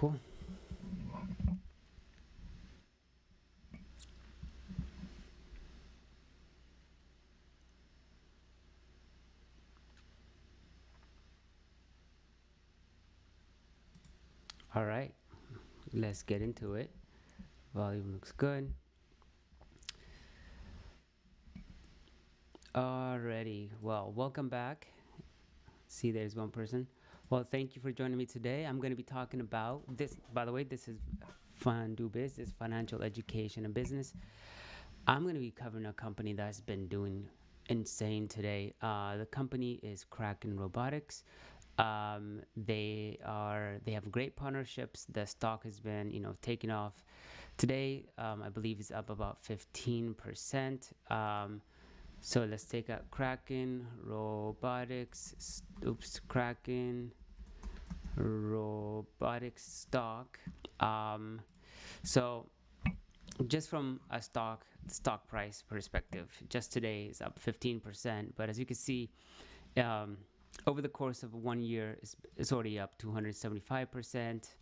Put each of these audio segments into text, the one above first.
Cool. All right, let's get into it. Volume looks good. Alrighty. Well, welcome back. See, there's one person. Well, thank you for joining me today. I'm going to be talking about this. By the way, this is Fun Do Biz, this financial education and business. I'm going to be covering a company that's been doing insane today. The company is Kraken Robotics. They have great partnerships. The stock has been taking off. Today, I believe it's up about 15%. So let's take out Kraken Robotics. Oops, Kraken Robotics stock. Um, so just from a stock price perspective, just today is up 15%. But as you can see, um, over the course of 1 year, it's already up 275%.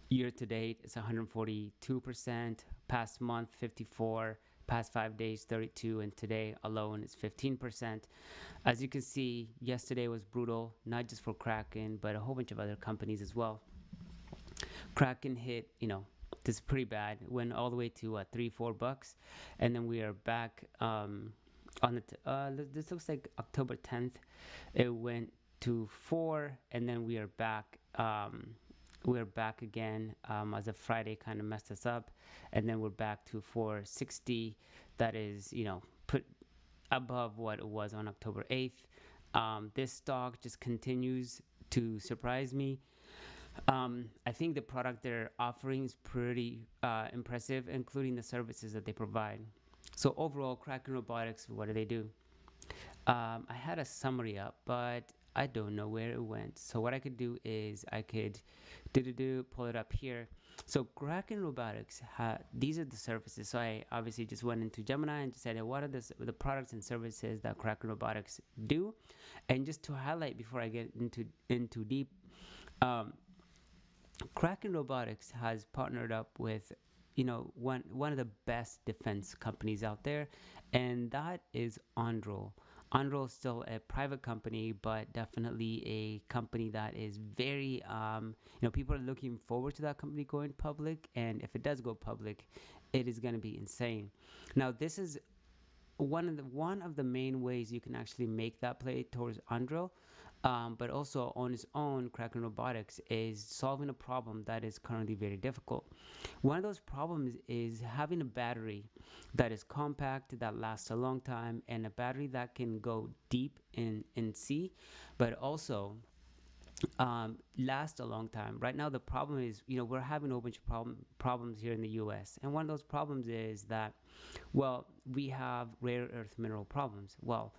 Year to date, it's 142%. Past month, 54. Past 5 days, 32, and today alone is 15%. As you can see, yesterday was brutal, not just for Kraken, but a whole bunch of other companies as well. Kraken hit, this is pretty bad. Went all the way to $3-4, and then we are back on the. This looks like October 10th. It went to 4, and then we are back. We're back again as of Friday, kind of messed us up, and then we're back to 460. That is, put above what it was on October 8th. This stock just continues to surprise me. I think the product they're offering is pretty impressive, including the services that they provide. So overall, Kraken Robotics, what do they do? I had a summary up, but I don't know where it went. So what I could do is I could pull it up here. So Kraken Robotics, these are the services. So I obviously just went into Gemini and just said, what are the products and services that Kraken Robotics do? And just to highlight before I get into deep, um, Kraken Robotics has partnered up with, one of the best defense companies out there, and that is Andro. Andro is still a private company, but definitely a company that is very, people are looking forward to that company going public, and if it does go public, it is going to be insane. Now, this is one of the main ways you can actually make that play towards Andro, but also on its own, Kraken Robotics is solving a problem that is currently very difficult. One of those problems is having a battery that is compact, that lasts a long time, and a battery that can go deep in sea, but also last a long time. Right now, the problem is, we're having a whole bunch of problems here in the U.S. And one of those problems is that, well, we have rare earth mineral problems. Well,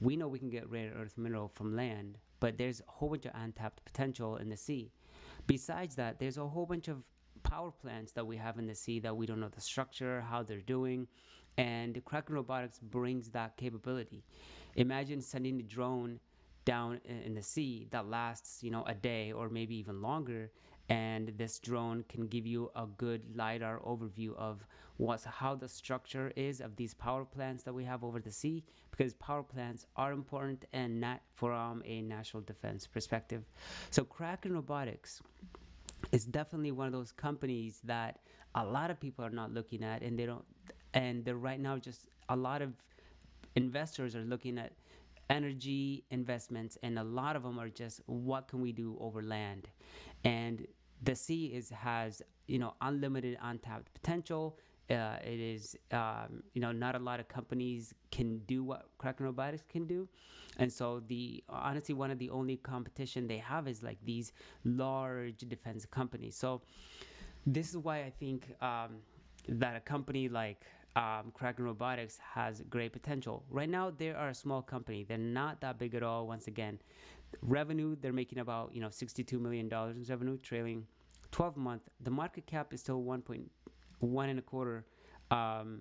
we know we can get rare earth mineral from land, but there's a whole bunch of untapped potential in the sea. Besides that, there's a whole bunch of power plants that we have in the sea that we don't know the structure, how they're doing, and Kraken Robotics brings that capability. Imagine sending a drone down in the sea that lasts, a day or maybe even longer, and this drone can give you a good lidar overview of how the structure is of these power plants that we have over the sea, because power plants are important and not from a national defense perspective. So Kraken Robotics is definitely one of those companies that a lot of people are not looking at, and they're right now, just a lot of investors are looking at energy investments, and a lot of them are just, what can we do over land? And the sea has unlimited untapped potential. It is, not a lot of companies can do what Kraken Robotics can do, and so the honestly, one of the only competition they have is like these large defense companies. So this is why I think that a company like Kraken Robotics has great potential. Right now, they are a small company. They're not that big at all. Once again, revenue, they're making about $62 million in revenue, trailing 12 month. The market cap is still 1.1 and a quarter. Um,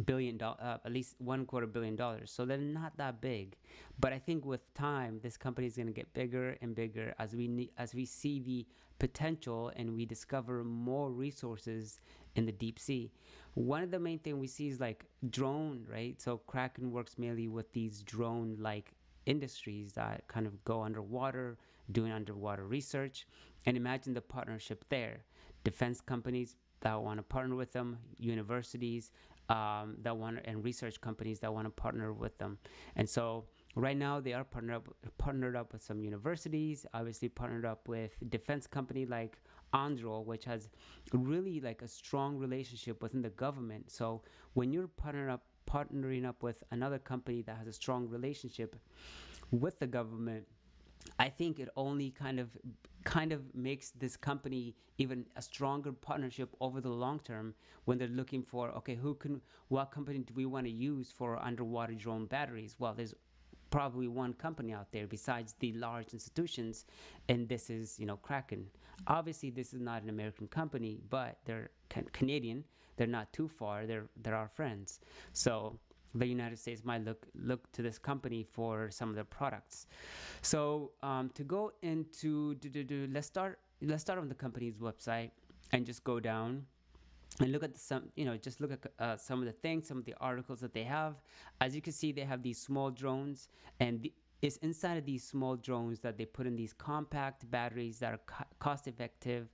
at least $250 million. So they're not that big, but I think with time, this company is going to get bigger and bigger as as we see the potential and we discover more resources in the deep sea. One of the main thing we see is like drone, right? So Kraken works mainly with these drone-like industries that kind of go underwater, doing underwater research, and imagine the partnership there. Defense companies that want to partner with them, universities that want and research companies that want to partner with them. And so right now they are partnered up with some universities, obviously partnered up with defense company like Andro, which has really like a strong relationship within the government. So when you're partnering up with another company that has a strong relationship with the government, I think it only kind of makes this company even a stronger partnership over the long term when they're looking for, okay, what company do we want to use for underwater drone batteries? Well, there's probably one company out there besides the large institutions, and this is, Kraken. Obviously this is not an American company, but they're Canadian. They're not too far. They're our friends. So the United States might look to this company for some of their products. So to go into let's start on the company's website and just go down and look at just look at some of the things, some of the articles that they have. As you can see, they have these small drones, and it's inside of these small drones that they put in these compact batteries that are cost effective.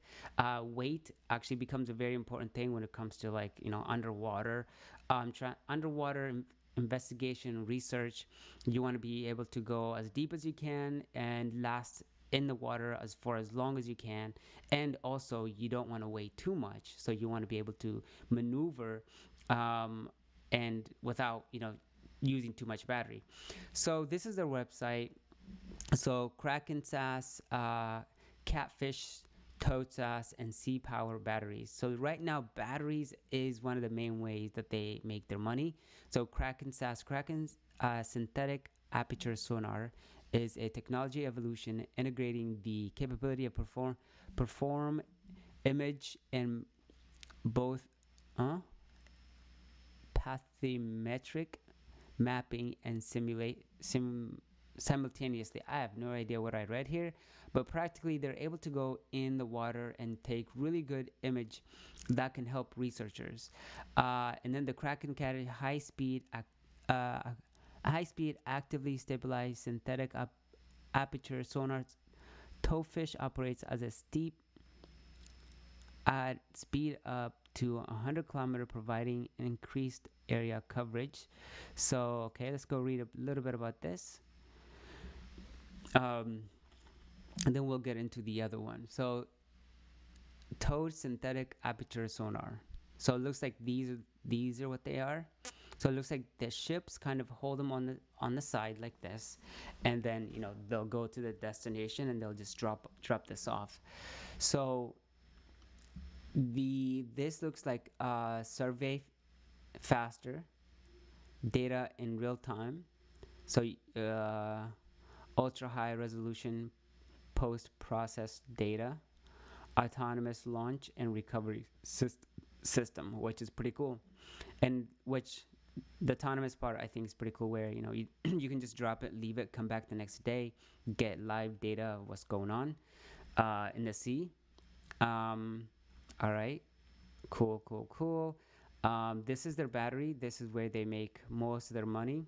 Weight actually becomes a very important thing when it comes to like underwater, underwater investigation research. You want to be able to go as deep as you can and last in the water as for as long as you can, and also you don't want to weigh too much, so you want to be able to maneuver um, and without using too much battery. So this is their website. So Kraken SAS, Catfish, Toad SAS, and Sea Power batteries. So right now, batteries is one of the main ways that they make their money. So Kraken SAS, Kraken's synthetic aperture sonar is a technology evolution integrating the capability of perform image in both uh, bathymetric mapping and simultaneously. I have no idea what I read here, but practically they're able to go in the water and take really good image that can help researchers. And then the Kraken carry uh, high speed actively stabilized synthetic aperture sonar. Towfish operates as a steep at speed up to 100 km, providing increased area coverage. So, okay, let's go read a little bit about this. Um, and then we'll get into the other one. So, towed synthetic aperture sonar. So it looks like these are what they are. So it looks like the ships kind of hold them on the side like this, and then they'll go to the destination and they'll just drop this off. So this looks like survey faster, data in real time. So ultra high resolution post processed data, autonomous launch and recovery system, which is pretty cool. And which the autonomous part I think is pretty cool, where you can just drop it, leave it, come back the next day, get live data of what's going on in the sea. All right, cool, cool, cool. This is their battery. This is where they make most of their money.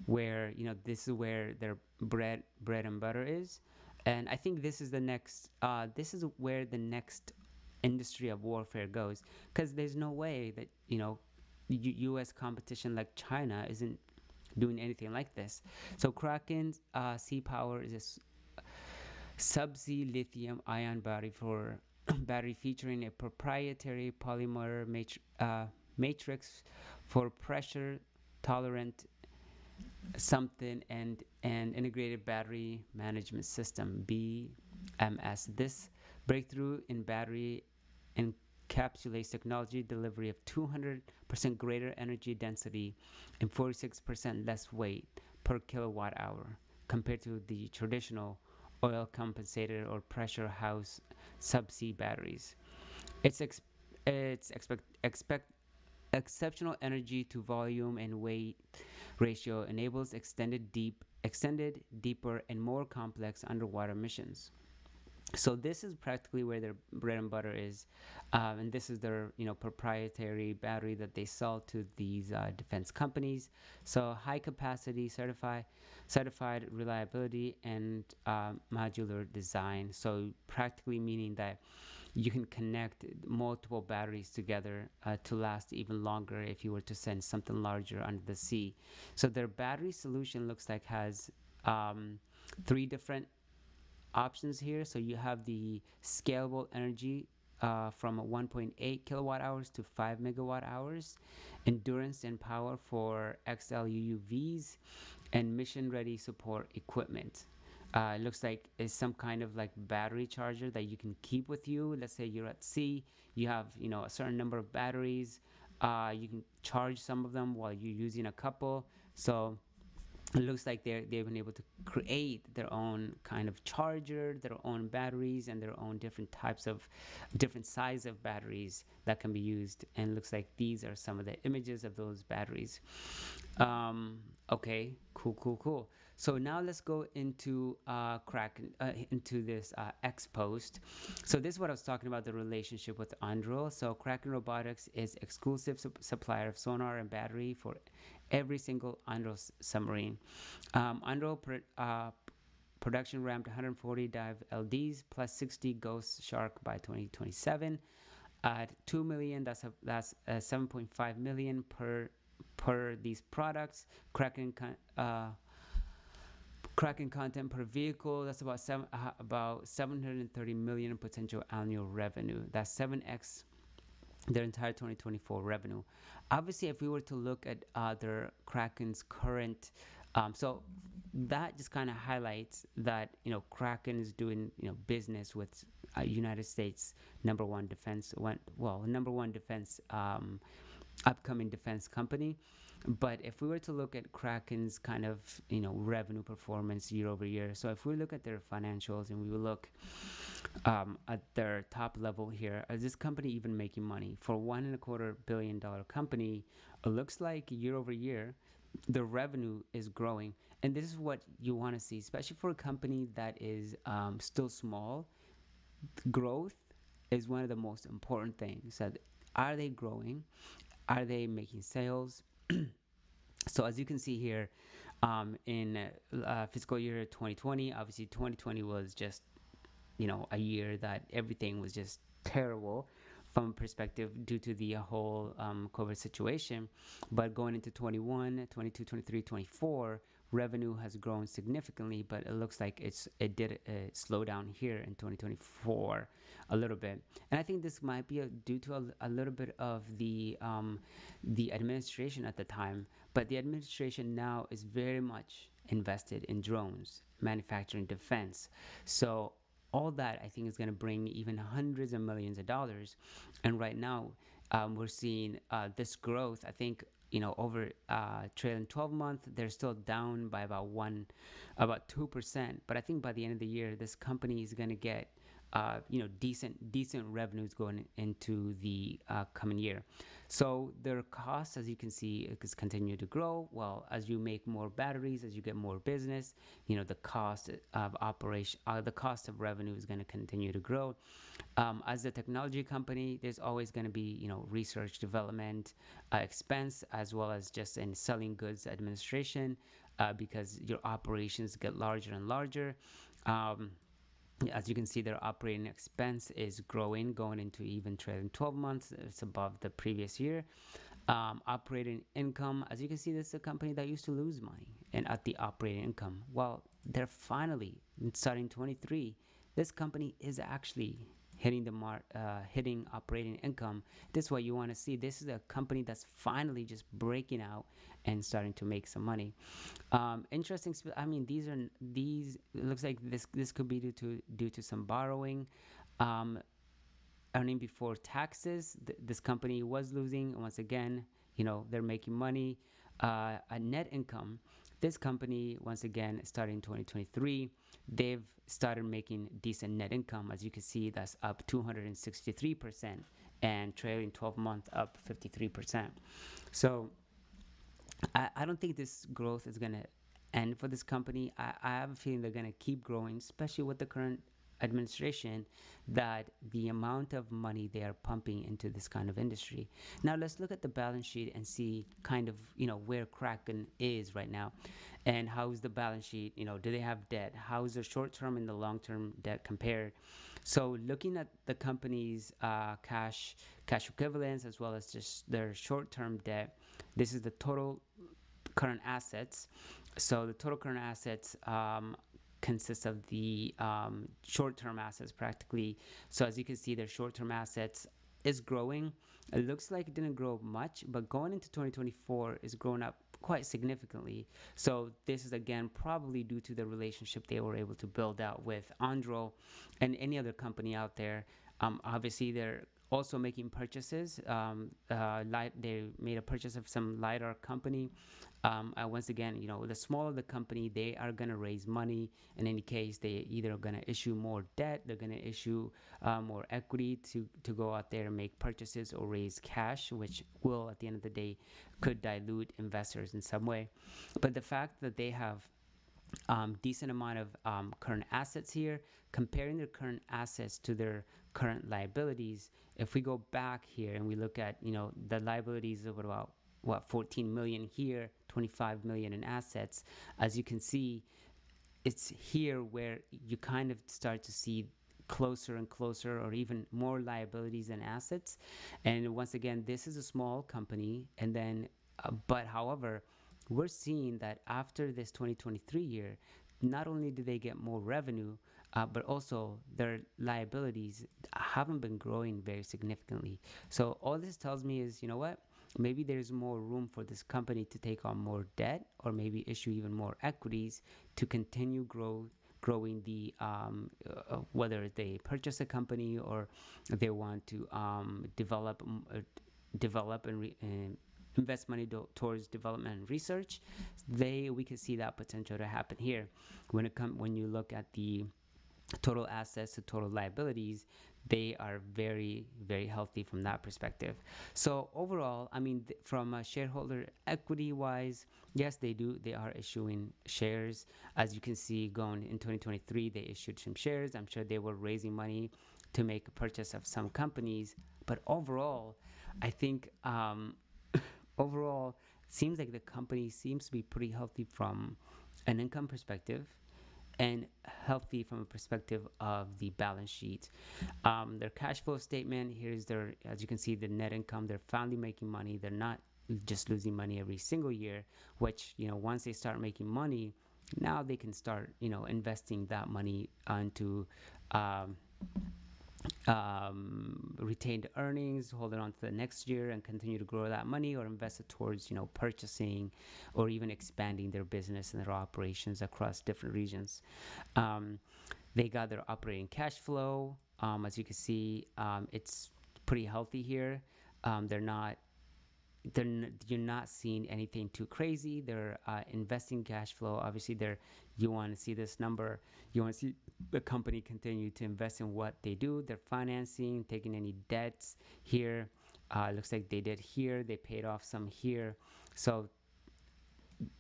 Where this is where their bread and butter is, and I think this is the next. This is where the next industry of warfare goes, because there's no way that U.S. competition like China isn't doing anything like this. So Kraken's Sea Power is a subsea lithium ion battery for battery featuring a proprietary polymer matrix for pressure tolerant something and an integrated battery management system BMS. This breakthrough in battery encapsulates technology delivery of 200% greater energy density and 46% less weight per kilowatt hour compared to the traditional oil compensated or pressure house subsea batteries. It's expect Exceptional energy to volume and weight ratio enables extended, deeper, and more complex underwater missions. So this is practically where their bread and butter is, and this is their proprietary battery that they sell to these defense companies. So high capacity, certified reliability, and modular design. So practically meaning that you can connect multiple batteries together to last even longer if you were to send something larger under the sea. So their battery solution looks like has three different options here. So you have the scalable energy from 1.8 kilowatt hours to 5 megawatt hours, endurance and power for XLUUVs, and mission ready support equipment. It looks like it's some kind of like battery charger that you can keep with you. Let's say you're at sea, you have a certain number of batteries. You can charge some of them while you're using a couple. So it looks like they've been able to create their own kind of charger, their own batteries, and their own different types of different size of batteries that can be used. And it looks like these are some of the images of those batteries. um, okay, cool. So now let's go into Kraken, into this X post. So this is what I was talking about, the relationship with Anduril. So Kraken Robotics is exclusive supplier of sonar and battery for every single Anduril submarine. Anduril production ramped 140 dive LDs plus 60 Ghost Shark by 2027 at 2 million. That's 7.5 million per these products. Kraken content per vehicle. That's about 730 million potential annual revenue. That's 7x their entire 2024 revenue. Obviously, if we were to look at their Kraken's current, so that just kind of highlights that Kraken is doing business with United States number one defense upcoming defense company. But if we were to look at Kraken's kind of revenue performance year over year, so if we look at their financials and we look at their top level here, is this company even making money? For $1.25 billion company, it looks like year over year the revenue is growing, and this is what you want to see, especially for a company that is still small. Growth is one of the most important things. That are they growing? Are they making sales? So as you can see here, in fiscal year 2020, obviously 2020 was just a year that everything was just terrible from a perspective due to the whole COVID situation. But going into 21, 22, 23, 24, revenue has grown significantly, but it looks like it did slow down here in 2024 a little bit. And I think this might be due to a little bit of the administration at the time. But the administration now is very much invested in drones, manufacturing, defense. So all that I think is going to bring even hundreds of millions of dollars. And right now, we're seeing this growth. I think over trailing 12 month, they're still down by about 2%. But I think by the end of the year, this company is going to get decent revenues going into the coming year. So their costs, as you can see, is continue to grow. Well, as you make more batteries, as you get more business, the cost of operation, the cost of revenue is going to continue to grow. As a technology company, there's always going to be research development expense, as well as just in selling goods administration, because your operations get larger and larger. As you can see, their operating expense is growing, going into even trailing 12 months. It's above the previous year. Operating income, as you can see, this is a company that used to lose money and at the operating income. Well, they're finally starting 23. This company is actually hitting hitting operating income. This is what you want to see. This is a company that's finally just breaking out and starting to make some money. Interesting. I mean, these. It looks like this could be due to some borrowing. Um, Earning before taxes. This company was losing. Once again, they're making money. A net income. This company, once again, starting in 2023, they've started making decent net income. As you can see, that's up 263% and trailing 12 month up 53%. So I don't think this growth is going to end for this company. I have a feeling they're going to keep growing, especially with the current administration, that the amount of money they are pumping into this kind of industry. Now let's look at the balance sheet and see kind of, where Kraken is right now, and how's the balance sheet. Do they have debt? How's their short-term and the long-term debt compared? So looking at the company's cash equivalents as well as just their short-term debt, this is the total current assets. So the total current assets consists of the short-term assets practically. So as you can see, their short-term assets is growing. It looks like it didn't grow much, but going into 2024 is growing up quite significantly. So this is again probably due to the relationship they were able to build out with Andro and any other company out there. Obviously, they're also making purchases. They made a purchase of some lidar company. Once again, the smaller the company, they are going to raise money. In any case, they either are going to issue more debt, they're going to issue more equity to go out there and make purchases or raise cash, which will, at the end of the day, could dilute investors in some way. But the fact that they have decent amount of current assets here, comparing their current assets to their current liabilities. If we go back here and we look at the liabilities of about 14 million here, 25 million in assets, as you can see, it's here where you kind of start to see closer and closer or even more liabilities than assets. And once again, this is a small company, and then but however, we're seeing that after this 2023 year, not only do they get more revenue, but also their liabilities haven't been growing very significantly. So all this tells me is, what? Maybe there's more room for this company to take on more debt or maybe issue even more equities to continue growing the whether they purchase a company or they want to develop and invest money towards development and research. We can see that potential to happen here when you look at the total assets to total liabilities. They are very, very healthy from that perspective. So overall, I mean, from a shareholder equity wise, yes, they are issuing shares. As you can see, going in 2023, they issued some shares. I'm sure they were raising money to make a purchase of some companies. But overall, I think overall, it seems like the company seems to be pretty healthy from an income perspective and healthy from a perspective of the balance sheet. Their cash flow statement, here's their, as you can see, the net income. They're finally making money. They're not just losing money every single year, which, once they start making money, now they can start, investing that money into um, retained earnings, hold it on to the next year and continue to grow that money, or invest it towards purchasing or even expanding their business and their operations across different regions. um, they got their operating cash flow. As you can see, it's pretty healthy here. They're not you're not seeing anything too crazy. They're investing cash flow. Obviously, you want to see this number. You want to see the company continue to invest in what they do. They're financing, taking any debts here. Looks like they did here. They paid off some here. So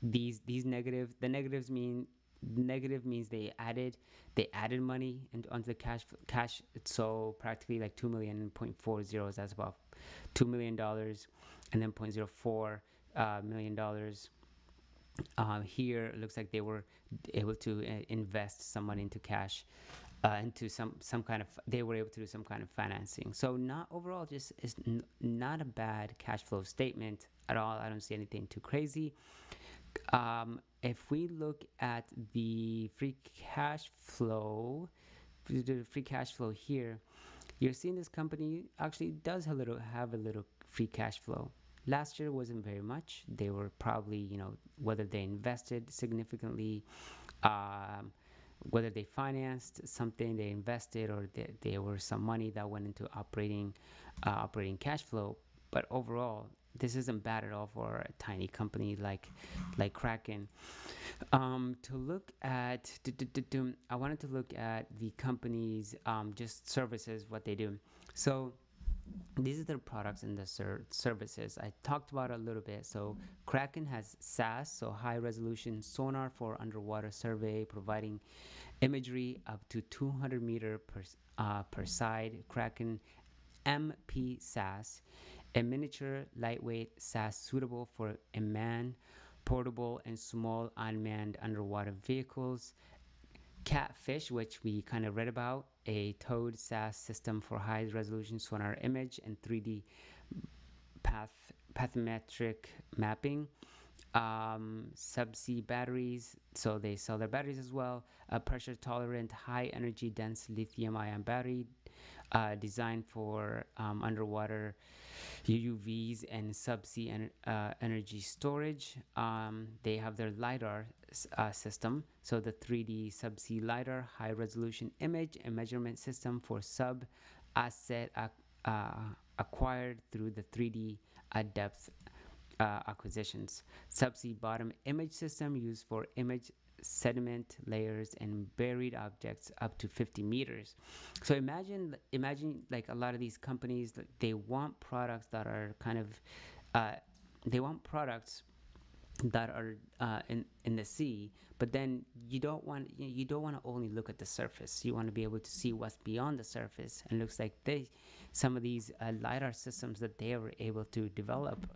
these negative means they added money onto the cash. So practically like 2 million point 40, that's about $2 million, and then 0.04 million dollars. Here it looks like they were able to invest some money into cash, into some kind of, they were able to do some kind of financing. So not overall, just is not a bad cash flow statement at all. I don't see anything too crazy. If we look at the free cash flow, here, you're seeing this company actually does have a little free cash flow. Last year wasn't very much. They were probably, whether they invested significantly, um, whether they financed something, they invested, or there were some money that went into operating cash flow. But overall, this isn't bad at all for a tiny company like Kraken. To look at, I wanted to look at the company's just services, what they do. So these are their products and the services. I talked about it a little bit. So Kraken has SAS, so high resolution sonar for underwater survey, providing imagery up to 200 meter per side. Kraken MP SAS, a miniature lightweight SAS suitable for unmanned, portable, and small unmanned underwater vehicles. Catfish, which we kind of read about, a towed SAS system for high resolution sonar image and 3D pathymetric mapping. Subsea batteries, so they sell their batteries as well. A pressure tolerant, high energy dense lithium ion battery designed for underwater UUVs and subsea energy storage. They have their LiDAR system, so the 3D subsea LiDAR, high resolution image and measurement system for sub asset acquired through the 3D depth acquisitions. Subsea bottom image system used for image sediment layers and buried objects up to 50 meters. So imagine like a lot of these companies, they want products that are kind of uh, they want products that are in the sea, but then you don't want to only look at the surface. You want to be able to see what's beyond the surface. And it looks like some of these lidar systems that they were able to develop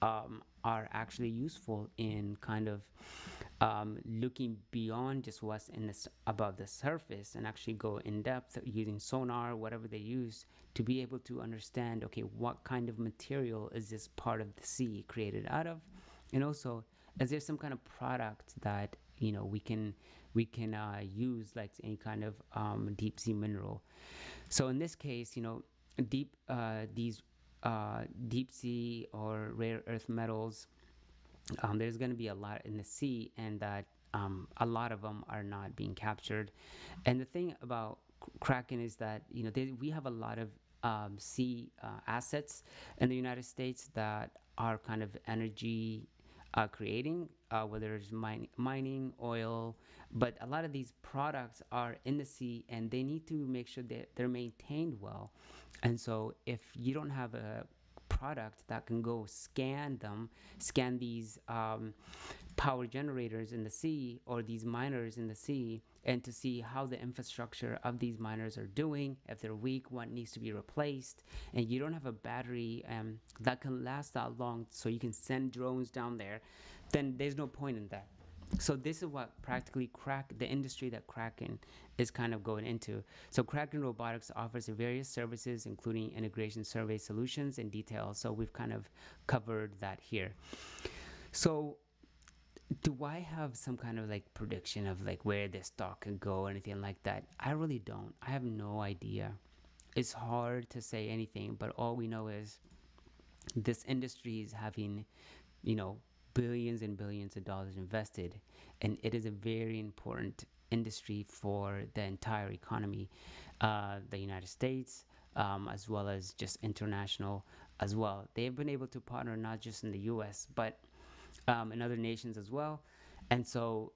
are actually useful in kind of looking beyond just what's above the surface, and actually go in depth using sonar, whatever they use, to be able to understand, okay, what kind of material is this part of the sea created out of, and also is there some kind of product that we can use, like any kind of deep sea mineral. So in this case, these deep sea or rare earth metals, there's going to be a lot in the sea, and that a lot of them are not being captured. And the thing about Kraken is that we have a lot of sea assets in the United States that are kind of energy creating, whether it's mining, oil, but a lot of these products are in the sea, and they need to make sure that they're maintained well. And so, if you don't have a product that can go scan these power generators in the sea, or these miners in the sea, and to see how the infrastructure of these miners are doing, if they're weak, what needs to be replaced, and you don't have a battery that can last that long, so you can send drones down there, then there's no point in that. So this is what practically the industry that Kraken is kind of going into. So Kraken Robotics offers various services, including integration survey solutions and details. So we've kind of covered that here. So do I have some kind of like prediction of like where this stock can go or anything like that? I really don't. I have no idea. It's hard to say anything, but all we know is this industry is having, you know, billions and billions of dollars invested, and it is a very important industry for the entire economy, the United States, as well as just international as well. They've been able to partner not just in the U.S. but in other nations as well, and so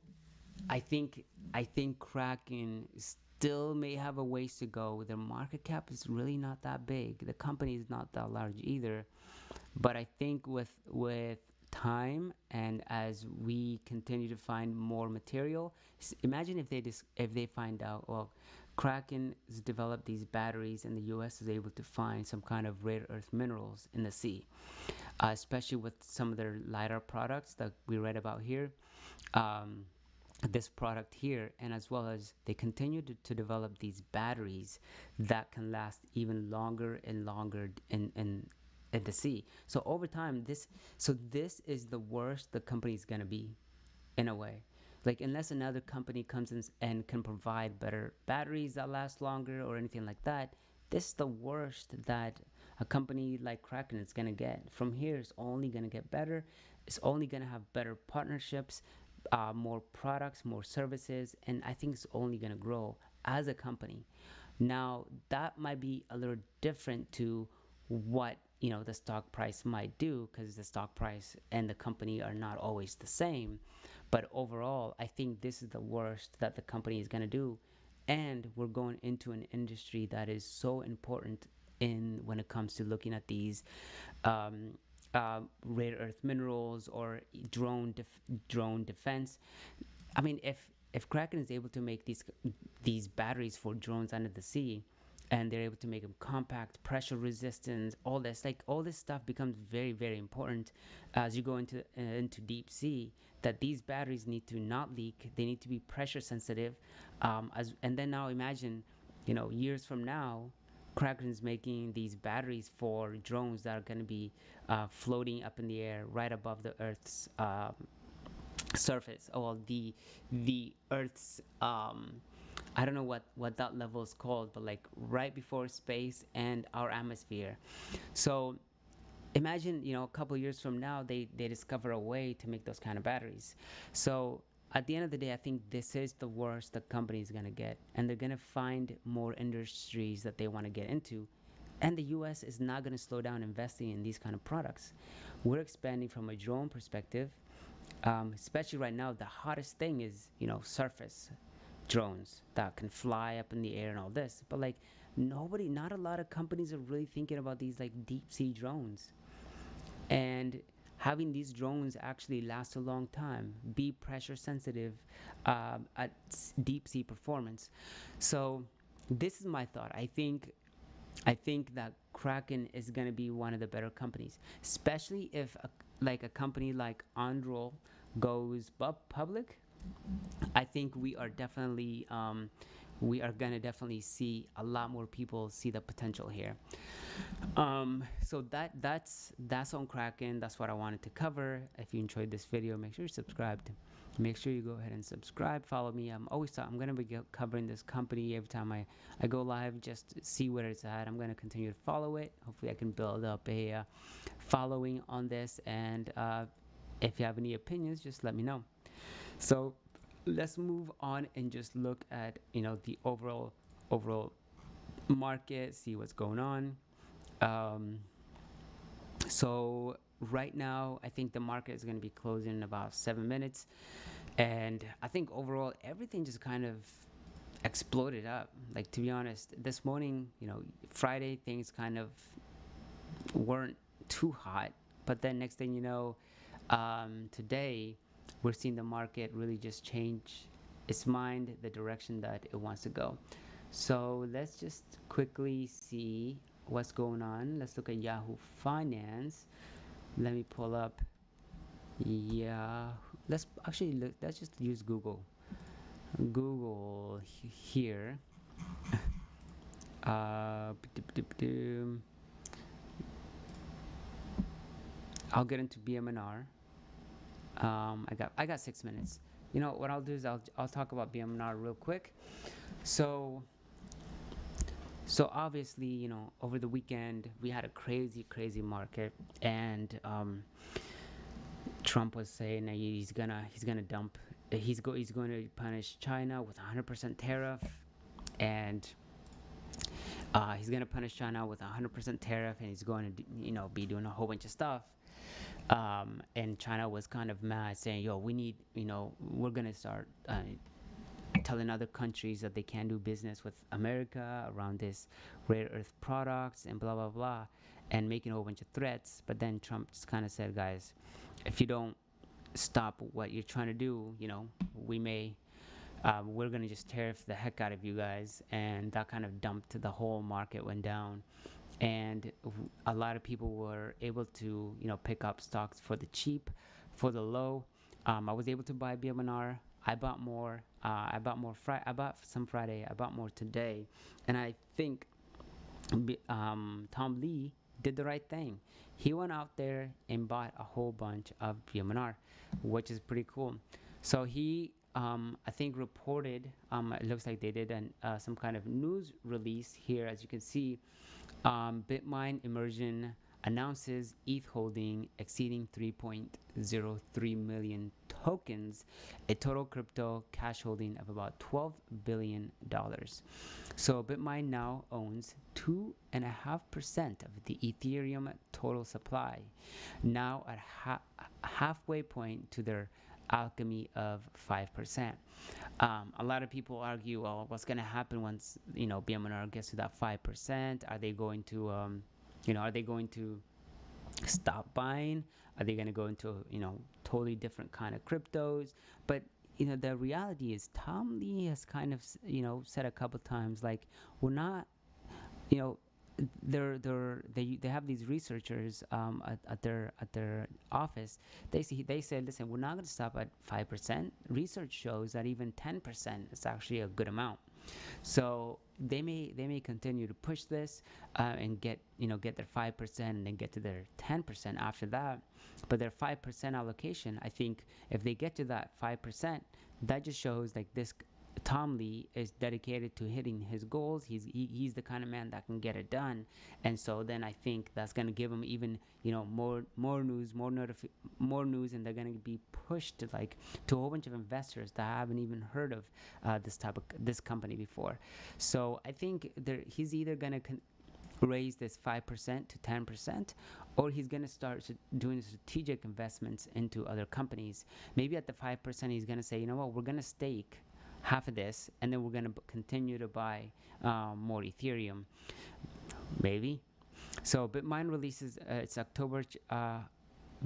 I think Kraken still may have a ways to go. Their market cap is really not that big. The company is not that large either, but I think with time, and as we continue to find more material, imagine if they find out, well, Kraken has developed these batteries, and the U.S. is able to find some kind of rare earth minerals in the sea, especially with some of their lidar products that we read about here. Um, this product here, and as well as they continue to develop these batteries that can last even longer and longer in the sea. So over time, this is the worst the company is going to be, in a way. Like, unless another company comes in and can provide better batteries that last longer or anything like that, this is the worst that a company like Kraken is going to get. From here, it's only going to get better. It's only going to have better partnerships, more products, more services, and I think it's only going to grow as a company. Now, that might be a little different to what the stock price might do, because the stock price and the company are not always the same. But overall, I think this is the worst that the company is going to do, and we're going into an industry that is so important in when it comes to looking at these um, rare earth minerals or drone defense. I mean, if Kraken is able to make these batteries for drones under the sea, and they're able to make them compact, pressure resistant, all this all this stuff becomes very very important as you go into deep sea. That these batteries need to not leak, they need to be pressure sensitive, and then now imagine, years from now, Kraken's making these batteries for drones that are going to be floating up in the air right above the Earth's surface, or the Earth's I don't know what that level is called, but like right before space and our atmosphere. So imagine, a couple years from now, they discover a way to make those kind of batteries. So at the end of the day, I think this is the worst the company is going to get, and they're going to find more industries that they want to get into. And the US is not going to slow down investing in these kind of products. We're expanding from a drone perspective, especially right now. The hottest thing is, surface drones that can fly up in the air and all this. But like, not a lot of companies are really thinking about these like deep sea drones, and having these drones actually last a long time, be pressure sensitive, at deep sea performance. So this is my thought. I think that Kraken is going to be one of the better companies, especially if like a company like Androl goes public. I think we are gonna definitely see a lot more people see the potential here. So that's on Kraken. That's what I wanted to cover. If you enjoyed this video, make sure you're subscribed. Make sure you go ahead and subscribe. Follow me. I'm gonna be covering this company every time I go live. Just see where it's at. I'm gonna continue to follow it. Hopefully, I can build up a following on this. And if you have any opinions, just let me know. So let's move on and just look at the overall market, see what's going on. Um, so right now, I think the market is going to be closing in about 7 minutes, and I think overall everything just kind of exploded up. Like, to be honest, this morning, Friday, things kind of weren't too hot, but then next thing you know, today we're seeing the market really just change its mind, the direction that it wants to go. So let's just quickly see what's going on. Let's look at Yahoo Finance. Let me pull up. Yeah, let's actually look. Let's just use Google. Google here. Uh, I'll get into BM&R. I got 6 minutes. What I'll do is I'll talk about BM&R real quick. So obviously, over the weekend we had a crazy market, and Trump was saying that he's gonna dump, he's going to punish China with 100% tariff, and he's gonna punish China with 100% tariff, and he's going to be doing a whole bunch of stuff. And China was kind of mad, saying, "Yo, we need, we're gonna start telling other countries that they can't do business with America around this rare earth products and blah blah blah," and making a whole bunch of threats. But then Trump just kind of said, "Guys, if you don't stop what you're trying to do, we're gonna just tariff the heck out of you guys," and that kind of dumped the whole market, went down, and a lot of people were able to pick up stocks for the cheap, for the low. I was able to buy BMNR. I bought more. I bought some Friday. I bought more today, and I think Tom Lee did the right thing. He went out there and bought a whole bunch of BMNR, which is pretty cool. So he, I think, reported. It looks like they did some kind of news release here, as you can see. Bitmine Immersion announces ETH holding exceeding 3.03 million tokens, a total crypto cash holding of about $12 billion. So Bitmine now owns 2.5% of the Ethereum total supply, now at halfway point to their alchemy of 5%. A lot of people argue, well, what's going to happen once BMNR gets to that 5%? Are they going to are they going to stop buying? Are they going to go into totally different kind of cryptos? But the reality is Tom Lee has kind of said a couple times, like, we're not, you know they have these researchers at their office. They say, listen, we're not going to stop at 5%. Research shows that even 10% is actually a good amount. So they may continue to push this and get their 5% and then get to their 10% after that. But their 5% allocation, I think, if they get to that 5%, that just shows like this. Tom Lee is dedicated to hitting his goals. He's the kind of man that can get it done, and so then I think that's going to give him even more news, more news, and they're going to be pushed to a whole bunch of investors that haven't even heard of this company before. So I think he's either going to raise this 5% to 10%, or he's going to start doing strategic investments into other companies. Maybe at the 5%, he's going to say, you know what, we're going to stake half of this, and then we're going to continue to buy more Ethereum, maybe. So Bitmine releases its October.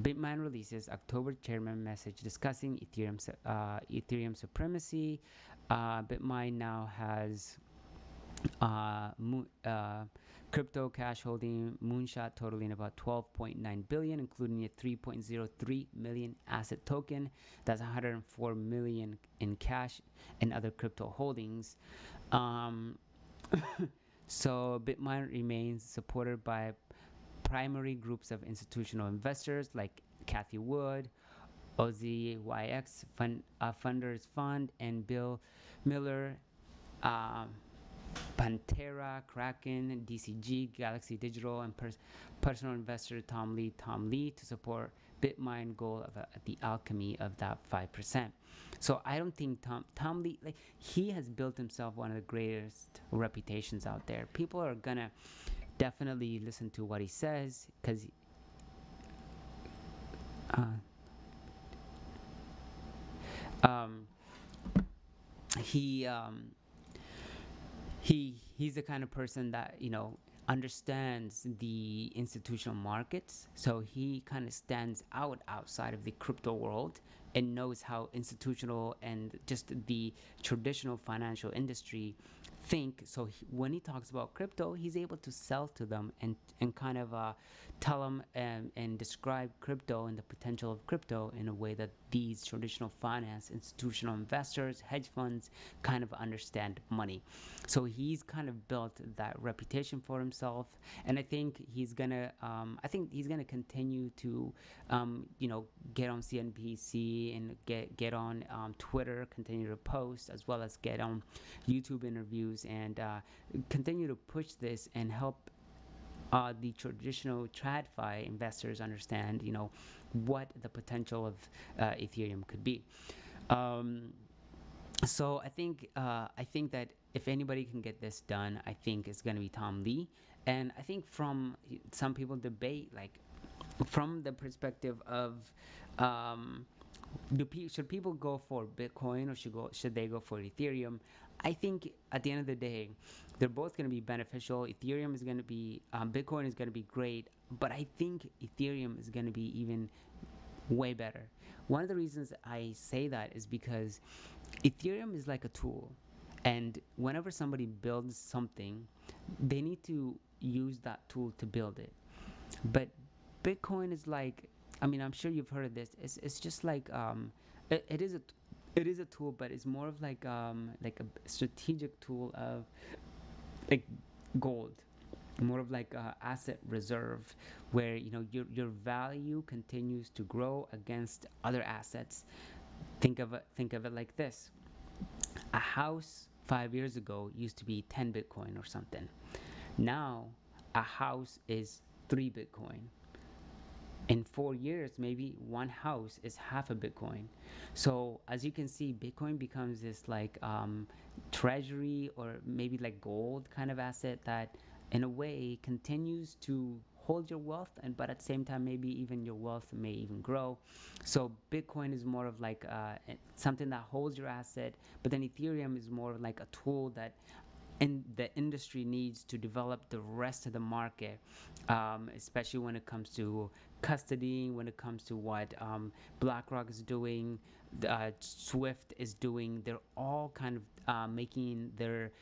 Bitmine releases October chairman message discussing Ethereum supremacy. Bitmine now has crypto cash holding Moonshot totaling about 12.9 billion, including a 3.03 million asset token. That's 104 million in cash and other crypto holdings. Um, so Bitmine remains supported by primary groups of institutional investors like Kathy Wood, OZYX Funders Fund, and Bill Miller. Um, Pantera, Kraken, DCG, Galaxy Digital, and personal investor Tom Lee to support Bitmine goal of the alchemy of that 5%. So I don't think Tom Lee, like, he has built himself one of the greatest reputations out there. People are gonna definitely listen to what he says because uh, um, he he's the kind of person that understands the institutional markets, so he kind of stands out outside of the crypto world and knows how institutional and just the traditional financial industry think. So when he talks about crypto, he's able to sell to them and kind of tell them and describe crypto and the potential of crypto in a way that these traditional finance institutional investors, hedge funds, kind of understand money. So he's kind of built that reputation for himself, and I think he's gonna continue to get on CNBC and get on Twitter, continue to post, as well as get on YouTube interviews, and continue to push this and help the traditional TradFi investors understand, what the potential of Ethereum could be. Um, so I think that if anybody can get this done, I think it's going to be Tom Lee. And I think from some people debate, like, from the perspective of um, should people go for Bitcoin, or should they go for Ethereum? I think at the end of the day, they're both going to be beneficial. Ethereum is going to be Bitcoin is going to be great, but I think Ethereum is going to be even way better. One of the reasons I say that is because Ethereum is like a tool, and whenever somebody builds something, they need to use that tool to build it. But Bitcoin is like, I mean, I'm sure you've heard of this. It's just like it is a tool, but it's more of like a strategic tool of like gold, more of like a asset reserve, where your value continues to grow against other assets. Think of it like this: a house 5 years ago used to be 10 Bitcoin or something. Now a house is 3 Bitcoin. In 4 years, maybe one house is half a Bitcoin. So as you can see, Bitcoin becomes this like treasury, or maybe like gold kind of asset that in a way continues to hold your wealth, and but at the same time maybe even your wealth may even grow. So Bitcoin is more of like something that holds your asset, but then Ethereum is more like a tool that and the industry needs to develop the rest of the market, especially when it comes to custody, when it comes to what BlackRock is doing, Swift is doing. They're all kind of making their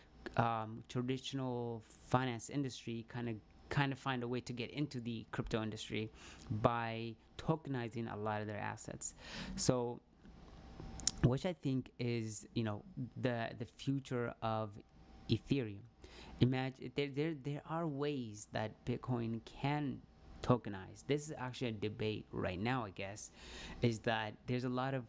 traditional finance industry kind of find a way to get into the crypto industry by tokenizing a lot of their assets. So which I think is the future of Ethereum. Imagine there are ways that Bitcoin can tokenize. This is actually a debate right now. I guess is that there's a lot of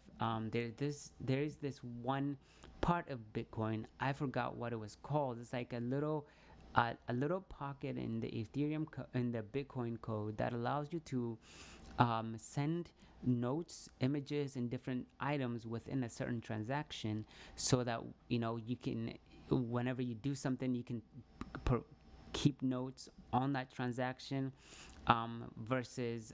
there is this one part of Bitcoin. I forgot what it was called. It's like a little pocket in the in the Bitcoin code that allows you to send notes, images, and different items within a certain transaction, so that you can, whenever you do something, you can per- keep notes on that transaction. Versus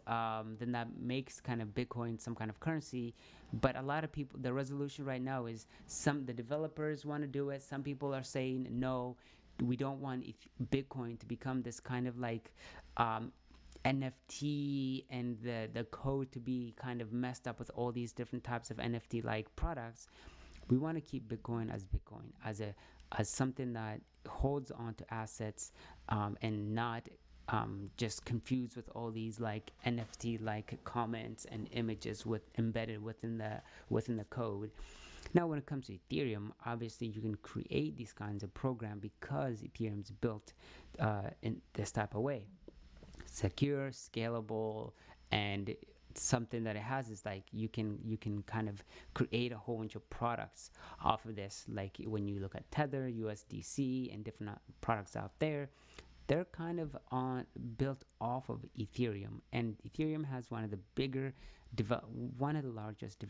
then that makes kind of Bitcoin some kind of currency. But a lot of people, the resolution right now is the developers want to do it. Some people are saying no, we don't want Bitcoin to become this kind of like um, NFT, and the code to be kind of messed up with all these different types of NFT like products. We want to keep Bitcoin as something that holds on to assets, and not just confused with all these like NFT like comments and images with embedded within the code. Now, when it comes to Ethereum, obviously you can create these kinds of program because Ethereum's built in this type of way, secure, scalable, and something that it has is like you can kind of create a whole bunch of products off of this. Like when you look at Tether, USDC, and different products out there, they're kind of on built off of Ethereum, and Ethereum has one of the largest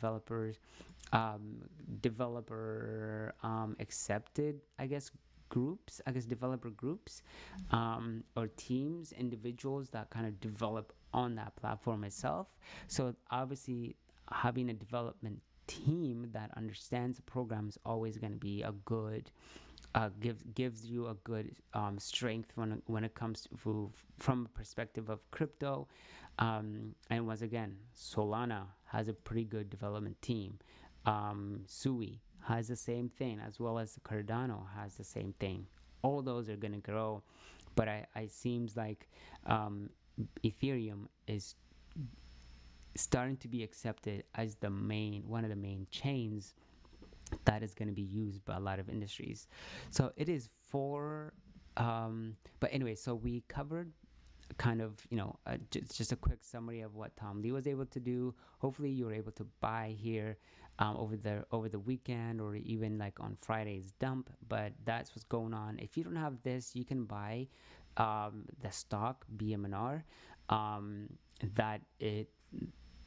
um, developer accepted, I guess developer groups, or teams, individuals that kind of develop on that platform itself. So obviously, having a development team that understands the program is always going to be a good gives you a good strength when it comes to from a perspective of crypto. And once again, Solana has a pretty good development team. Sui has the same thing, as well as Cardano has the same thing. All those are going to grow, but I seems like um, Ethereum is starting to be accepted as the main one of the main chains that is going to be used by a lot of industries. So it is for, but anyway, so we covered kind of just a quick summary of what Tom Lee was able to do. Hopefully you were able to buy here over the weekend, or even like on Friday's dump. But that's what's going on. If you don't have this, you can buy the stock BMNR, um, that it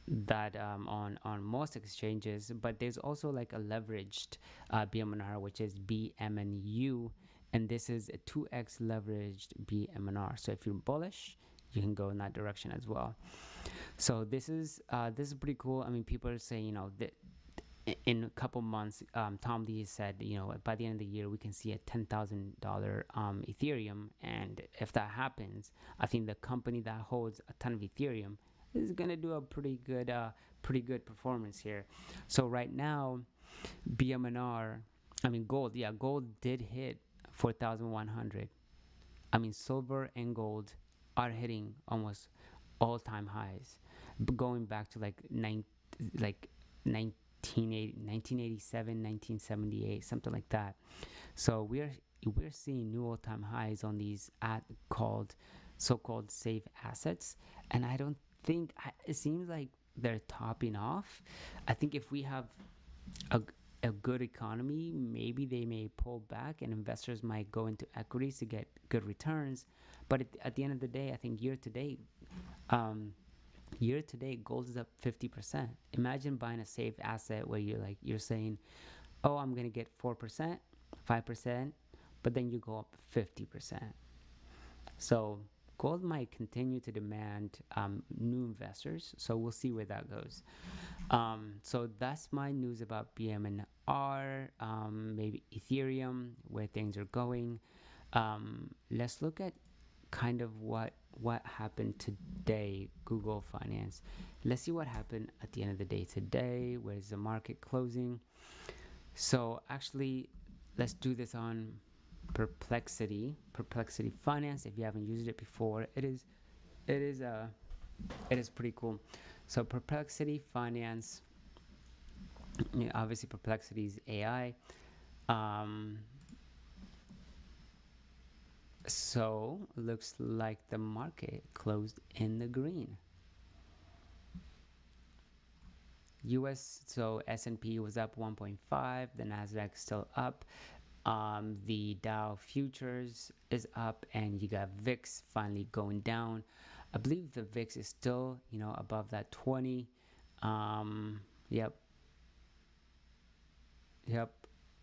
that on most exchanges. But there's also like a leveraged BMNR, which is BMNU, and this is a 2x leveraged BMNR. So if you're bullish, you can go in that direction as well. So this is pretty cool. I mean, people are saying that in a couple months, Tom Lee said, by the end of the year, we can see a $10,000 Ethereum. And if that happens, I think the company that holds a ton of Ethereum is gonna do a pretty good performance here. So right now, BMNR, I mean gold, yeah, gold did hit 4,100. I mean, silver and gold are hitting almost all-time highs, going back to like 1987, 1978, something like that. So we're seeing new all-time highs on these called so-called safe assets, and I don't think it seems like they're topping off. I think if we have a, a good economy, maybe they may pull back and investors might go into equities to get good returns. But at the end of the day, I think um, year to date, gold is up 50%. Imagine buying a safe asset where you're saying, oh, I'm gonna get 4%, 5%, but then you go up 50%. So gold might continue to demand new investors, so we'll see where that goes. So that's my news about BMNR, maybe Ethereum, where things are going. Let's look at kind of what happened today, Google Finance. Let's see what happened at the end of the day today. Where's the market closing? So actually, let's do this on Perplexity Finance. If you haven't used it before, it is it is pretty cool. So Perplexity Finance, obviously Perplexity is AI. Um, so looks like the market closed in the green. US, so S&P was up 1.5, the Nasdaq still up. The Dow futures is up, and you got VIX finally going down. I believe the VIX is still, above that 20. Yep, yep.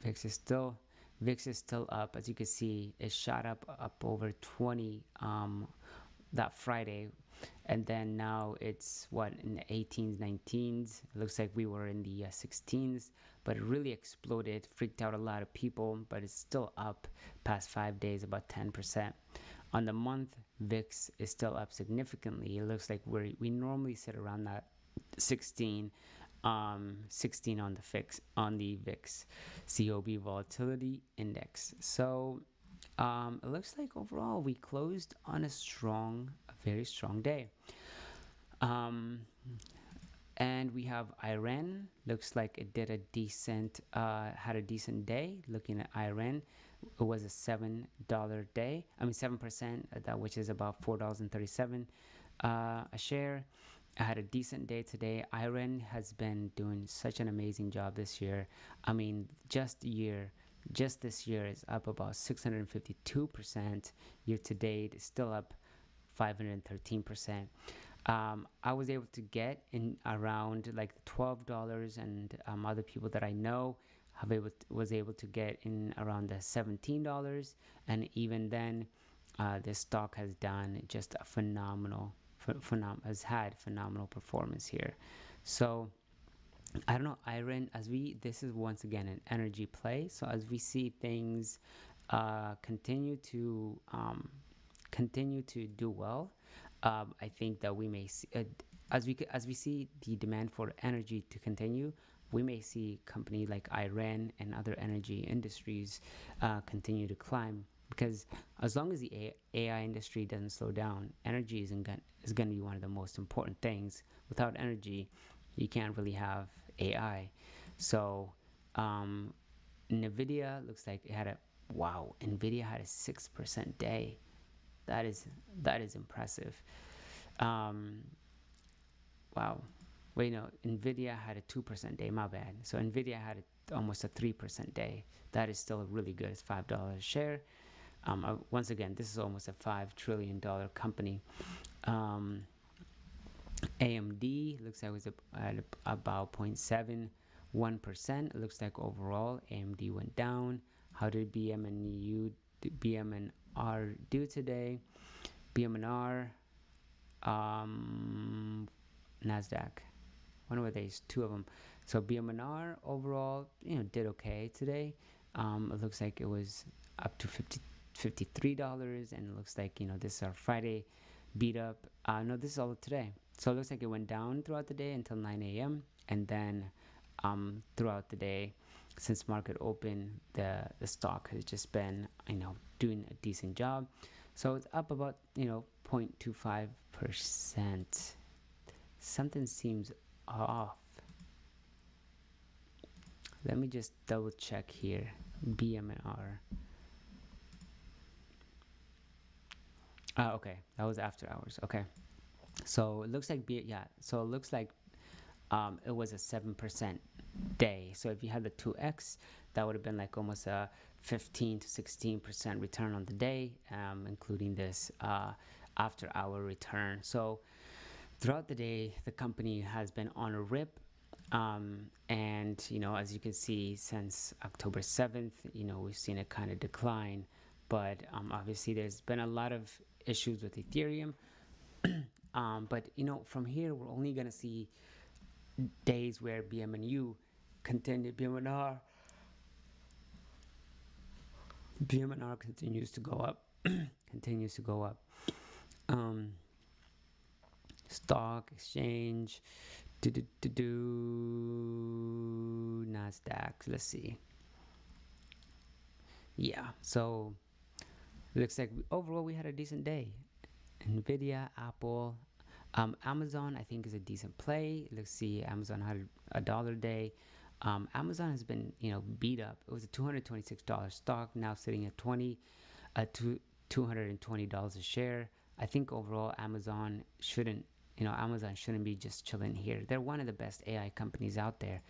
VIX is still VIX is still up. As you can see, it shot up over 20 that Friday, and then now it's what, in the 18s, 19s. It looks like we were in the 16s, but it really exploded, freaked out a lot of people, but it's still up past 5 days about 10%. On the month, VIX is still up significantly. It looks like we normally sit around that 16, 16 on the VIX COB volatility index. So it looks like overall we closed on a very strong day. Um, and we have Iran. Looks like it did had a decent day. Looking at Iran, it was a $7 day. I mean 7%, that which is about $4.37 a share. I had a decent day today. Iran has been doing such an amazing job this year. I mean, just this year is up about 652%. Year to date is still up 513%. I was able to get in around like $12, and other people that I know was able to get in around the $17, and even then, this stock has done just a has had phenomenal performance here. So I don't know, Iron, this is once again an energy play. So as we see things continue to do well, I think that we may see, as we see the demand for energy to continue, we may see company like Iran and other energy industries continue to climb, because as long as the AI industry doesn't slow down, energy is going to be one of the most important things. Without energy, you can't really have AI. So Nvidia looks like Nvidia had a 6% day. That is impressive. Um, wow. Wait, no, Nvidia had a 2% day. My bad. So Nvidia had almost a 3% day. That is still really good. It's $5 a share. Once again, this is almost a $5 trillion company. AMD looks like it was at about 0.71%. It looks like overall AMD went down. How did BMNR do today? BMNR, Nasdaq. One of these, two of them. So BMNR overall, did okay today. It looks like it was up to $53, and it looks like this is our Friday beat up. No, this is all today. So it looks like it went down throughout the day until 9 a.m. and then throughout the day, since market open, the stock has just been doing a decent job. So it's up about 0.25%. Something seems off. Let me just double check here. BMNR. Okay, that was after hours. Okay, so it looks like So it looks like it was a 7% day. So if you had the 2x, that would have been like almost a 15 to 16% return on the day, including this after hour return. So throughout the day, the company has been on a rip. And as you can see, since October 7th, we've seen it kind of decline. But obviously, there's been a lot of issues with Ethereum. But from here we're only gonna see days where BMNU continue BMNR continues to go up, continues to go up. Um, Stock exchange, Nasdaq. Let's see. Yeah, so looks like overall we had a decent day. Nvidia, Apple, Amazon, I think is a decent play. Let's see, Amazon had a dollar day. Amazon has been, beat up. It was a $226 stock, now sitting at $220 a share. I think overall Amazon shouldn't be just chilling here. They're one of the best AI companies out there,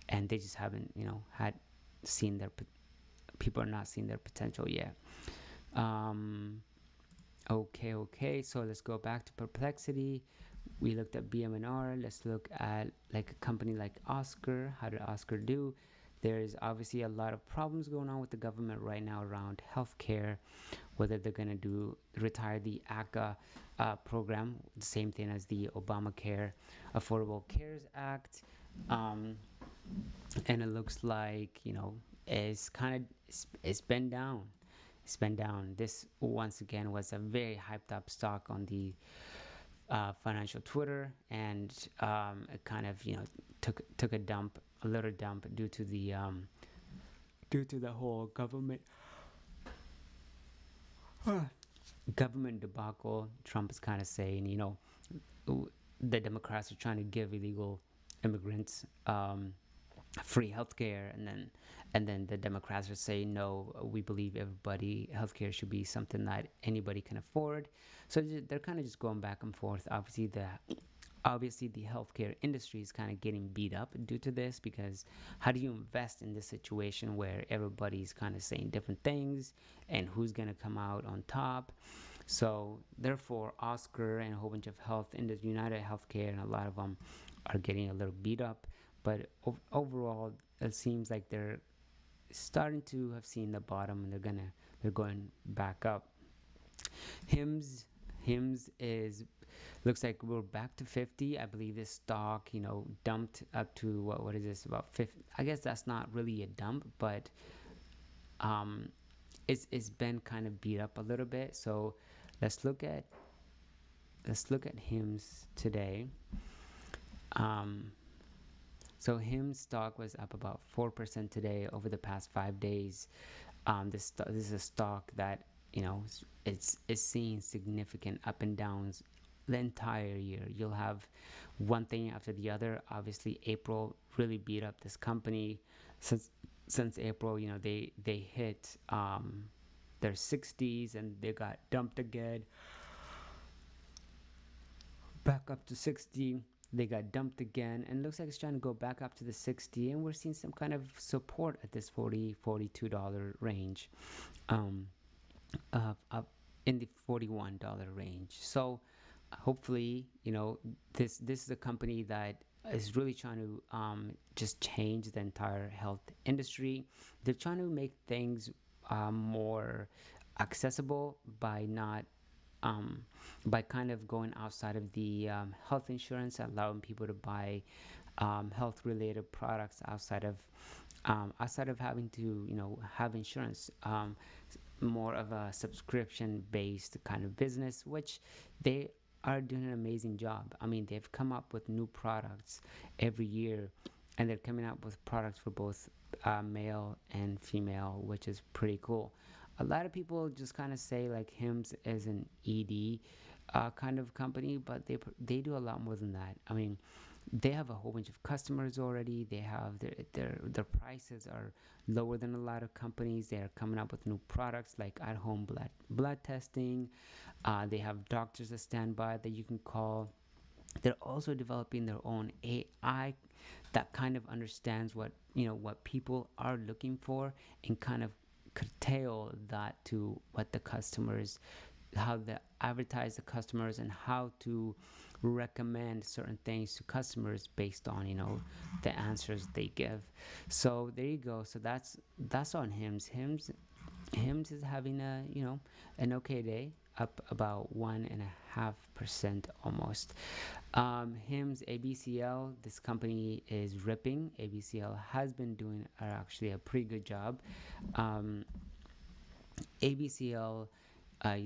and they just haven't, had seen their people are not seeing their potential yet. Um, okay. So let's go back to Perplexity. We looked at BMNR. Let's look at like a company like Oscar. How did Oscar do? There's obviously a lot of problems going on with the government right now around healthcare, whether they're going to retire the ACA program, the same thing as the Obamacare Affordable Cares Act. Um, and it looks like, it's been down. It's been down. This once again was a very hyped up stock on the financial Twitter, and it kind of took a little dump due to the whole government debacle. Trump is kind of saying, the Democrats are trying to give illegal immigrants free healthcare, and then the Democrats are saying no. We believe everybody healthcare should be something that anybody can afford. So they're kind of just going back and forth. Obviously the healthcare industry is kind of getting beat up due to this, because how do you invest in this situation where everybody's kind of saying different things, and who's going to come out on top? So therefore Oscar and a whole bunch of health in the United Healthcare, and a lot of them are getting a little beat up. But overall it seems like they're starting to have seen the bottom, and they're going back up. Hims is looks like we're back to 50. I believe this stock, dumped up to what is this, about 50? I guess that's not really a dump, but um it's been kind of beat up a little bit. So let's look at Hims today. um so Hims stock was up about 4% today over the past 5 days. This is a stock that it's seeing significant up and downs the entire year. You'll have one thing after the other. Obviously, April really beat up this company. Since April, they hit their 60s, and they got dumped again, back up to 60. They got dumped again, and looks like it's trying to go back up to the 60, and we're seeing some kind of support at this $42 range, um, up in the $41 range. So hopefully, this is a company that is really trying to just change the entire health industry. They're trying to make things more accessible by not by kind of going outside of the health insurance, allowing people to buy health related products outside of having to have insurance. More of a subscription based kind of business, which they are doing an amazing job. I mean, they've come up with new products every year, and they're coming up with products for both male and female, which is pretty cool. A lot of people just kind of say like Hims is an ED kind of company, but they do a lot more than that. I mean, they have a whole bunch of customers already. They have their prices are lower than a lot of companies. They are coming up with new products like at home blood testing. They have doctors that stand by that you can call. They're also developing their own AI that kind of understands what people are looking for, and kind of curtail that to what the customers, how to advertise the customers, and how to recommend certain things to customers based on the answers they give. So there you go. So that's on Hims. Hims is having a an okay day. up about 1.5% almost. HIMS ABCL, this company is ripping. ABCL has been doing actually a pretty good job. Um, ABCL,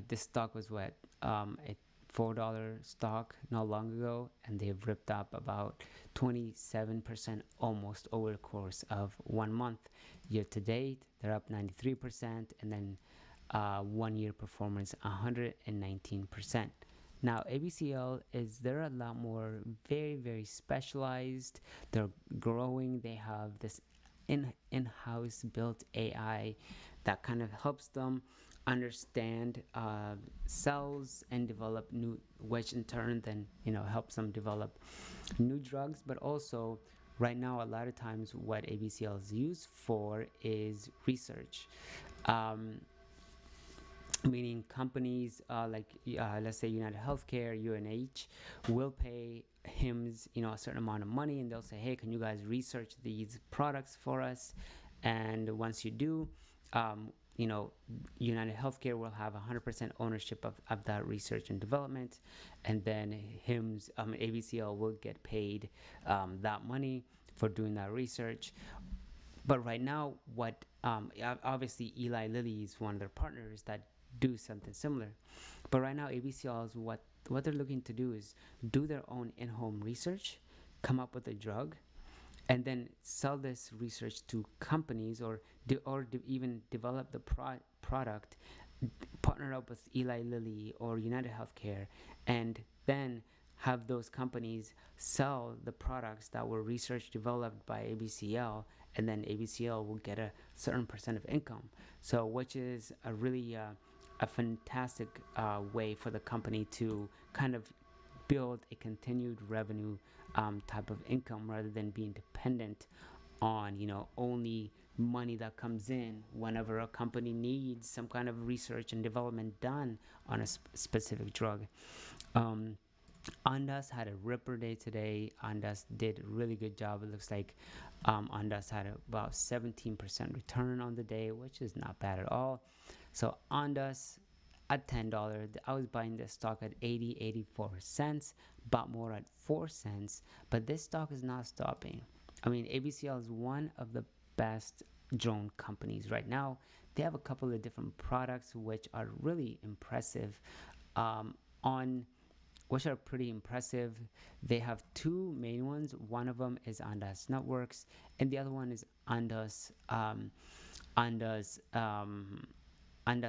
this stock was what, a $4 stock not long ago, and they've ripped up about 27% almost over the course of 1 month. Year to date, they're up 93%, and then 1 year performance 119%. Now, ABCL is they're a lot more very specialized. They're growing. They have this in-house built AI that kind of helps them understand cells and develop new, which in turn then helps them develop new drugs. But also, right now, a lot of times what ABCL is used for is research. Um, Meaning companies like let's say United Healthcare, UNH, will pay HIMS a certain amount of money, and they'll say, hey, can you guys research these products for us? And once you do, um, you know United Healthcare will have 100% ownership of that research and development, and then HIMS, ABCL will get paid that money for doing that research. But right now, what obviously Eli Lilly is one of their partners that do something similar. But right now, ABCL is what they're looking to do is do their own in-home research, come up with a drug, and then sell this research to companies, or even develop the product, partner up with Eli Lilly or United Healthcare, and then have those companies sell the products that were research developed by ABCL, and then ABCL will get a certain percent of income. So, which is a really a fantastic way for the company to kind of build a continued revenue type of income, rather than being dependent on only money that comes in whenever a company needs some kind of research and development done on a specific drug. um, Andas had a ripper day today. Andas did a really good job. It looks like Andas had about 17% return on the day, which is not bad at all. So Andas at $10. I was buying this stock at 84 cents, bought more at 4 cents, but this stock is not stopping. I mean, ABCL is one of the best drone companies right now. They have a couple of different products which are really impressive. On which are pretty impressive. They have two main ones. One of them is Andas Networks, and the other one is Andas Andas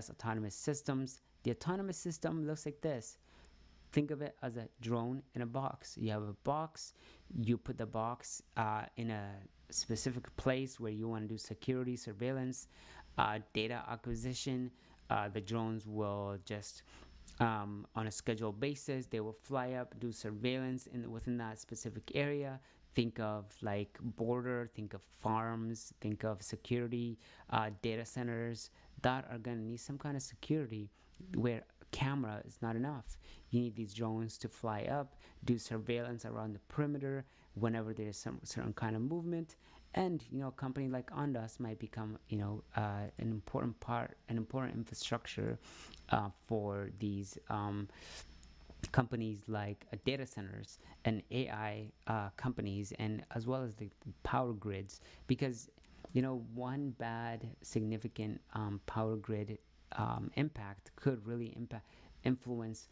Autonomous Systems. The autonomous system looks like this. Think of it as a drone in a box. You have a box, you put the box in a specific place where you want to do security, surveillance, data acquisition. The drones will just on a scheduled basis, they will fly up, do surveillance within that specific area. Think of like border, think of farms, think of security, data centers that are going to need some kind of security, where camera is not enough. You need these drones to fly up, do surveillance around the perimeter whenever there's some certain kind of movement. And a company like Ondas might become an important part, an important infrastructure for these companies like data centers and AI companies, and as well as the power grids. Because one bad significant power grid impact could really influence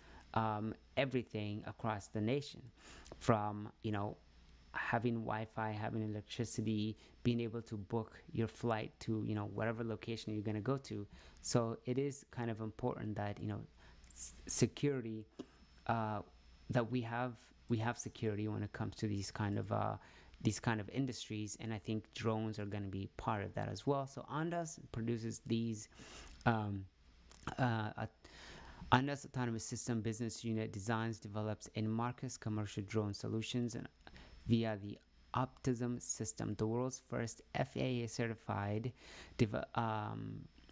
everything across the nation, from having Wi-Fi, having electricity, being able to book your flight to whatever location you're going to go to. So it is kind of important that security, uh, that we have security when it comes to these kind of industries, and I think drones are going to be part of that as well. So Andas produces these. Um, uh, Andas Autonomous System Business Unit designs, develops, and markets commercial drone solutions and via the Optimism system, the world's first FAA certified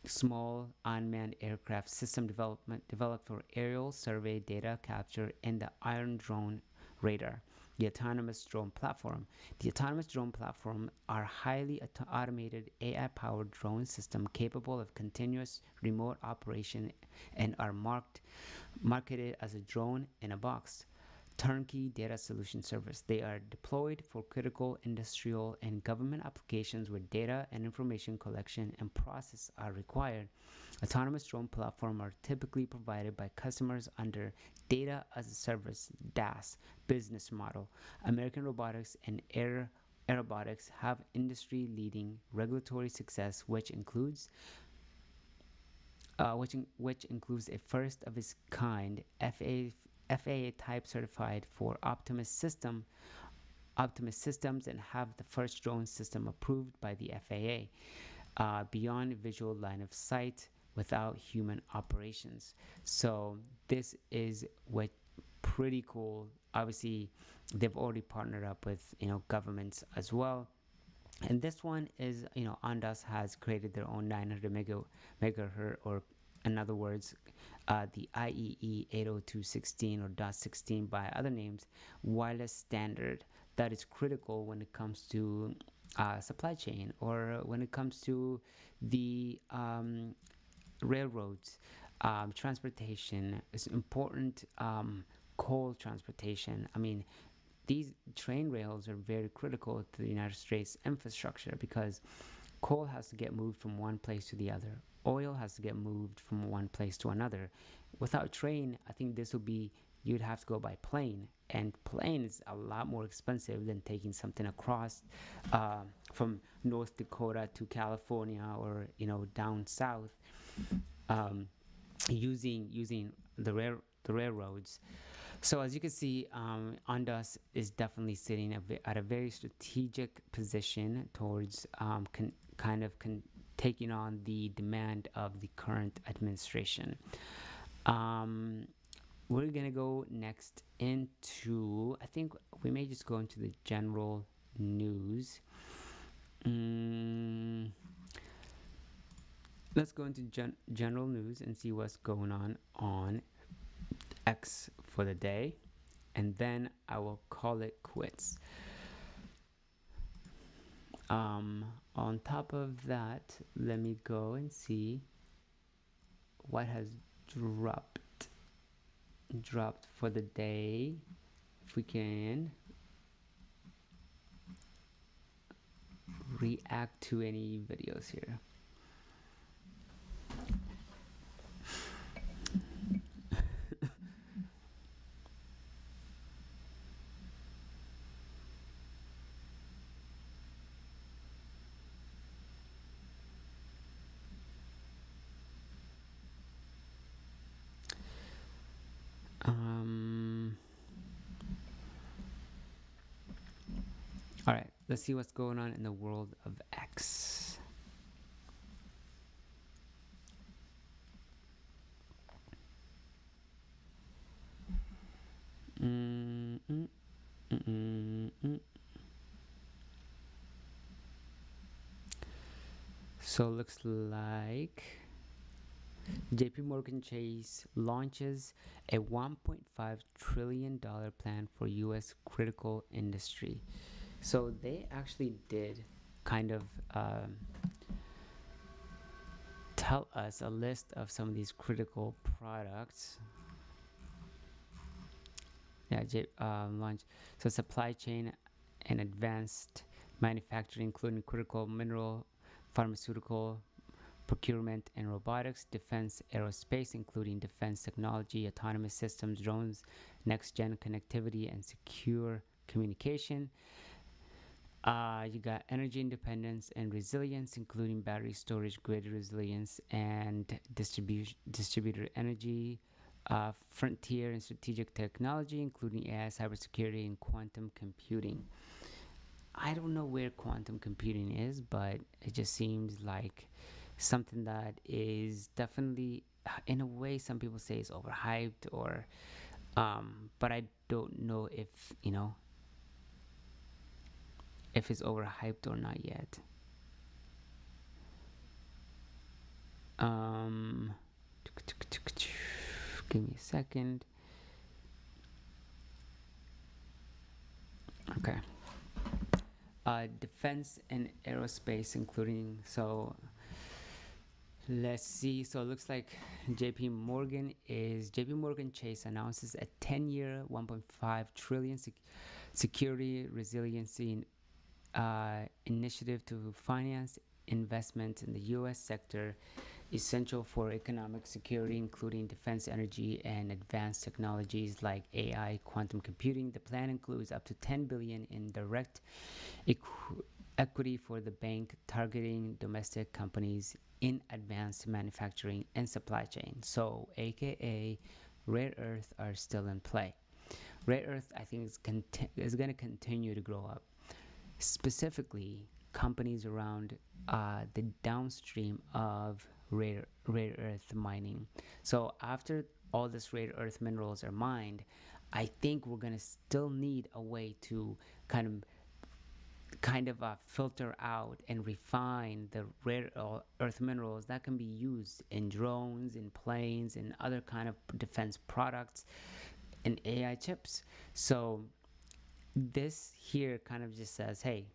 small unmanned aircraft system developed for aerial survey data capture in the Iron Drone radar. The autonomous drone platform. The autonomous drone platform are highly automated AI-powered drone system capable of continuous remote operation and are marketed as a drone in a box turnkey data solution service. They are deployed for critical industrial and government applications where data and information collection and process are required. Autonomous drone platforms are typically provided by customers under data as a service DAS business model. American Robotics and Aerobotics have industry-leading regulatory success, which includes a first of its kind FAA type certified for Optimus systems and have the first drone system approved by the FAA beyond visual line of sight without human operations. So this is what pretty cool. Obviously, they've already partnered up with governments as well. And this one is, Ondas has created their own 900 megahertz, or in other words, the IEEE 802.16 or .16 by other names, wireless standard that is critical when it comes to supply chain, or when it comes to the railroads, transportation. It's important. Coal transportation. I mean, these train rails are very critical to the United States infrastructure because coal has to get moved from one place to the other. Oil has to get moved from one place to another. Without train, I think this would be, you'd have to go by plane, and plane is a lot more expensive than taking something across from North Dakota to California, or down south, using the railroads. So as you can see, Ondas is definitely sitting at a very strategic position towards taking on the demand of the current administration. We're gonna go next into, I think we may just go into the general news. Let's go into general news and see what's going on X for the day, and then I will call it quits. On top of that, let me go and see what has dropped for the day, if we can react to any videos here. All right, let's see what's going on in the world of X. So looks like JP Morgan Chase launches a $1.5 trillion plan for U.S. critical industry. So they actually did kind of tell us a list of some of these critical products. Yeah, launch. So supply chain and advanced manufacturing, including critical mineral, pharmaceutical, procurement and robotics, defense, aerospace, including defense technology, autonomous systems, drones, next-gen connectivity, and secure communication. You got energy independence and resilience, including battery storage, grid resilience, and distributed energy. Frontier and strategic technology, including AI, cybersecurity, and quantum computing. I don't know where quantum computing is, but it just seems like something that is definitely, in a way, some people say is overhyped, or but I don't know if if it's overhyped or not yet. Give me a second. Okay. Defense and aerospace, including so. Let's see. So it looks like JP Morgan Chase announces a 10-year, 1.5 trillion security resiliency initiative to finance investment in the U.S. sector essential for economic security, including defense, energy, and advanced technologies like AI, quantum computing. The plan includes up to 10 billion in direct equity for the bank, targeting domestic companies in advanced manufacturing and supply chain. So, aka rare earth are still in play. Rare earth, I think, is going to continue to grow up. Specifically, companies around the downstream of rare earth mining. So after all this rare earth minerals are mined, I think we're gonna still need a way to kind of filter out and refine the rare earth minerals that can be used in drones, in planes, and other kind of defense products, and AI chips. So this here kind of just says, hey,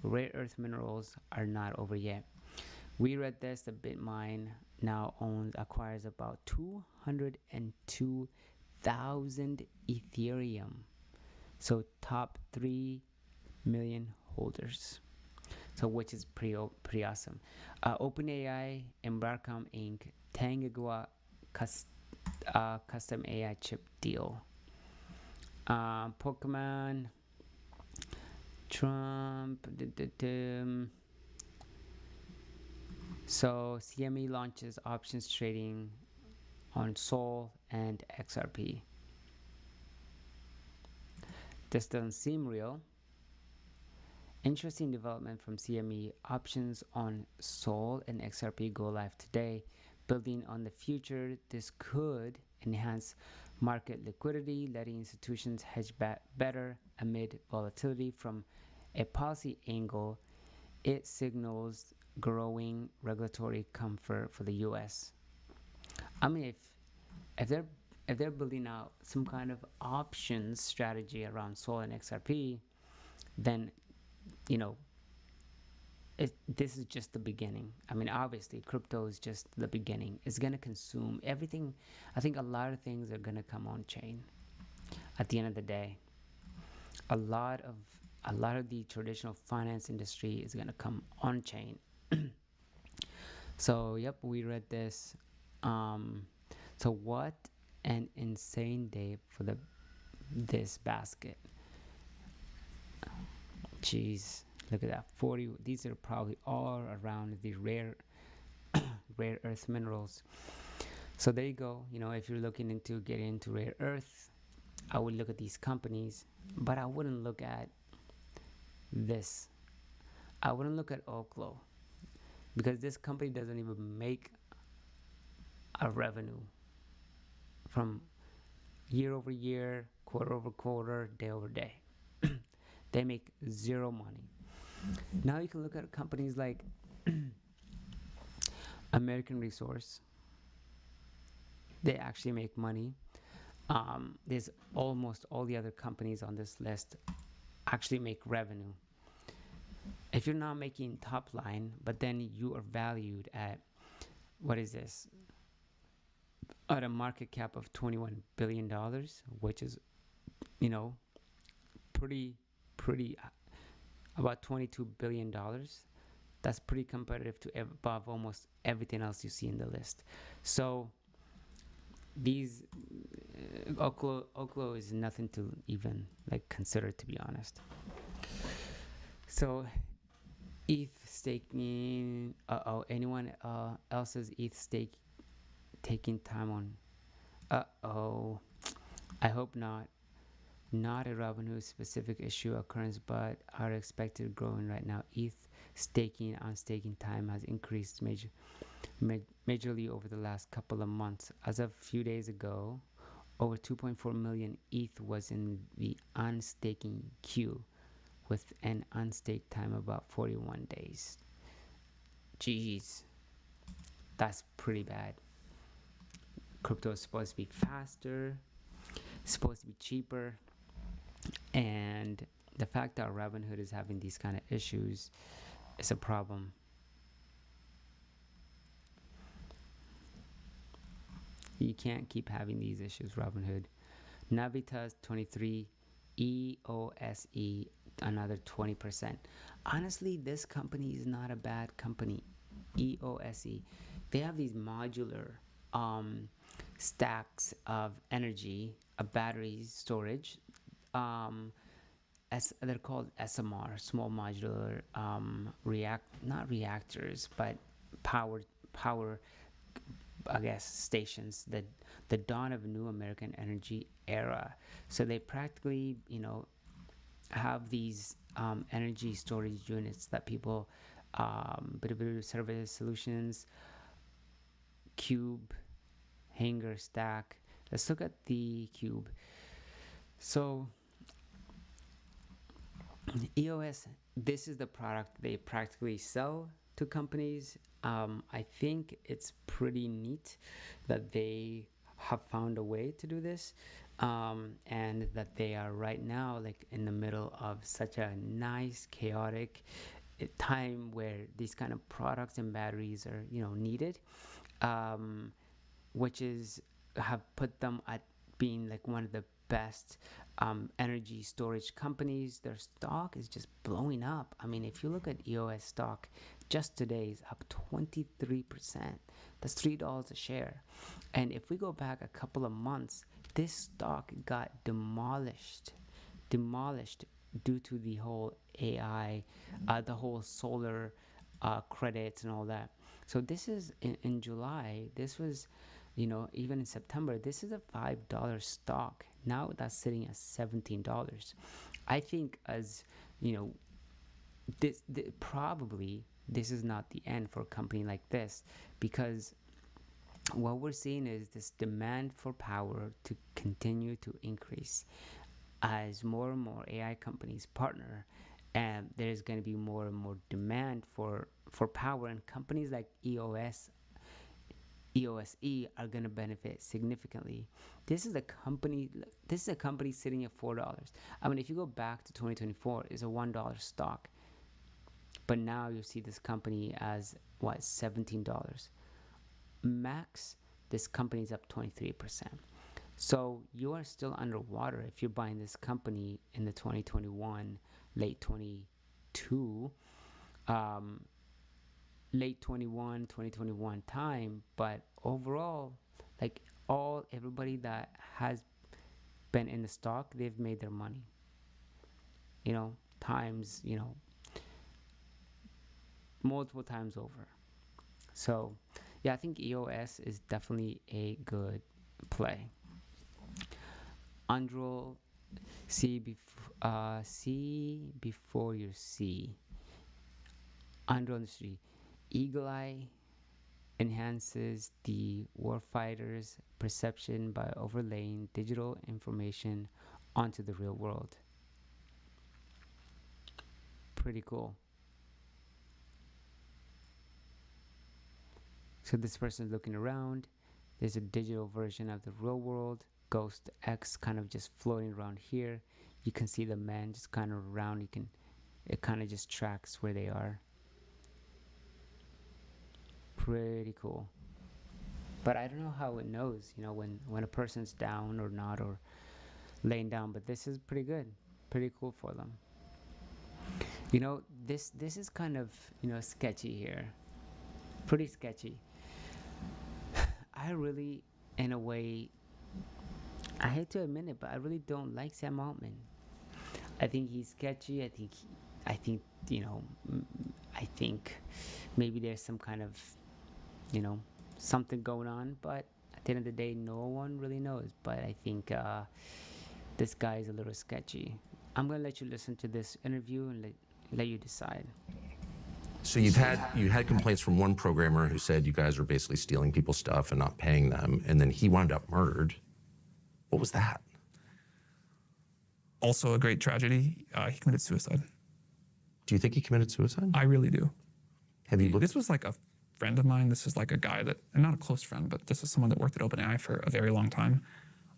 rare earth minerals are not over yet. We read this. The Bitmine now acquires about 202,000 Ethereum. So top 3 million holders. So which is pretty awesome. OpenAI and Broadcom Inc. 10 gigawatt custom AI chip deal. Pokemon, Trump. So CME launches options trading on Sol and XRP. This doesn't seem real. Interesting development from CME. Options on Sol and XRP go live today. Building on the future, this could enhance market liquidity, letting institutions hedge better amid volatility. From a policy angle, it signals growing regulatory comfort for the U.S. I mean, if they're if they're building out some kind of options strategy around Sol and XRP, then you know this is just the beginning. I mean, obviously, crypto is just the beginning. It's gonna consume everything. I think a lot of things are gonna come on chain. At the end of the day, a lot of the traditional finance industry is gonna come on chain. So, yep, we read this. So what an insane day for this basket. Jeez, look at that. 40. These are probably all around the rare earth minerals. So there you go. If you're looking into getting into rare earth, I would look at these companies, but I wouldn't look at this. I wouldn't look at Oklo because this company doesn't even make a revenue from year over year, quarter over quarter, day over day. They make zero money. Now you can look at companies like American Resource. They actually make money. There's almost all the other companies on this list actually make revenue. If you're not making top line, but then you are valued at, what is this? At a market cap of $21 billion, which is, pretty, about $22 billion. That's pretty competitive to above almost everything else you see in the list. So these Oklo is nothing to even consider, to be honest. So ETH staking. Anyone else's ETH stake taking time on? I hope not. Not a revenue specific issue occurrence, but are expected growing right now. ETH staking on staking time has increased majorly over the last couple of months. As of a few days ago, over 2.4 million ETH was in the unstaking queue, with an unstaked time of about 41 days. Jeez, that's pretty bad. Crypto is supposed to be faster, it's supposed to be cheaper, and the fact that Robinhood is having these kind of issues is a problem. You can't keep having these issues, Robinhood. Navitas 23, EOSE another 20%. Honestly, this company is not a bad company. EOSE. They have these modular um, stacks of energy, battery storage. Um, they're called SMR, small modular not reactors, but power I guess stations. The dawn of a new American energy era. So they practically, have these energy storage units that people, bit of service solutions, cube, hanger, stack. Let's look at the cube. So EOS, this is the product they practically sell to companies. I think it's pretty neat that they have found a way to do this, and that they are right now like in the middle of such a nice chaotic time where these kind of products and batteries are needed, um, which is have put them at being like one of the best energy storage companies. Their stock is just blowing up. I mean, if you look at EOS stock, just today is up 23%. That's $3 a share. And if we go back a couple of months, this stock got demolished due to the whole AI, the whole solar credits and all that. So this is in July. This was, even in September, this is a $5 stock. Now that's sitting at $17. I think, as you know, probably this is not the end for a company like this, because what we're seeing is this demand for power to continue to increase as more and more AI companies partner, and there's going to be more and more demand for power, and companies like EOSE are going to benefit significantly. This is a company sitting at $4. I mean, if you go back to 2024, it's a $1 stock, but now you see this company as what, $17 max. This company is up 23%. So you are still underwater if you're buying this company in the 2021, late 22, late 21, 2021 time. But overall, like everybody that has been in the stock, they've made their money. Times, multiple times over. So yeah, I think EOS is definitely a good play. Androl, see before you see. Androl Industry. Eagle Eye enhances the warfighter's perception by overlaying digital information onto the real world. Pretty cool. So this person is looking around. There's a digital version of the real world. Ghost X kind of just floating around here. You can see the man just kind of around. It kind of just tracks where they are. Pretty cool. But I don't know how it knows, when a person's down or not, or laying down. But this is pretty good, pretty cool for them. This is kind of sketchy here, pretty sketchy. I really, in a way, I hate to admit it, but I really don't like Sam Altman. I think he's sketchy. I think I think maybe there's some kind of something going on, but at the end of the day, no one really knows. But I think this guy is a little sketchy. I'm gonna let you listen to this interview and let you decide. So you had complaints from one programmer who said you guys are basically stealing people's stuff and not paying them, and then he wound up murdered. What was that? Also a great tragedy. He committed suicide. Do you think he committed suicide? I really do. Have you looked? This was like a friend of mine. This is like a guy that, and not a close friend, but this is someone that worked at OpenAI for a very long time.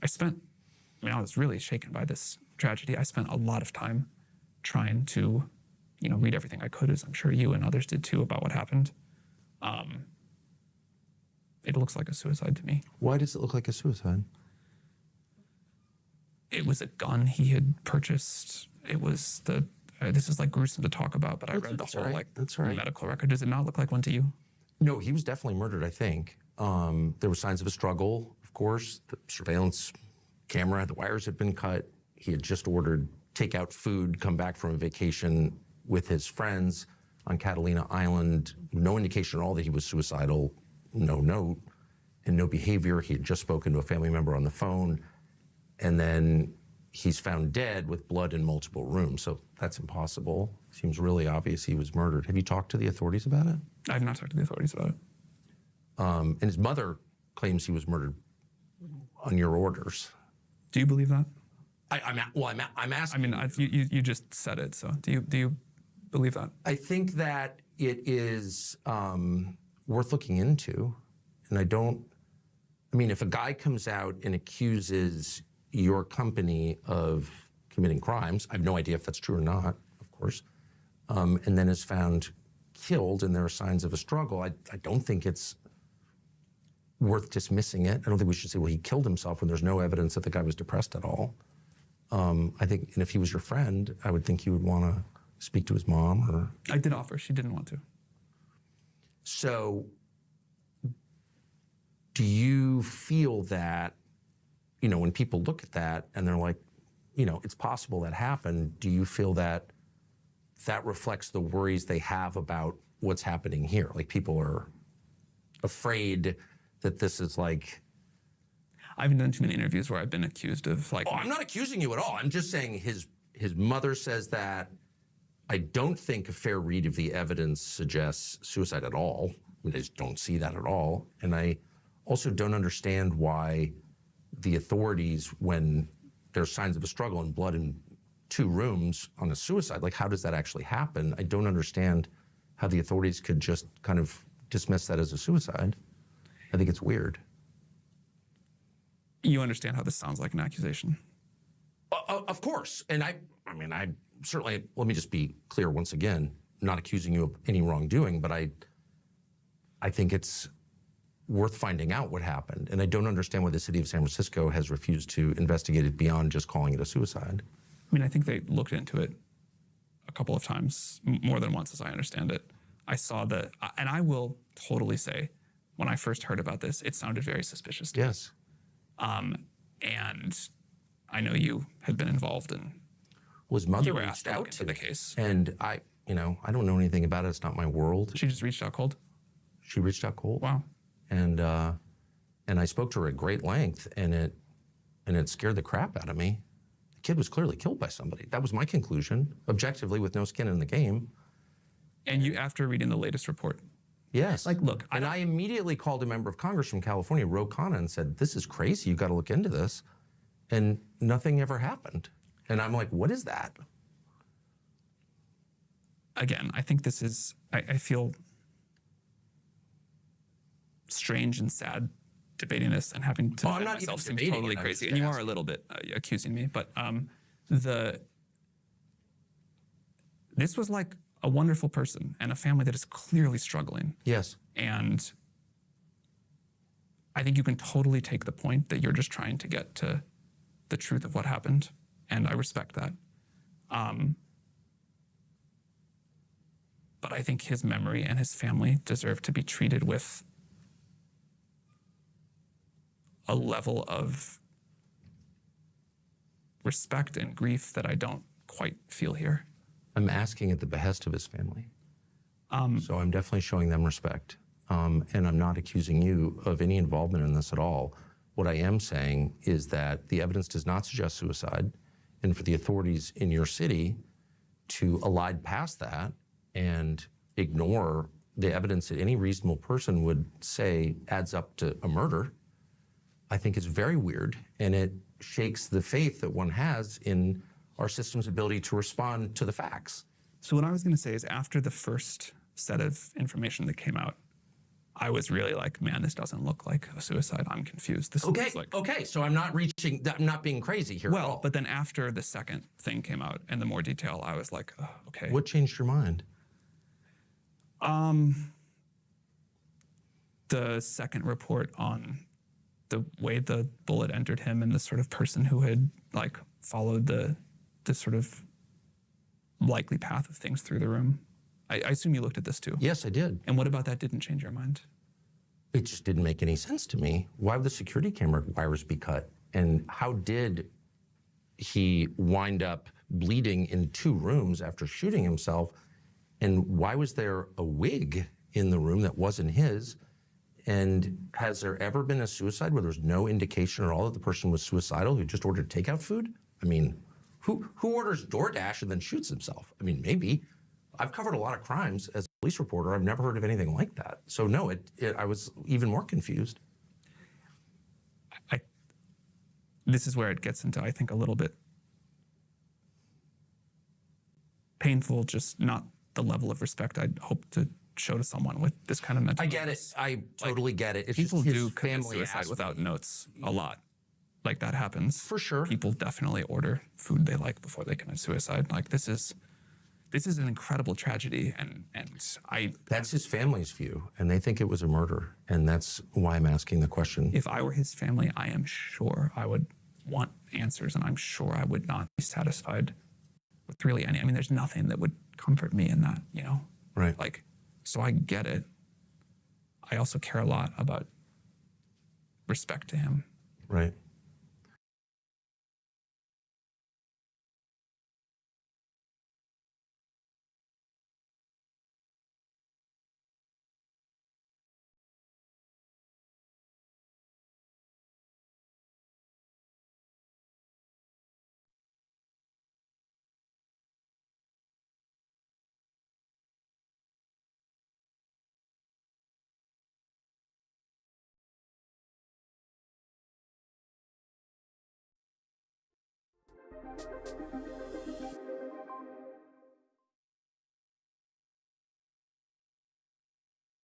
I was really shaken by this tragedy. I spent a lot of time trying to, read everything I could, as I'm sure you and others did too, about what happened. It looks like a suicide to me. Why does it look like a suicide? It was a gun he had purchased. It was this is like gruesome to talk about, but I read the whole medical record. Does it not look like one to you? No, he was definitely murdered, I think. There were signs of a struggle, of course. The surveillance camera, the wires had been cut. He had just ordered takeout food, come back from a vacation with his friends on Catalina Island. No indication at all that he was suicidal, no note, and no behavior. He had just spoken to a family member on the phone. And then he's found dead with blood in multiple rooms. So that's impossible. Seems really obvious he was murdered. Have you talked to the authorities about it? I have not talked to the authorities about it. And his mother claims he was murdered on your orders. Do you believe that? I'm asking. I mean, you just said it. So do you believe that? I think that it is worth looking into, and if a guy comes out and accuses your company of committing crimes, I have no idea if that's true or not, of course, and then is found killed and there are signs of a struggle, I don't think it's worth dismissing it. I don't think we should say, well, he killed himself when there's no evidence that the guy was depressed at all. I think, and if he was your friend, I would think you would want to speak to his mom or... I did offer, she didn't want to. So, do you feel that, when people look at that and they're like, it's possible that happened, do you feel that that reflects the worries they have about what's happening here? Like, people are afraid that this is like... I haven't done too many interviews where I've been accused of like... Oh, I'm not accusing you at all. I'm just saying his mother says that. I don't think a fair read of the evidence suggests suicide at all. I just don't see that at all. And I also don't understand why the authorities, when there's signs of a struggle and blood in 2 rooms on a suicide, like, how does that actually happen? I don't understand how the authorities could just kind of dismiss that as a suicide. I think it's weird. You understand how this sounds like an accusation? Of course. And I certainly, let me just be clear once again, not accusing you of any wrongdoing, but I think it's worth finding out what happened. And I don't understand why the city of San Francisco has refused to investigate it beyond just calling it a suicide. I think they looked into it a couple of times, more than once, as I understand it. I saw and I will totally say, when I first heard about this, it sounded very suspicious to me. Yes. And I know you had been involved in... Well, his mother you were reached asked to out look into the case. And I don't know anything about it. It's not my world. She just reached out cold? She reached out cold. Wow. And I spoke to her at great length, and it scared the crap out of me. The kid was clearly killed by somebody. That was my conclusion, objectively, with no skin in the game. And you, after reading the latest report? Yes. Like, look. I immediately called a member of Congress from California, Ro Khanna, and said, this is crazy. You've got to look into this. And nothing ever happened. And I'm like, what is that? Again, I think this is, I feel strange and sad debating this and having to I'm not myself even seem debating totally it, crazy. And you are a little bit accusing me, but this was like a wonderful person and a family that is clearly struggling. Yes. And I think you can totally take the point that you're just trying to get to the truth of what happened, and I respect that. But I think his memory and his family deserve to be treated with a level of respect and grief that I don't quite feel here. I'm asking at the behest of his family. So I'm definitely showing them respect. And I'm not accusing you of any involvement in this at all. What I am saying is that the evidence does not suggest suicide, and for the authorities in your city to elide past that and ignore the evidence that any reasonable person would say adds up to a murder, I think is very weird, and it shakes the faith that one has in our system's ability to respond to the facts. So what I was going to say is, after the first set of information that came out, I was really like, man, this doesn't look like a suicide. I'm confused. This Okay, looks like... okay, so I'm not being crazy here at all. Well, but then after the second thing came out and the more detail, I was like, oh, okay. What changed your mind? The second report on the way the bullet entered him and the sort of person who had like followed the sort of likely path of things through the room. I assume you looked at this too. Yes, I did. And what about that didn't change your mind? It just didn't make any sense to me. Why would the security camera wires be cut? And how did he wind up bleeding in 2 rooms after shooting himself? And why was there a wig in the room that wasn't his? And has there ever been a suicide where there's no indication at all that the person was suicidal who just ordered takeout food? I mean, who orders DoorDash and then shoots himself? I mean, maybe. I've covered a lot of crimes as a police reporter. I've never heard of anything like that. So no, I was even more confused. This is where it gets into, I think, a little bit painful, just not the level of respect I'd hope to show to someone with this kind of mental I get it. illness. I totally get it. It's People just do his commit family suicide asked without me. notes a lot. Like that happens. For sure. People definitely order food they like before they commit suicide. Like this is an incredible tragedy, and That's his family's view, and they think it was a murder, and that's why I'm asking the question. if I were his family, I am sure I would want answers, and I'm sure I would not be satisfied with really any. I mean, there's nothing that would comfort me in that, you know? Right. Like, so I get it. I also care a lot about respect to him. Right.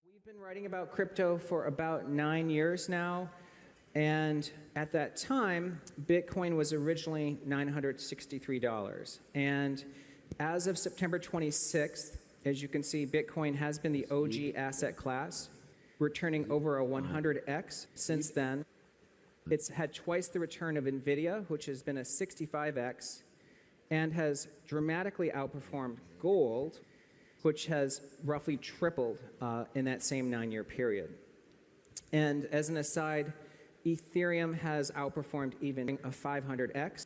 We've been writing about crypto for about 9 years now, and at that time, Bitcoin was originally $963. And as of September 26th, as you can see, Bitcoin has been the OG asset class, returning over a 100x since then. It's had twice the return of NVIDIA, which has been a 65x, and has dramatically outperformed gold, which has roughly tripled in that same 9-year period. And as an aside, Ethereum has outperformed even a 500x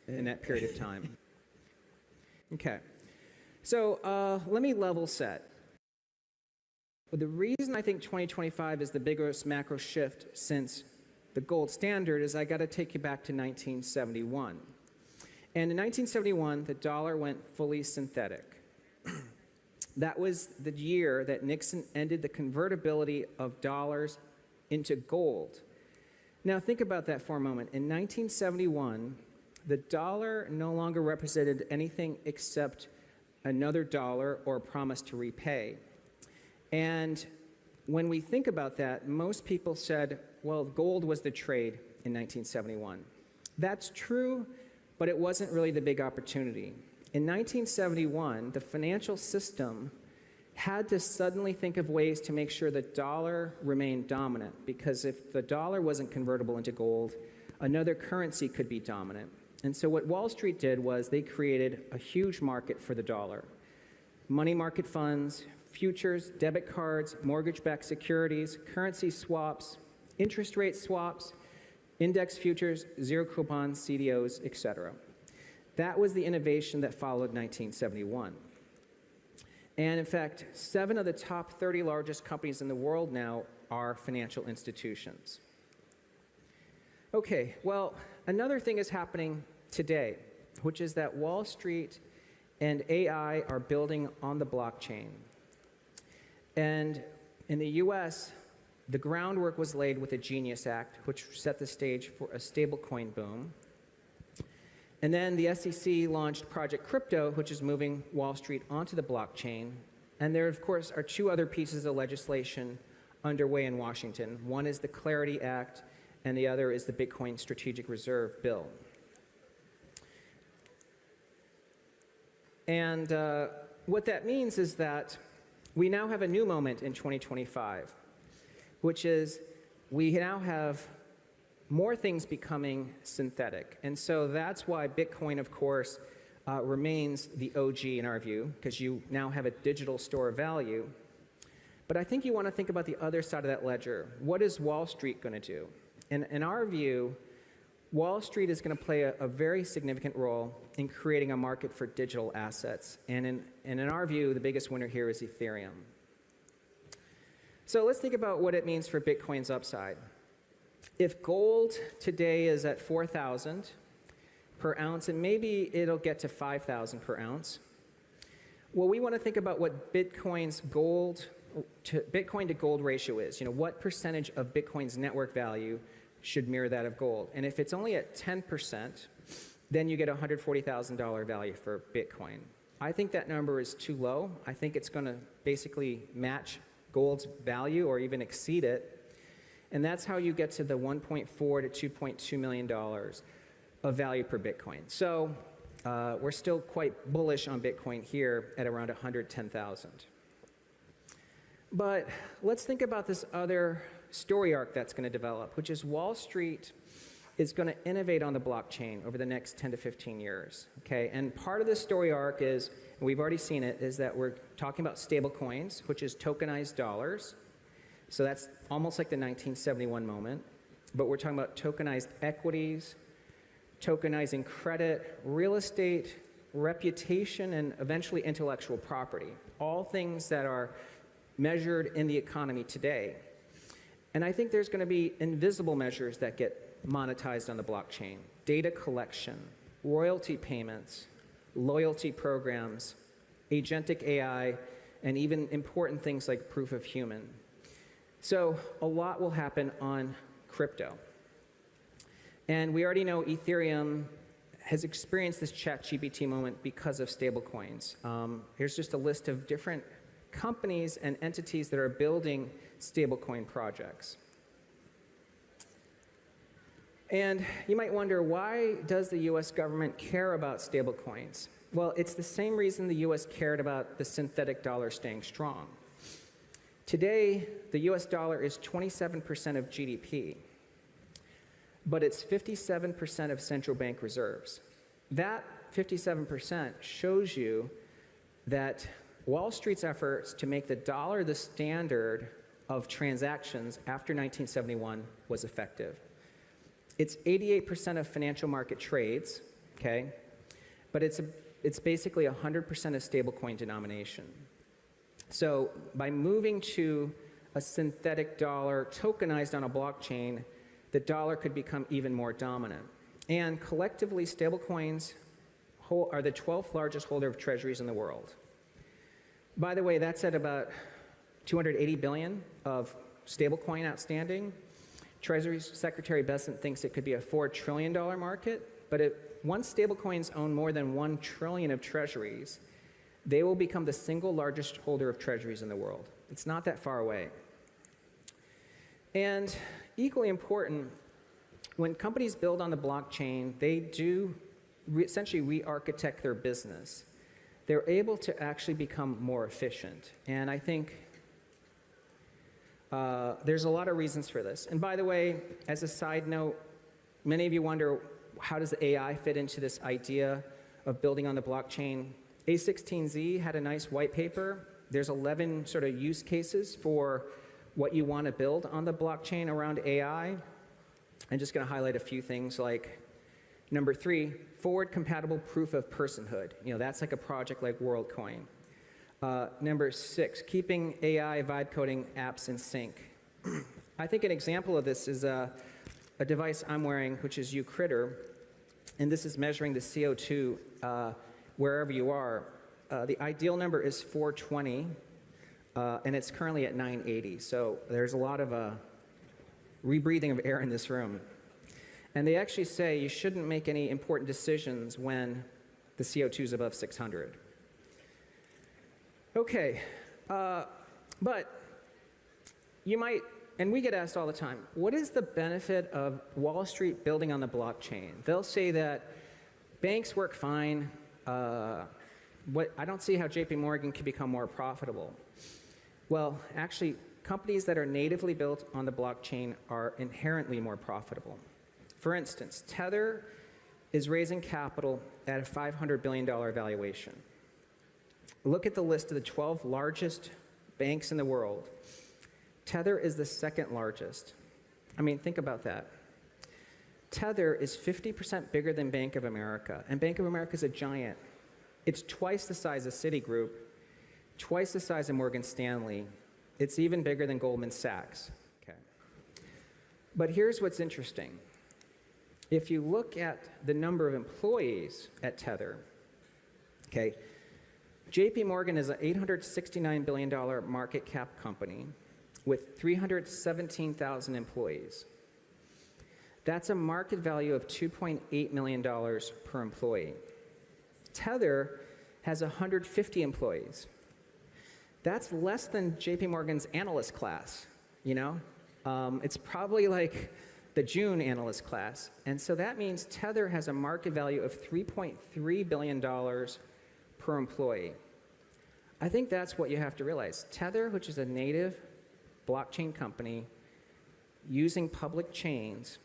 in that period of time. Okay, so let me level set. The reason I think 2025 is the biggest macro shift since the gold standard is I got to take you back to 1971. And in 1971, the dollar went fully synthetic. That was the year that Nixon ended the convertibility of dollars into gold. Now think about that for a moment. In 1971, the dollar no longer represented anything except another dollar or a promise to repay. And when we think about that, most people said, well, gold was the trade in 1971. That's true, but it wasn't really the big opportunity. In 1971, the financial system had to suddenly think of ways to make sure the dollar remained dominant, because if the dollar wasn't convertible into gold, another currency could be dominant. And so what Wall Street did was they created a huge market for the dollar. Money market funds, futures, debit cards, mortgage-backed securities, currency swaps, interest rate swaps, index futures, zero coupon, CDOs, etc. That was the innovation that followed 1971. And in fact, 7 of the top 30 largest companies in the world now are financial institutions. Okay, well, another thing is happening today, which is that Wall Street and AI are building on the blockchain. And in the US, the groundwork was laid with the Genius Act, which set the stage for a stablecoin boom. And then the SEC launched Project Crypto, which is moving Wall Street onto the blockchain. And there, of course, are 2 other pieces of legislation underway in Washington. One is the Clarity Act, and the other is the Bitcoin Strategic Reserve Bill. And what that means is that we now have a new moment in 2025, which is we now have more things becoming synthetic. And so that's why Bitcoin, of course, remains the OG in our view, because you now have a digital store of value. But I think you want to think about the other side of that ledger. What is Wall Street going to do? And in our view, Wall Street is going to play a very significant role in creating a market for digital assets. And in our view, the biggest winner here is Ethereum. So let's think about what it means for Bitcoin's upside. If gold today is at 4,000 per ounce, and maybe it'll get to 5,000 per ounce, well, we want to think about what Bitcoin's Bitcoin to gold ratio is. What percentage of Bitcoin's network value should mirror that of gold? And if it's only at 10%, then you get a $140,000 value for Bitcoin. I think that number is too low. I think it's going to basically match gold's value or even exceed it. And that's how you get to the $1.4 to $2.2 million of value per Bitcoin. So we're still quite bullish on Bitcoin here at around 110,000. But let's think about this other story arc that's going to develop, which is Wall Street is going to innovate on the blockchain over the next 10 to 15 years. Okay? And part of this story arc is, and we've already seen it, is that we're talking about stable coins, which is tokenized dollars. So that's almost like the 1971 moment. But we're talking about tokenized equities, tokenizing credit, real estate, reputation, and eventually intellectual property. All things that are measured in the economy today. And I think there's going to be invisible measures that get monetized on the blockchain. Data collection, royalty payments, loyalty programs, agentic AI, and even important things like proof of human. So a lot will happen on crypto. And we already know Ethereum has experienced this ChatGPT moment because of stablecoins. Here's just a list of different companies and entities that are building stablecoin projects. And you might wonder, why does the US government care about stablecoins? Well, it's the same reason the US cared about the synthetic dollar staying strong. Today, the US dollar is 27% of GDP, but it's 57% of central bank reserves. That 57% shows you that Wall Street's efforts to make the dollar the standard of transactions after 1971 was effective. It's 88% of financial market trades, okay? But it's basically 100% of stablecoin denomination. So by moving to a synthetic dollar tokenized on a blockchain, the dollar could become even more dominant. And collectively, stablecoins are the 12th largest holder of treasuries in the world. By the way, that's at about 280 billion of stablecoin outstanding. Treasury Secretary Bessent thinks it could be a $4 trillion market, but once stablecoins own more than 1 trillion of treasuries, they will become the single largest holder of treasuries in the world. It's not that far away. And equally important, when companies build on the blockchain, they do essentially re-architect their business. They're able to actually become more efficient. And I think there's a lot of reasons for this. And by the way, as a side note, many of you wonder, how does AI fit into this idea of building on the blockchain? A16Z had a nice white paper. There's 11 sort of use cases for what you want to build on the blockchain around AI. I'm just going to highlight a few things, like number 3, forward compatible proof of personhood. That's like a project like WorldCoin. Number 6, keeping AI vibe coding apps in sync. I think an example of this is a device I'm wearing, which is UCritter, and this is measuring the CO2 wherever you are. The ideal number is 420, and it's currently at 980. So there's a lot of rebreathing of air in this room. And they actually say you shouldn't make any important decisions when the CO2 is above 600. Okay, but you might, and we get asked all the time, what is the benefit of Wall Street building on the blockchain? They'll say that banks work fine. I don't see how JP Morgan can become more profitable. Well, actually, companies that are natively built on the blockchain are inherently more profitable. For instance, Tether is raising capital at a $500 billion valuation. Look at the list of the 12 largest banks in the world. Tether is the second largest. I mean, think about that. Tether is 50% bigger than Bank of America, and Bank of America is a giant. It's twice the size of Citigroup, twice the size of Morgan Stanley. It's even bigger than Goldman Sachs. Okay. But here's what's interesting. If you look at the number of employees at Tether, okay, JP Morgan is an $869 billion market cap company with 317,000 employees. That's a market value of $2.8 million per employee. Tether has 150 employees. That's less than JP Morgan's analyst class, you know? It's probably like the June analyst class. And so that means Tether has a market value of $3.3 billion per employee. I think that's what you have to realize. Tether, which is a native blockchain company using public chains,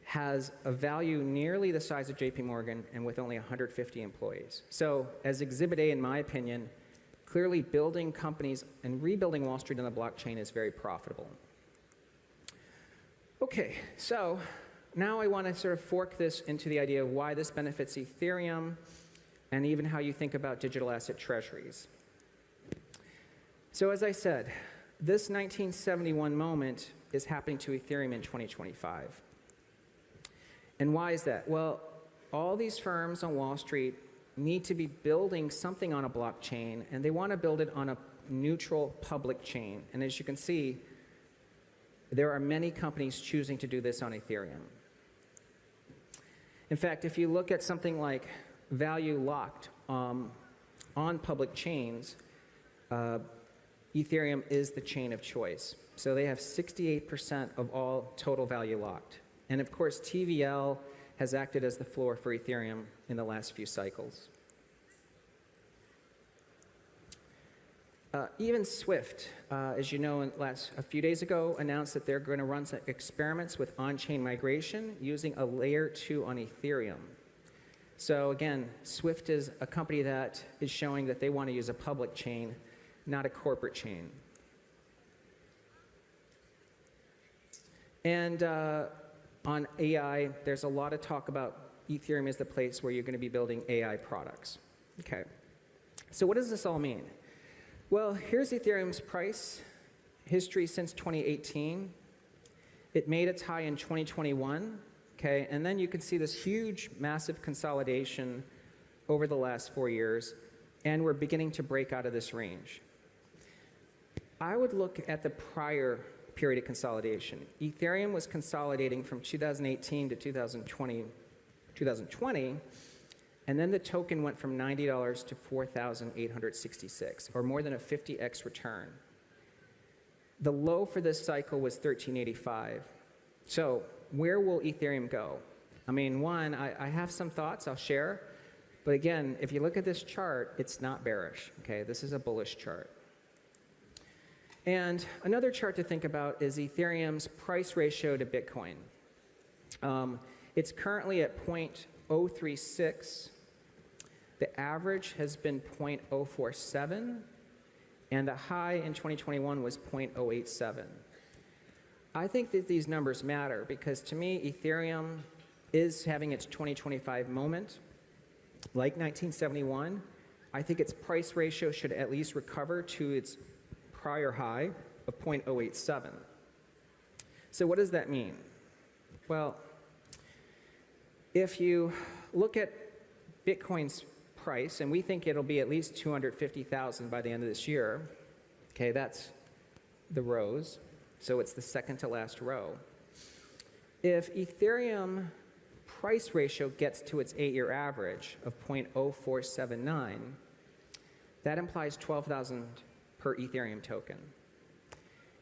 has a value nearly the size of JP Morgan and with only 150 employees. So as Exhibit A, in my opinion, clearly building companies and rebuilding Wall Street on the blockchain is very profitable. Okay, so now I want to sort of fork this into the idea of why this benefits Ethereum and even how you think about digital asset treasuries. So as I said, this 1971 moment is happening to Ethereum in 2025. And why is that? Well, all these firms on Wall Street need to be building something on a blockchain, and they want to build it on a neutral public chain. And as you can see, there are many companies choosing to do this on Ethereum. In fact, if you look at something like value locked on public chains, Ethereum is the chain of choice. So they have 68% of all total value locked. And of course, TVL has acted as the floor for Ethereum in the last few cycles. Even Swift, as you know, a few days ago, announced that they're going to run some experiments with on-chain migration using a layer 2 on Ethereum. So again, Swift is a company that is showing that they want to use a public chain, not a corporate chain. And on AI, there's a lot of talk about Ethereum as the place where you're going to be building AI products. Okay, so what does this all mean? Well, here's Ethereum's price history since 2018. It made its high in 2021, okay, and then you can see this huge, massive consolidation over the last 4 years, and we're beginning to break out of this range. I would look at the prior period of consolidation. Ethereum was consolidating from 2018 to 2020, and then the token went from $90 to $4,866, or more than a 50x return. The low for this cycle was $13.85. So where will Ethereum go? I mean, one, I have some thoughts I'll share, but again, if you look at this chart, it's not bearish, okay? This is a bullish chart. And another chart to think about is Ethereum's price ratio to Bitcoin. It's currently at 0.036. The average has been 0.047, and the high in 2021 was 0.087. I think that these numbers matter because to me, Ethereum is having its 2025 moment. Like 1971, I think its price ratio should at least recover to its prior high of 0.087. So what does that mean? Well, if you look at Bitcoin's price, and we think it'll be at least 250,000 by the end of this year, okay, that's the rows, so it's the second to last row. If Ethereum price ratio gets to its 8-year average of 0.0479, that implies 12,000 per Ethereum token.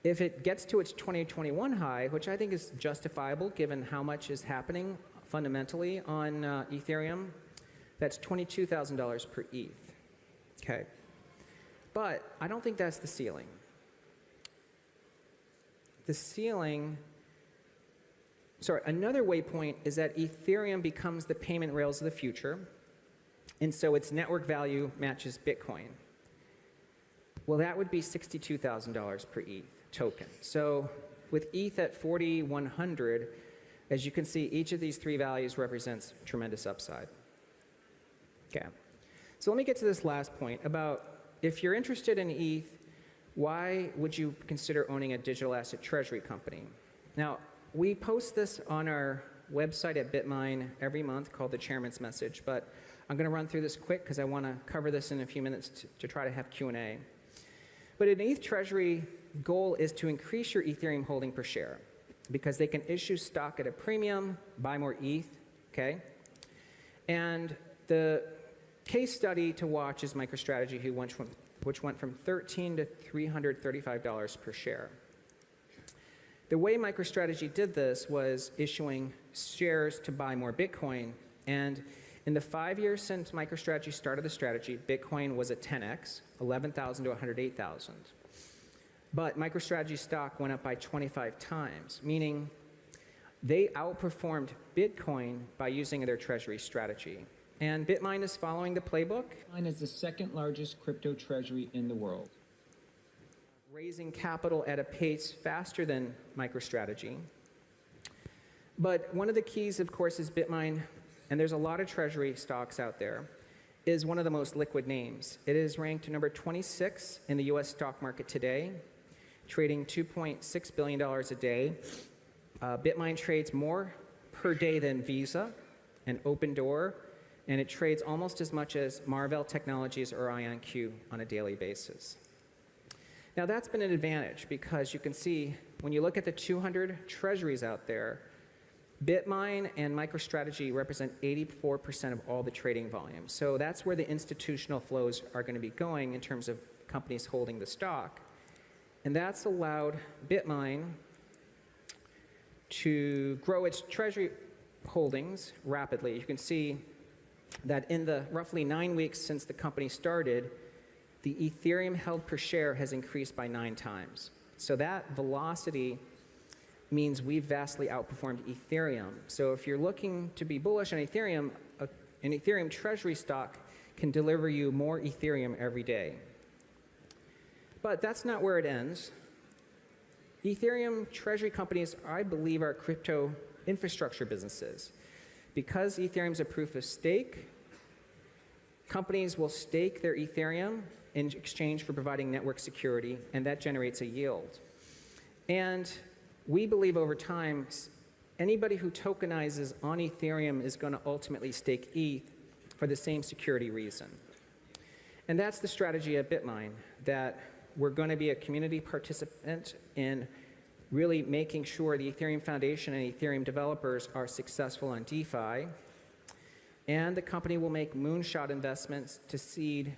If it gets to its 2021 high, which I think is justifiable given how much is happening fundamentally on Ethereum, that's $22,000 per ETH. Okay. But I don't think that's the ceiling. The ceiling, sorry, another waypoint is that Ethereum becomes the payment rails of the future, and so its network value matches Bitcoin. Well, that would be $62,000 per ETH token. So with ETH at 4,100, as you can see, each of these three values represents tremendous upside. Okay. So let me get to this last point about if you're interested in ETH, why would you consider owning a digital asset treasury company? Now, we post this on our website at BitMine every month called the Chairman's Message, but I'm going to run through this quick because I want to cover this in a few minutes to try to have Q&A. But an ETH treasury goal is to increase your Ethereum holding per share because they can issue stock at a premium, buy more ETH, okay? And the case study to watch is MicroStrategy, which went from $13 to $335 per share. The way MicroStrategy did this was issuing shares to buy more Bitcoin, and in the 5 years since MicroStrategy started the strategy, Bitcoin was at 10x, 11,000 to 108,000. But MicroStrategy stock went up by 25 times, meaning they outperformed Bitcoin by using their treasury strategy. And BitMine is following the playbook. BitMine is the second largest crypto treasury in the world. Raising capital at a pace faster than MicroStrategy. But one of the keys, of course, is BitMine, and there's a lot of treasury stocks out there, is one of the most liquid names. It is ranked number 26 in the US stock market today, trading $2.6 billion a day. BitMine trades more per day than Visa and Opendoor, and it trades almost as much as Marvell Technologies or IonQ on a daily basis. Now that's been an advantage because you can see when you look at the 200 treasuries out there, BitMine and MicroStrategy represent 84% of all the trading volume. So that's where the institutional flows are going to be going in terms of companies holding the stock. And that's allowed BitMine to grow its treasury holdings rapidly. You can see that in the roughly 9 weeks since the company started, the Ethereum held per share has increased by 9 times. So that velocity means we've vastly outperformed Ethereum. So if you're looking to be bullish on Ethereum, an Ethereum treasury stock can deliver you more Ethereum every day. But that's not where it ends. Ethereum treasury companies, I believe, are crypto infrastructure businesses. Because Ethereum's a proof of stake, companies will stake their Ethereum in exchange for providing network security, and that generates a yield. And we believe over time, anybody who tokenizes on Ethereum is going to ultimately stake ETH for the same security reason. And that's the strategy at BitMine, that we're going to be a community participant in really making sure the Ethereum Foundation and Ethereum developers are successful on DeFi. And the company will make moonshot investments to seed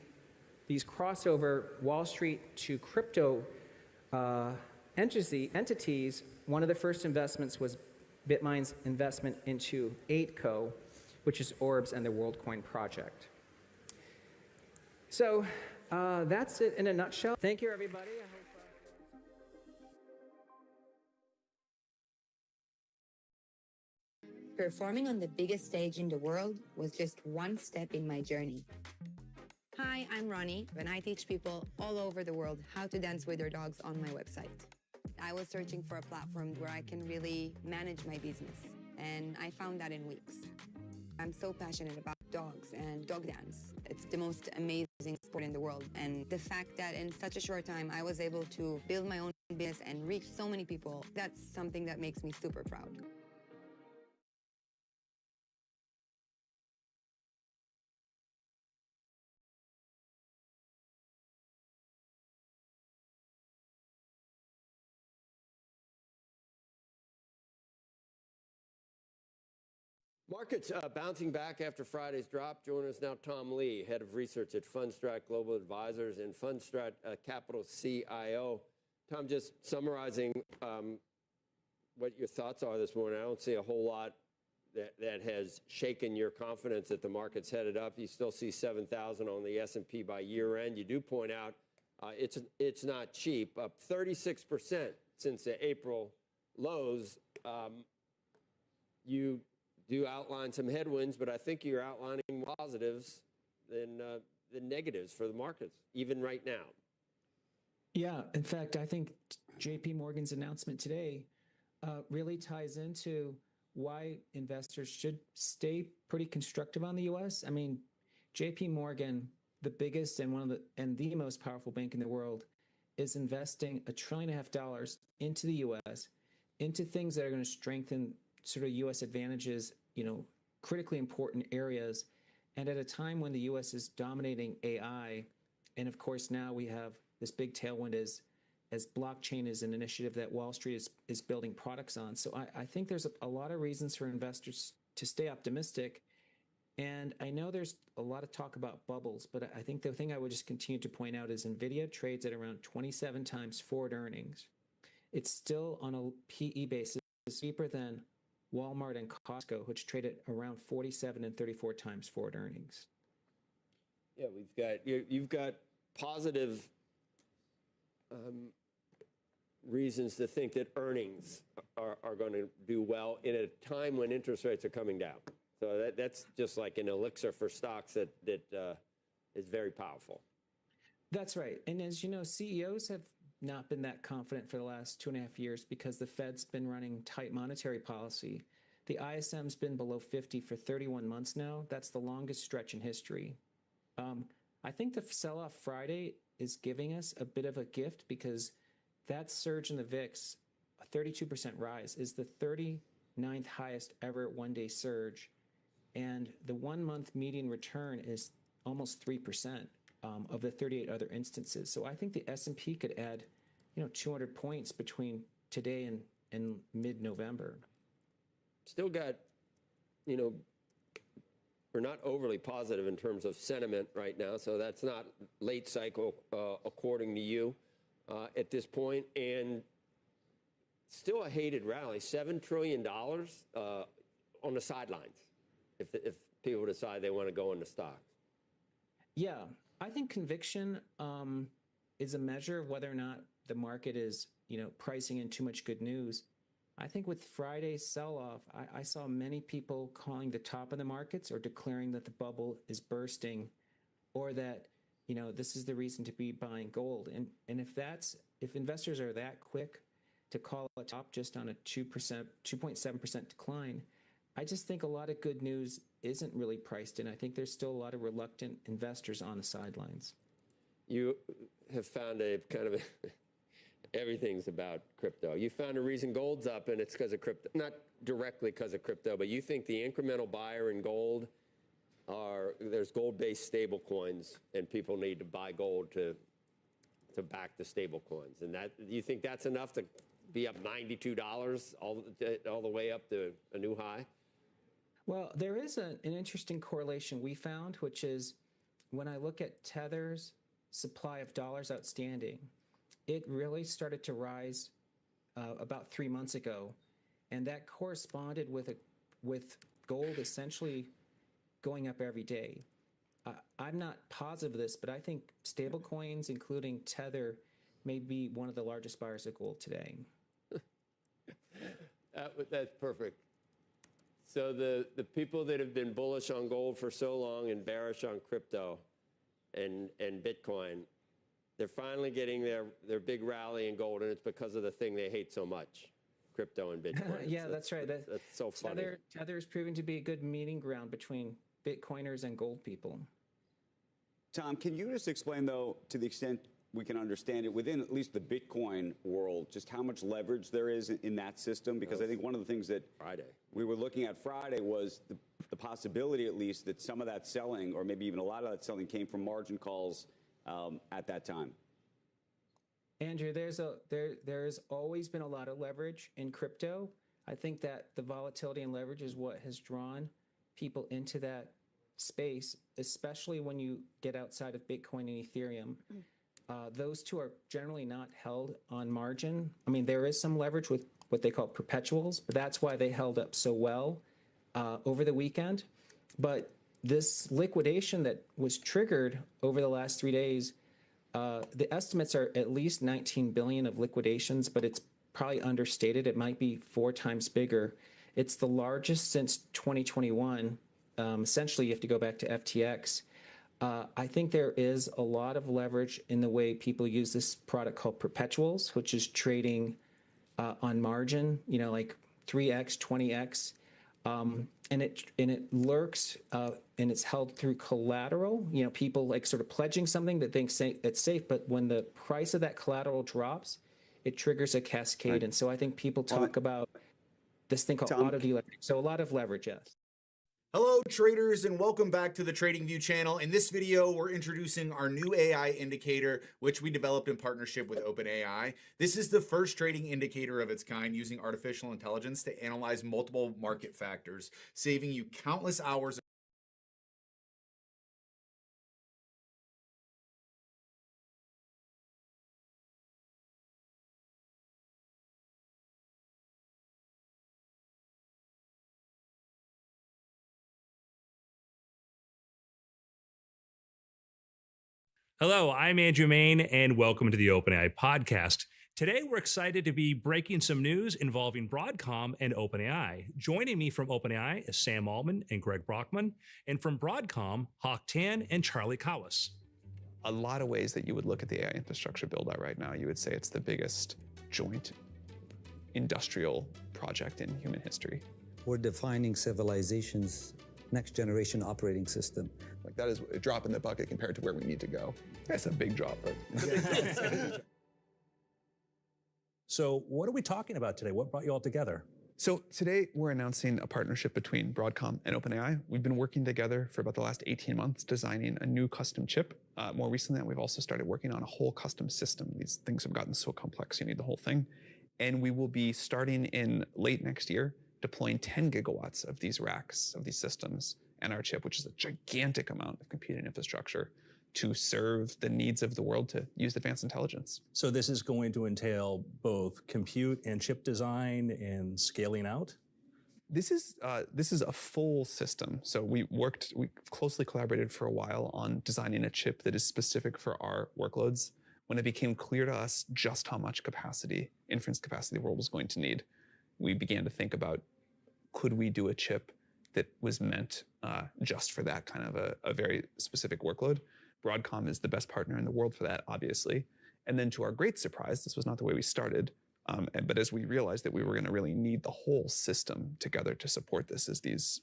these crossover Wall Street to crypto entities. One of the first investments was BitMine's investment into 8Co, which is Orbs and the WorldCoin project. So that's it in a nutshell. Thank you, everybody. Performing on the biggest stage in the world was just one step in my journey. Hi, I'm Ronnie, and I teach people all over the world how to dance with their dogs on my website. I was searching for a platform where I can really manage my business, and I found that in weeks. I'm so passionate about dogs and dog dance. It's the most amazing sport in the world, and the fact that in such a short time I was able to build my own business and reach so many people, that's something that makes me super proud. Markets bouncing back after Friday's drop. Joining us now, Tom Lee, Head of Research at Fundstrat Global Advisors and Fundstrat Capital CIO. Tom, just summarizing what your thoughts are this morning. I don't see a whole lot that has shaken your confidence that the market's headed up. You still see 7,000 on the S&P by year end. You do point out it's not cheap, up 36% since the April lows. You do outline some headwinds, but I think you're outlining more positives than negatives for the markets, even right now. Yeah, in fact, I think JP Morgan's announcement today really ties into why investors should stay pretty constructive on the U.S. I mean, JP Morgan, the biggest and the most powerful bank in the world, is investing $1.5 trillion into the U.S., into things that are going to strengthen sort of U.S. advantages, critically important areas. And at a time when the U.S. is dominating AI, and of course now we have this big tailwind as blockchain is an initiative that Wall Street is building products on. So I think there's a lot of reasons for investors to stay optimistic. And I know there's a lot of talk about bubbles, but I think the thing I would just continue to point out is NVIDIA trades at around 27 times forward earnings. It's still on a PE basis cheaper than Walmart and Costco, which trade at around 47 and 34 times forward earnings. Yeah, you've got positive reasons to think that earnings are going to do well in a time when interest rates are coming down. So that's just like an elixir for stocks that is very powerful. That's right. And as you know, CEOs have not been that confident for the last 2.5 years because the Fed's been running tight monetary policy. The ISM's been below 50 for 31 months now. That's the longest stretch in history. I think the sell-off Friday is giving us a bit of a gift because that surge in the VIX, a 32% rise, is the 39th highest ever one-day surge. And the 1 month median return is almost 3% of the 38 other instances. So I think the S&P could add, 200 points between today and mid-November. Still got, we're not overly positive in terms of sentiment right now, so that's not late cycle according to you at this point. And still a hated rally, $7 trillion on the sidelines if people decide they want to go into stocks. Yeah, I think conviction is a measure of whether or not the market is, pricing in too much good news. I think with Friday's sell-off, I saw many people calling the top of the markets or declaring that the bubble is bursting, or that this is the reason to be buying gold. And if investors are that quick to call a top just on a 2.7% decline, I just think a lot of good news isn't really priced in. I think there's still a lot of reluctant investors on the sidelines. You have found a kind of everything's about crypto. You found a reason gold's up, and it's because of crypto. Not directly because of crypto, but you think the incremental buyer in gold there's gold-based stable coins, and people need to buy gold to back the stable coins. And that you think that's enough to be up $92 all the way up to a new high? Well, there is an interesting correlation we found, which is when I look at Tether's supply of dollars outstanding, it really started to rise about 3 months ago, and that corresponded with gold essentially going up every day. I'm not positive of this, but I think stablecoins, including Tether, may be one of the largest buyers of gold today. That's perfect. So the people that have been bullish on gold for so long and bearish on crypto and Bitcoin, they're finally getting their big rally in gold, and it's because of the thing they hate so much, crypto and Bitcoin. Yeah, that's right. That's so funny. Tether is proving to be a good meeting ground between Bitcoiners and gold people. Tom, can you just explain, though, to the extent we can understand it, within at least the Bitcoin world, just how much leverage there is in that system? Because I think one of the things that we were looking at Friday was the possibility, at least, that some of that selling, or maybe even a lot of that selling, came from margin calls at that time. Andrew, there's always been a lot of leverage in crypto. I think that the volatility and leverage is what has drawn people into that space, especially when you get outside of Bitcoin and Ethereum. those two are generally not held on margin. I mean, there is some leverage with what they call perpetuals, but that's why they held up so well over the weekend. But this liquidation that was triggered over the last 3 days, the estimates are at least 19 billion of liquidations, but it's probably understated. It might be 4 times bigger. It's the largest since 2021. Essentially, you have to go back to FTX. I think there is a lot of leverage in the way people use this product called perpetuals, which is trading on margin, like 3x, 20x. And it lurks and it's held through collateral. People like sort of pledging something that thinks it's safe, but when the price of that collateral drops, it triggers a cascade. Right. And so I think people talk about this thing called auto deleveraging. So a lot of leverage, yes. Hello traders, and welcome back to the TradingView channel. In this video, we're introducing our new AI indicator, which we developed in partnership with OpenAI. This is the first trading indicator of its kind using artificial intelligence to analyze multiple market factors, saving you countless hours. Hello, I'm Andrew Main, and welcome to the OpenAI podcast. Today, we're excited to be breaking some news involving Broadcom and OpenAI. Joining me from OpenAI is Sam Altman and Greg Brockman, and from Broadcom, Hawk Tan and Charlie Kawas. A lot of ways that you would look at the AI infrastructure build-out right now, you would say it's the biggest joint industrial project in human history. We're defining civilization's next generation operating system. Like that is a drop in the bucket compared to where we need to go. That's a big drop, but So what are we talking about today? What brought you all together? So today we're announcing a partnership between Broadcom and OpenAI. We've been working together for about the last 18 months designing a new custom chip. More recently, we've also started working on a whole custom system. These things have gotten so complex, you need the whole thing. And we will be starting in late next year, deploying 10 gigawatts of these racks, of these systems, and our chip, which is a gigantic amount of computing infrastructure to serve the needs of the world to use advanced intelligence. So this is going to entail both compute and chip design and scaling out? This is a full system. So we closely collaborated for a while on designing a chip that is specific for our workloads. When it became clear to us just how much capacity, inference capacity the world was going to need, we began to think about, could we do a chip that was meant just for that kind of a very specific workload? Broadcom is the best partner in the world for that, obviously. And then to our great surprise, this was not the way we started, but as we realized that we were going to really need the whole system together to support this as this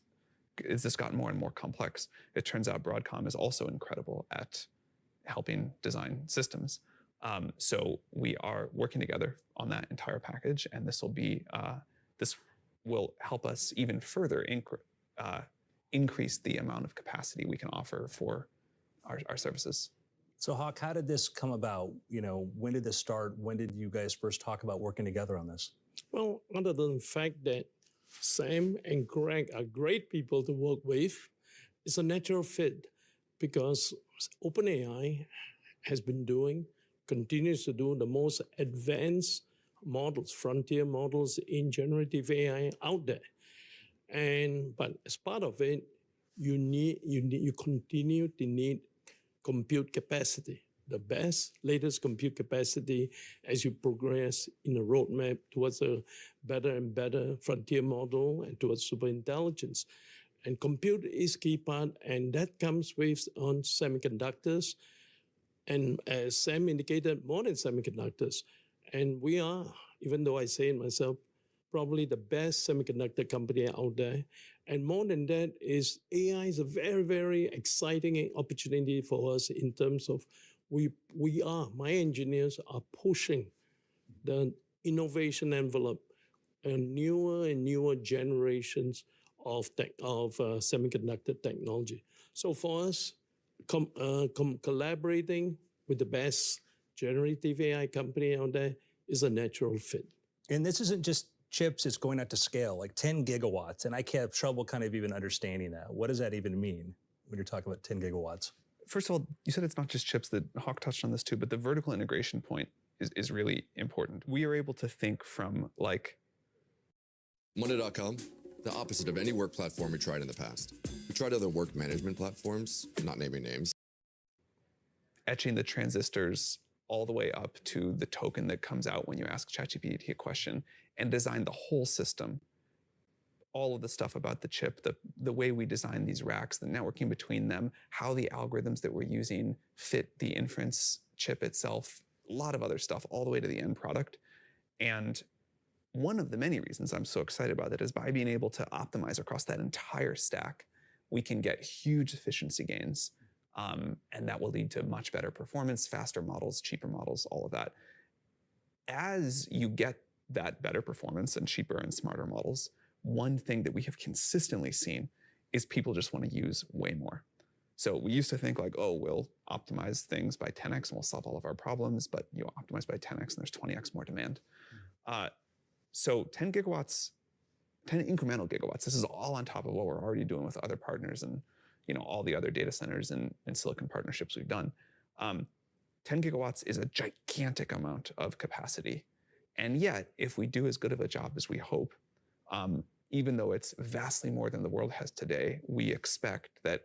got more and more complex, it turns out Broadcom is also incredible at helping design systems. So we are working together on that entire package, and this will help us even further increase the amount of capacity we can offer for our services. So Hawk, how did this come about? When did this start? When did you guys first talk about working together on this? Well, other than the fact that Sam and Greg are great people to work with, it's a natural fit because OpenAI has been continues to do the most advanced models, frontier models in generative AI out there. But as part of it, you continue to need compute capacity, the best, latest compute capacity as you progress in a roadmap towards a better and better frontier model and towards superintelligence. And compute is key part, and that comes with on semiconductors. And as Sam indicated, more than semiconductors. And we are, even though I say it myself, probably the best semiconductor company out there. And more than that is AI is a very, very exciting opportunity for us in terms of my engineers are pushing the innovation envelope and newer generations of semiconductor technology. So for us, collaborating with the best generative AI company out there is a natural fit. And this isn't just chips, it's going out to scale, like 10 gigawatts. And I have trouble kind of even understanding that. What does that even mean when you're talking about 10 gigawatts? First of all, you said it's not just chips. That Hawk touched on this too, but the vertical integration point is really important. We are able to think from like Monday.com, the opposite of any work platform we tried in the past. We tried other work management platforms, not naming names. Etching the transistors all the way up to the token that comes out when you ask ChatGPT a question, and design the whole system. All of the stuff about the chip, the way we design these racks, the networking between them, how the algorithms that we're using fit the inference chip itself, a lot of other stuff, all the way to the end product. And one of the many reasons I'm so excited about it is by being able to optimize across that entire stack, we can get huge efficiency gains. And that will lead to much better performance, faster models, cheaper models, all of that. As you get that better performance and cheaper and smarter models, one thing that we have consistently seen is people just want to use way more. So we used to think like, oh, we'll optimize things by 10x and we'll solve all of our problems, but you optimize by 10x and there's 20x more demand. So 10 gigawatts, 10 incremental gigawatts, this is all on top of what we're already doing with other partners and all the other data centers and silicon partnerships we've done. 10 gigawatts is a gigantic amount of capacity. And yet, if we do as good of a job as we hope, even though it's vastly more than the world has today, we expect that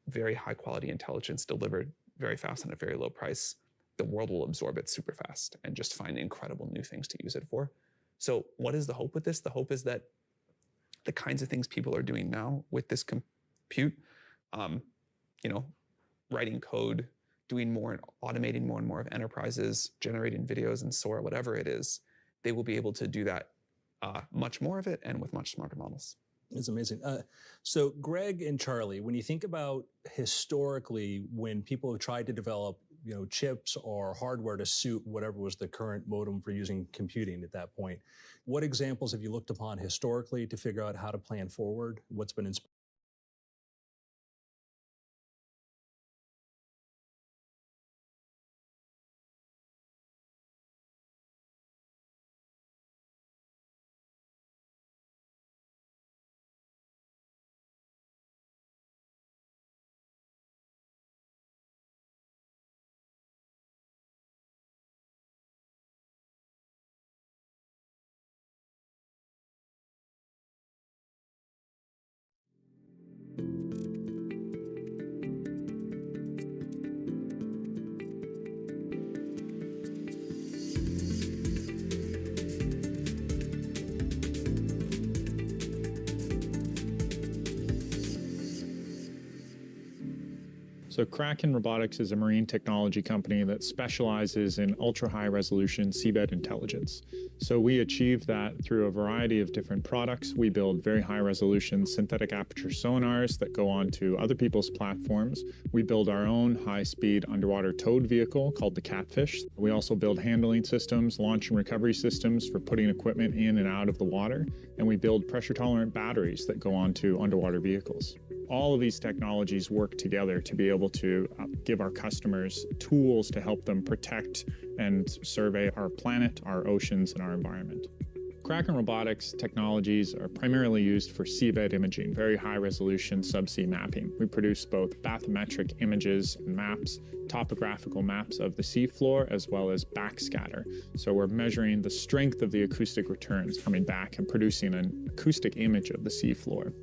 very high quality intelligence delivered very fast at a very low price, the world will absorb it super fast and just find incredible new things to use it for. So what is the hope with this? The hope is that the kinds of things people are doing now with this compute, writing code, doing more and automating more and more of enterprises, generating videos and Sora, whatever it is, they will be able to do that much more of it and with much smarter models. It's amazing. So Greg and Charlie, when you think about historically, when people have tried to develop, chips or hardware to suit whatever was the current modem for using computing at that point, what examples have you looked upon historically to figure out how to plan forward? What's been inspired? So Kraken Robotics is a marine technology company that specializes in ultra-high resolution seabed intelligence. So we achieve that through a variety of different products. We build very high resolution synthetic aperture sonars that go onto other people's platforms. We build our own high-speed underwater towed vehicle called the Catfish. We also build handling systems, launch and recovery systems for putting equipment in and out of the water. And we build pressure-tolerant batteries that go onto underwater vehicles. All of these technologies work together to be able to give our customers tools to help them protect and survey our planet, our oceans, and our environment. Kraken Robotics technologies are primarily used for seabed imaging, very high resolution subsea mapping. We produce both bathymetric images and maps, topographical maps of the seafloor, as well as backscatter. So we're measuring the strength of the acoustic returns coming back and producing an acoustic image of the seafloor.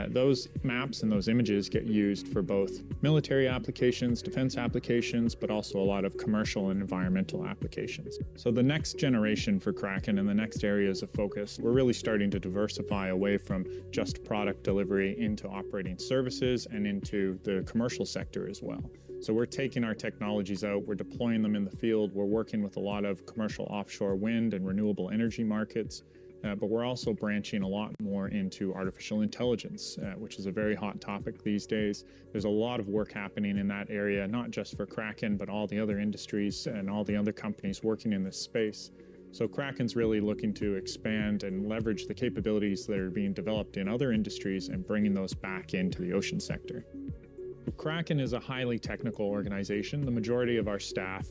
Those maps and those images get used for both military applications, defense applications, but also a lot of commercial and environmental applications. So the next generation for Kraken and the next areas of focus, we're really starting to diversify away from just product delivery into operating services and into the commercial sector as well. So we're taking our technologies out, we're deploying them in the field, we're working with a lot of commercial offshore wind and renewable energy markets. But we're also branching a lot more into artificial intelligence, which is a very hot topic these days. There's a lot of work happening in that area, not just for Kraken, but all the other industries and all the other companies working in this space. So Kraken's really looking to expand and leverage the capabilities that are being developed in other industries and bringing those back into the ocean sector. Kraken is a highly technical organization. The majority of our staff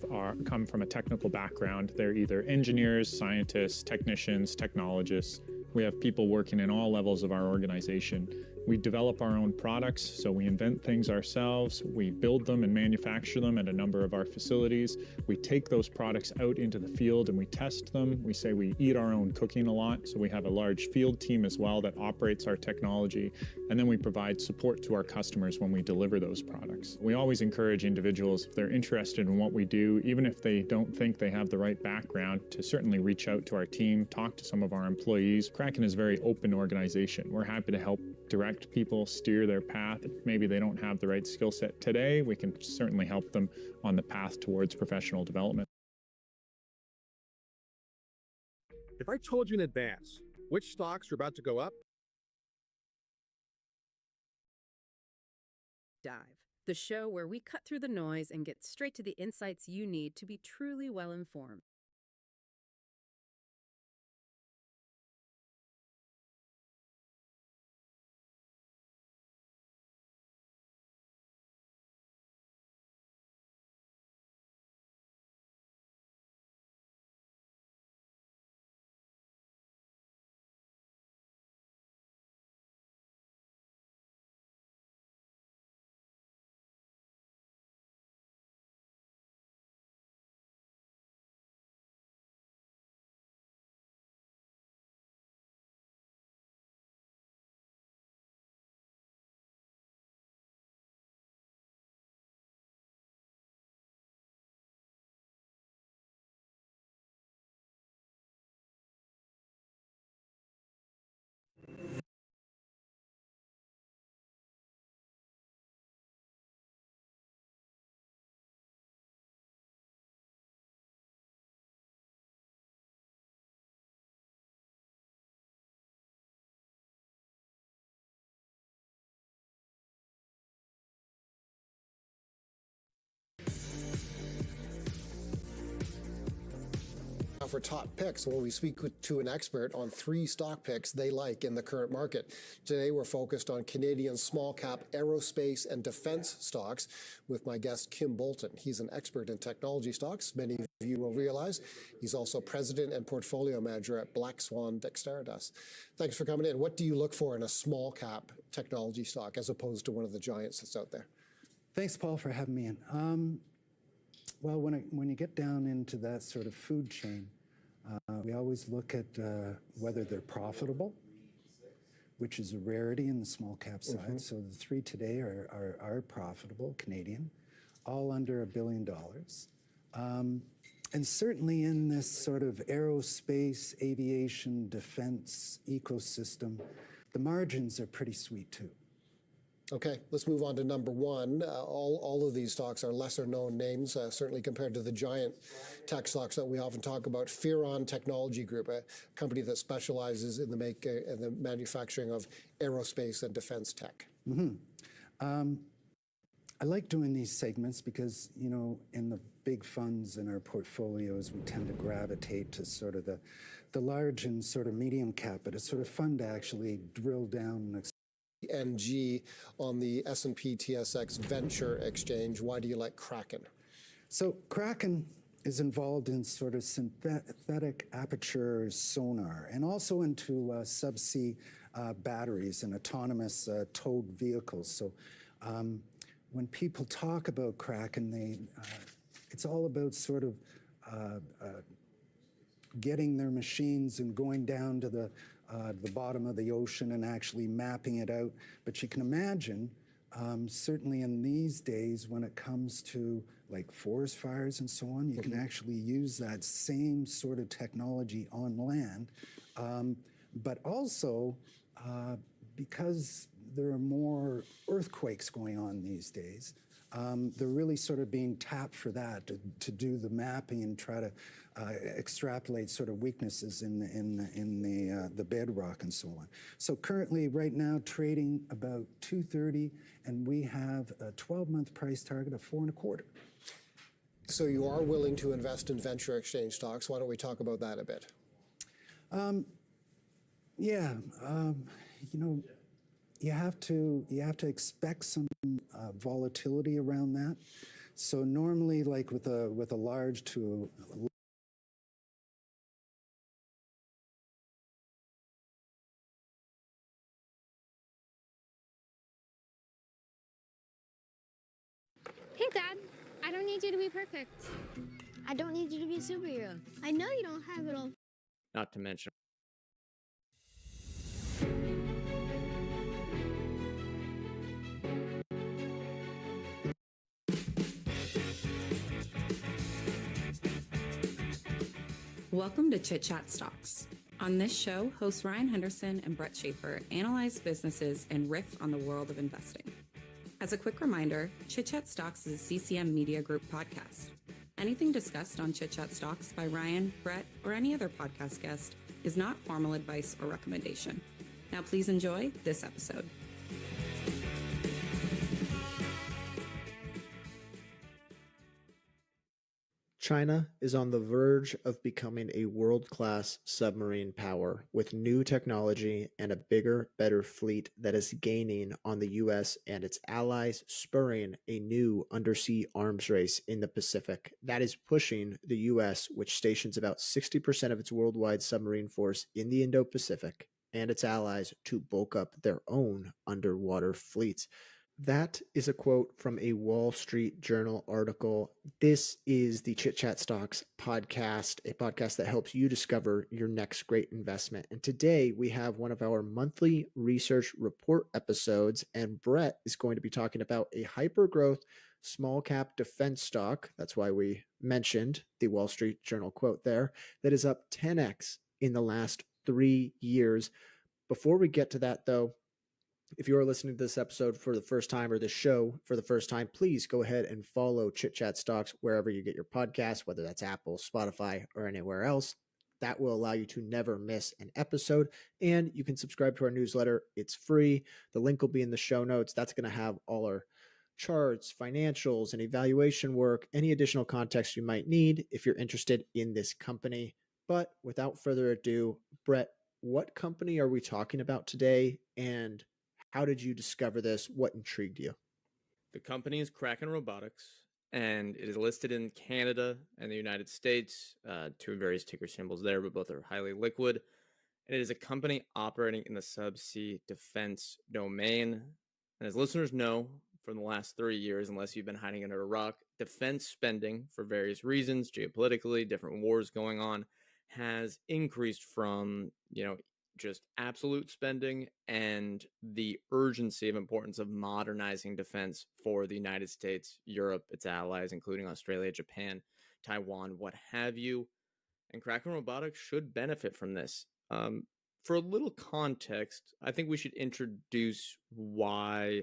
come from a technical background. They're either engineers, scientists, technicians, technologists. We have people working in all levels of our organization. We develop our own products, so we invent things ourselves. We build them and manufacture them at a number of our facilities. We take those products out into the field and we test them. We say we eat our own cooking a lot, so we have a large field team as well that operates our technology, and then we provide support to our customers when we deliver those products. We always encourage individuals, if they're interested in what we do, even if they don't think they have the right background, to certainly reach out to our team, talk to some of our employees. Kraken is a very open organization. We're happy to help direct people, steer their path. If maybe they don't have the right skill set today, we can certainly help them on the path towards professional development. If I told you in advance which stocks are about to go up, Dive, the show where we cut through the noise and get straight to the insights you need to be truly well informed. For top picks, where we speak to an expert on 3 stock picks they like in the current market. Today, we're focused on Canadian small cap aerospace and defense stocks with my guest, Kim Bolton. He's an expert in technology stocks. Many of you will realize he's also president and portfolio manager at Black Swan Dexteritas. Thanks for coming in. What do you look for in a small cap technology stock as opposed to one of the giants that's out there? Thanks, Paul, for having me in. Well, when you get down into that sort of food chain, we always look at whether they're profitable, which is a rarity in the small cap side. So the 3 today are profitable, Canadian, all under $1 billion. And certainly in this sort of aerospace, aviation, defense ecosystem, the margins are pretty sweet too. Okay, let's move on to number 1. All of these stocks are lesser known names, certainly compared to the giant tech stocks that we often talk about. Firon Technology Group, a company that specializes in the manufacturing of aerospace and defense tech. I like doing these segments because, you know, in the big funds in our portfolios, we tend to gravitate to sort of the large and sort of medium cap, but it's sort of fun to actually drill down and NG on the S&P TSX Venture Exchange. Why do you like Kraken? So Kraken is involved in sort of synthetic aperture sonar and also into subsea batteries and autonomous towed vehicles. So when people talk about Kraken, it's all about sort of getting their machines and going down to the bottom of the ocean and actually mapping it out. But you can imagine, certainly in these days, when it comes to like forest fires and so on, you can actually use that same sort of technology on land. But also, because there are more earthquakes going on these days, they're really sort of being tapped for that, to do the mapping and try to extrapolate sort of weaknesses in the bedrock and so on. So currently, right now, trading about $230, and we have a 12-month price target of $4.25. So you are willing to invest in venture exchange stocks. Why don't we talk about that a bit? You know, you have to expect some volatility around that. So normally, like with a large to need you to be perfect. I don't need you to be a superhero. I know you don't have it all. Not to mention. Welcome to Chit Chat Stocks. On this show, hosts Ryan Henderson and Brett Schaefer analyze businesses and riff on the world of investing. As a quick reminder, Chit Chat Stocks is a CCM Media Group podcast. Anything discussed on Chit Chat Stocks by Ryan, Brett, or any other podcast guest is not formal advice or recommendation. Now please enjoy this episode. China is on the verge of becoming a world-class submarine power with new technology and a bigger, better fleet that is gaining on the US and its allies, spurring a new undersea arms race in the Pacific that is pushing the US, which stations about 60% of its worldwide submarine force in the Indo-Pacific, and its allies to bulk up their own underwater fleets. That is a quote from a Wall Street Journal article. This is the Chit Chat Stocks podcast, a podcast that helps you discover your next great investment. And today we have one of our monthly research report episodes, and Brett is going to be talking about a hyper-growth small cap defense stock. That's why we mentioned the Wall Street Journal quote there, that is up 10x in the last 3 years. Before we get to that, though, if you are listening to this episode for the first time or this show for the first time, please go ahead and follow Chit Chat Stocks wherever you get your podcasts, whether that's Apple, Spotify, or anywhere else. That will allow you to never miss an episode. And you can subscribe to our newsletter. It's free. The link will be in the show notes. That's going to have all our charts, financials, and evaluation work, any additional context you might need if you're interested in this company. But without further ado, Brett, what company are we talking about today, and how did you discover this? What intrigued you? The company is Kraken Robotics, and it is listed in Canada and the United States, two various ticker symbols there, but both are highly liquid. And it is a company operating in the subsea defense domain. And as listeners know, from the last 3 years, unless you've been hiding under a rock, defense spending, for various reasons, geopolitically, different wars going on, has increased from, just absolute spending and the urgency of importance of modernizing defense for the United States, Europe, its allies, including Australia, Japan, Taiwan, what have you. And Kraken Robotics should benefit from this. For a little context, I think we should introduce why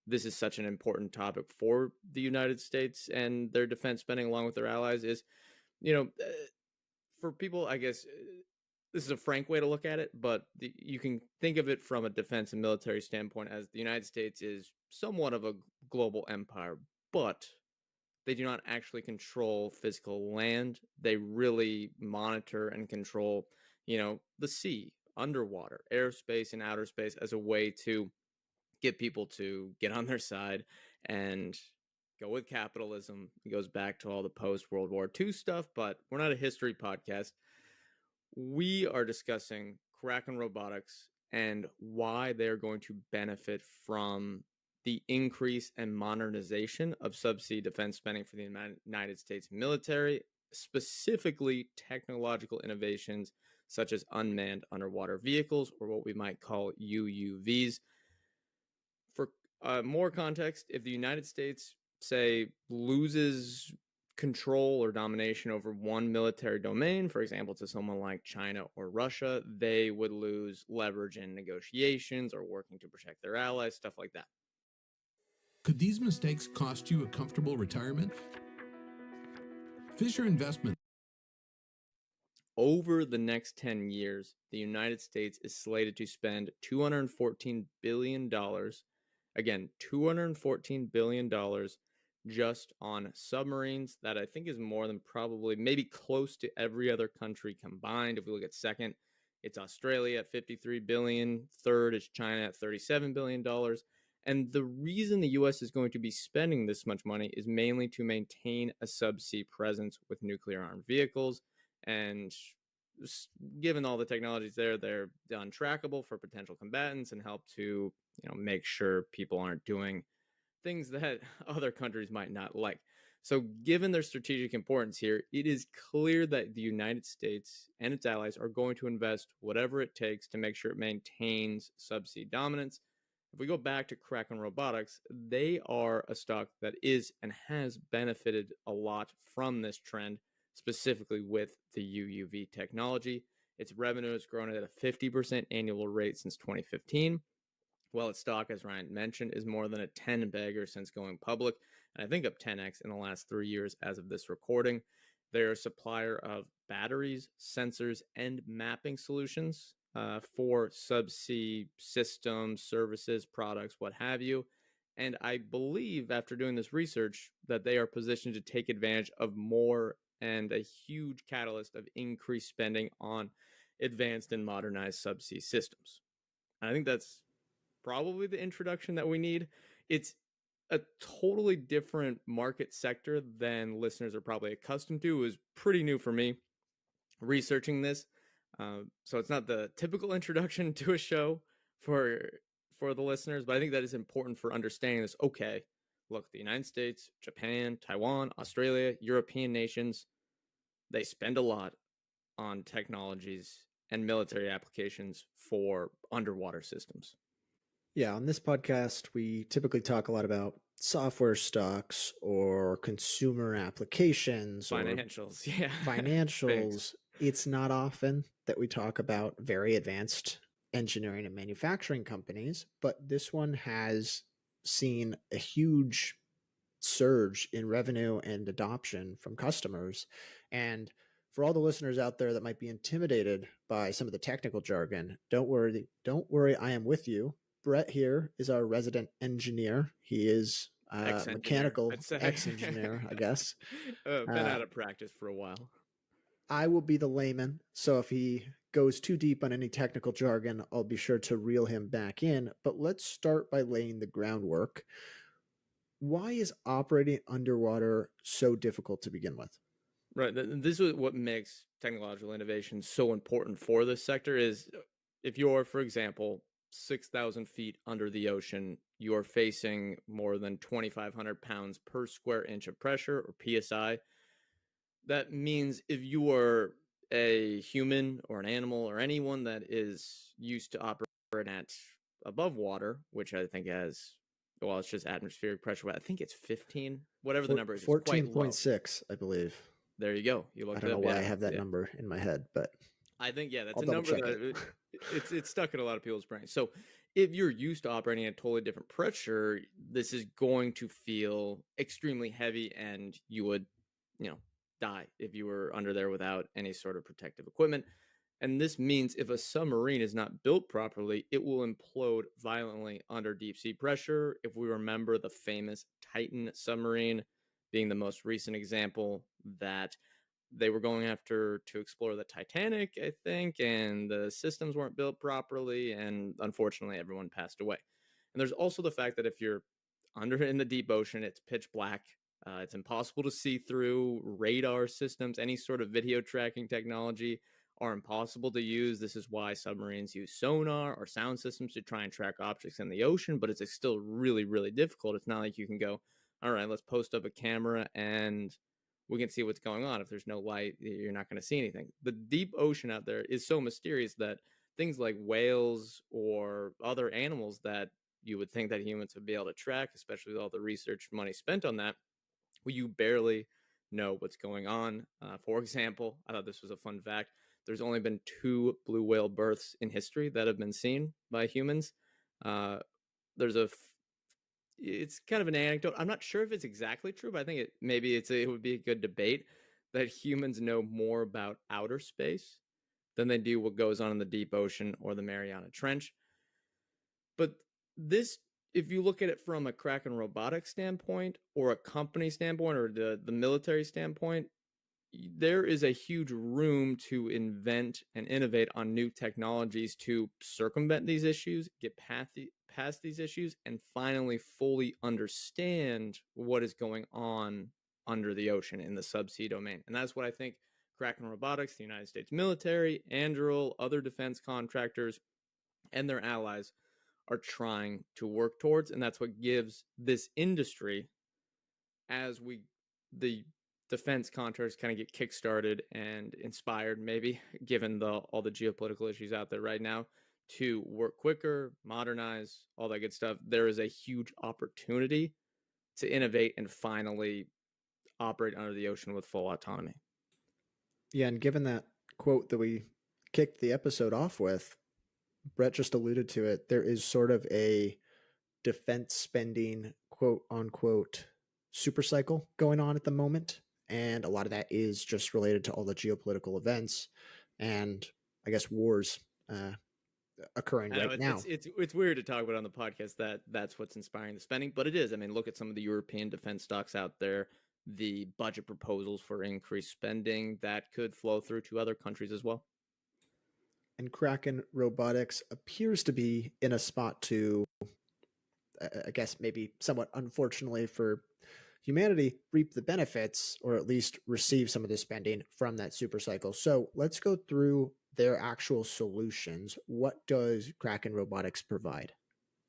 this is such an important topic for the United States and their defense spending along with their allies is, for people, I guess, this is a frank way to look at it, but you can think of it from a defense and military standpoint as the United States is somewhat of a global empire, but they do not actually control physical land. They really monitor and control, the sea, underwater, airspace, and outer space as a way to get people to get on their side and go with capitalism. It goes back to all the post-World War II stuff, but we're not a history podcast. We are discussing Kraken Robotics and why they're going to benefit from the increase and modernization of subsea defense spending for the United States military, specifically technological innovations such as unmanned underwater vehicles, or what we might call UUVs. For more context, if the United States, say, loses control or domination over one military domain, for example, to someone like China or Russia, they would lose leverage in negotiations or working to protect their allies, stuff like that. Could these mistakes cost you a comfortable retirement? Fisher Investment. Over the next 10 years, the United States is slated to spend $214 billion, again, $214 billion just on submarines. That I think is more than probably maybe close to every other country combined. If we look at second, it's Australia at $53 billion. Third is China at $37 billion. And the reason the U.S. is going to be spending this much money is mainly to maintain a subsea presence with nuclear armed vehicles. And given all the technologies there, they're untrackable for potential combatants and help to, make sure people aren't doing things that other countries might not like. So, given their strategic importance here, it is clear that the United States and its allies are going to invest whatever it takes to make sure it maintains subsea dominance. If we go back to Kraken Robotics, they are a stock that is and has benefited a lot from this trend, specifically with the UUV technology. Its revenue has grown at a 50% annual rate since 2015. While its stock, as Ryan mentioned, is more than a 10-bagger since going public, and I think up 10x in the last 3 years as of this recording. They're a supplier of batteries, sensors, and mapping solutions for subsea systems, services, products, what have you. And I believe, after doing this research, that they are positioned to take advantage of more and a huge catalyst of increased spending on advanced and modernized subsea systems. And I think that's probably the introduction that we need. It's a totally different market sector than listeners are probably accustomed to. It was pretty new for me researching this. So it's not the typical introduction to a show for the listeners, but I think that is important for understanding this. Okay, look, the United States, Japan, Taiwan, Australia, European nations, they spend a lot on technologies and military applications for underwater systems. Yeah, on this podcast, we typically talk a lot about software stocks or consumer applications Financials, or yeah. financials. It's not often that we talk about very advanced engineering and manufacturing companies, but this one has seen a huge surge in revenue and adoption from customers. And for all the listeners out there that might be intimidated by some of the technical jargon, don't worry, I am with you. Brett here is our resident engineer. He is mechanical ex-engineer, I guess. Been out of practice for a while. I will be the layman, so if he goes too deep on any technical jargon, I'll be sure to reel him back in. But let's start by laying the groundwork. Why is operating underwater so difficult to begin with? Right. This is what makes technological innovation so important for this sector is if you're, for example, 6,000 feet under the ocean, you're facing more than 2,500 pounds per square inch of pressure, or PSI. That means if you are a human or an animal or anyone that is used to operating at above water, which I think has, well, it's just atmospheric pressure, but I think it's 15, whatever the number is. 14.6, I believe. There you go. You I don't know why I have that number in my head, but I think, yeah, that's I'll a number that it's stuck in a lot of people's brains. So if you're used to operating at a totally different pressure, this is going to feel extremely heavy, and you would, die if you were under there without any sort of protective equipment. And this means if a submarine is not built properly, it will implode violently under deep sea pressure. If we remember the famous Titan submarine being the most recent example, that they were going after to explore the Titanic, I think, and the systems weren't built properly, and unfortunately everyone passed away. And there's also the fact that if you're under in the deep ocean, it's pitch black. It's impossible to see through. Radar systems, any sort of video tracking technology are impossible to use. This is why submarines use sonar or sound systems to try and track objects in the ocean, but it's still really, really difficult. It's not like you can go, all right, let's post up a camera and we can see what's going on. If there's no light, you're not going to see anything. The deep ocean out there is so mysterious that things like whales or other animals that you would think that humans would be able to track, especially with all the research money spent on that, well, you barely know what's going on. For example, I thought this was a fun fact. There's only been 2 blue whale births in history that have been seen by humans. It's kind of an anecdote. I'm not sure if it's exactly true, but I think it would be a good debate that humans know more about outer space than they do what goes on in the deep ocean or the Mariana Trench. But this, if you look at it from a Kraken Robotics standpoint or a company standpoint or the military standpoint, there is a huge room to invent and innovate on new technologies to circumvent these issues, get past these issues, and finally fully understand what is going on under the ocean in the subsea domain. And that's what I think Kraken Robotics, the United States military, Anduril, other defense contractors, and their allies are trying to work towards. And that's what gives this industry, as we the defense contractors kind of get kickstarted and inspired, maybe given all the geopolitical issues out there right now, to work quicker, modernize, all that good stuff. There is a huge opportunity to innovate and finally operate under the ocean with full autonomy. Yeah, and given that quote that we kicked the episode off with, Brett just alluded to it, there is sort of a defense spending, quote unquote, super cycle going on at the moment. And a lot of that is just related to all the geopolitical events and, I guess, wars occurring right now. It's weird to talk about on the podcast that's what's inspiring the spending, but it is. I mean, look at some of the European defense stocks out there, the budget proposals for increased spending that could flow through to other countries as well. And Kraken Robotics appears to be in a spot to, I guess, maybe somewhat unfortunately for humanity, reap the benefits or at least receive some of the spending from that super cycle. So let's go through their actual solutions. What does Kraken Robotics provide?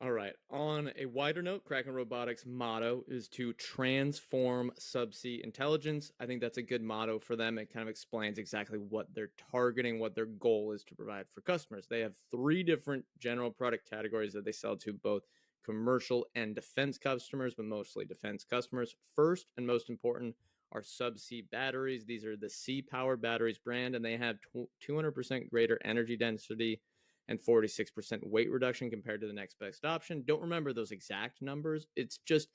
All right. On a wider note, Kraken Robotics' motto is to transform subsea intelligence. I think that's a good motto for them. It kind of explains exactly what they're targeting, what their goal is to provide for customers. They have 3 different general product categories that they sell to both commercial and defense customers, but mostly defense customers. First and most important are subsea batteries. These are the Sea Power Batteries brand, and they have 200% greater energy density and 46% weight reduction compared to the next best option. Don't remember those exact numbers. It's just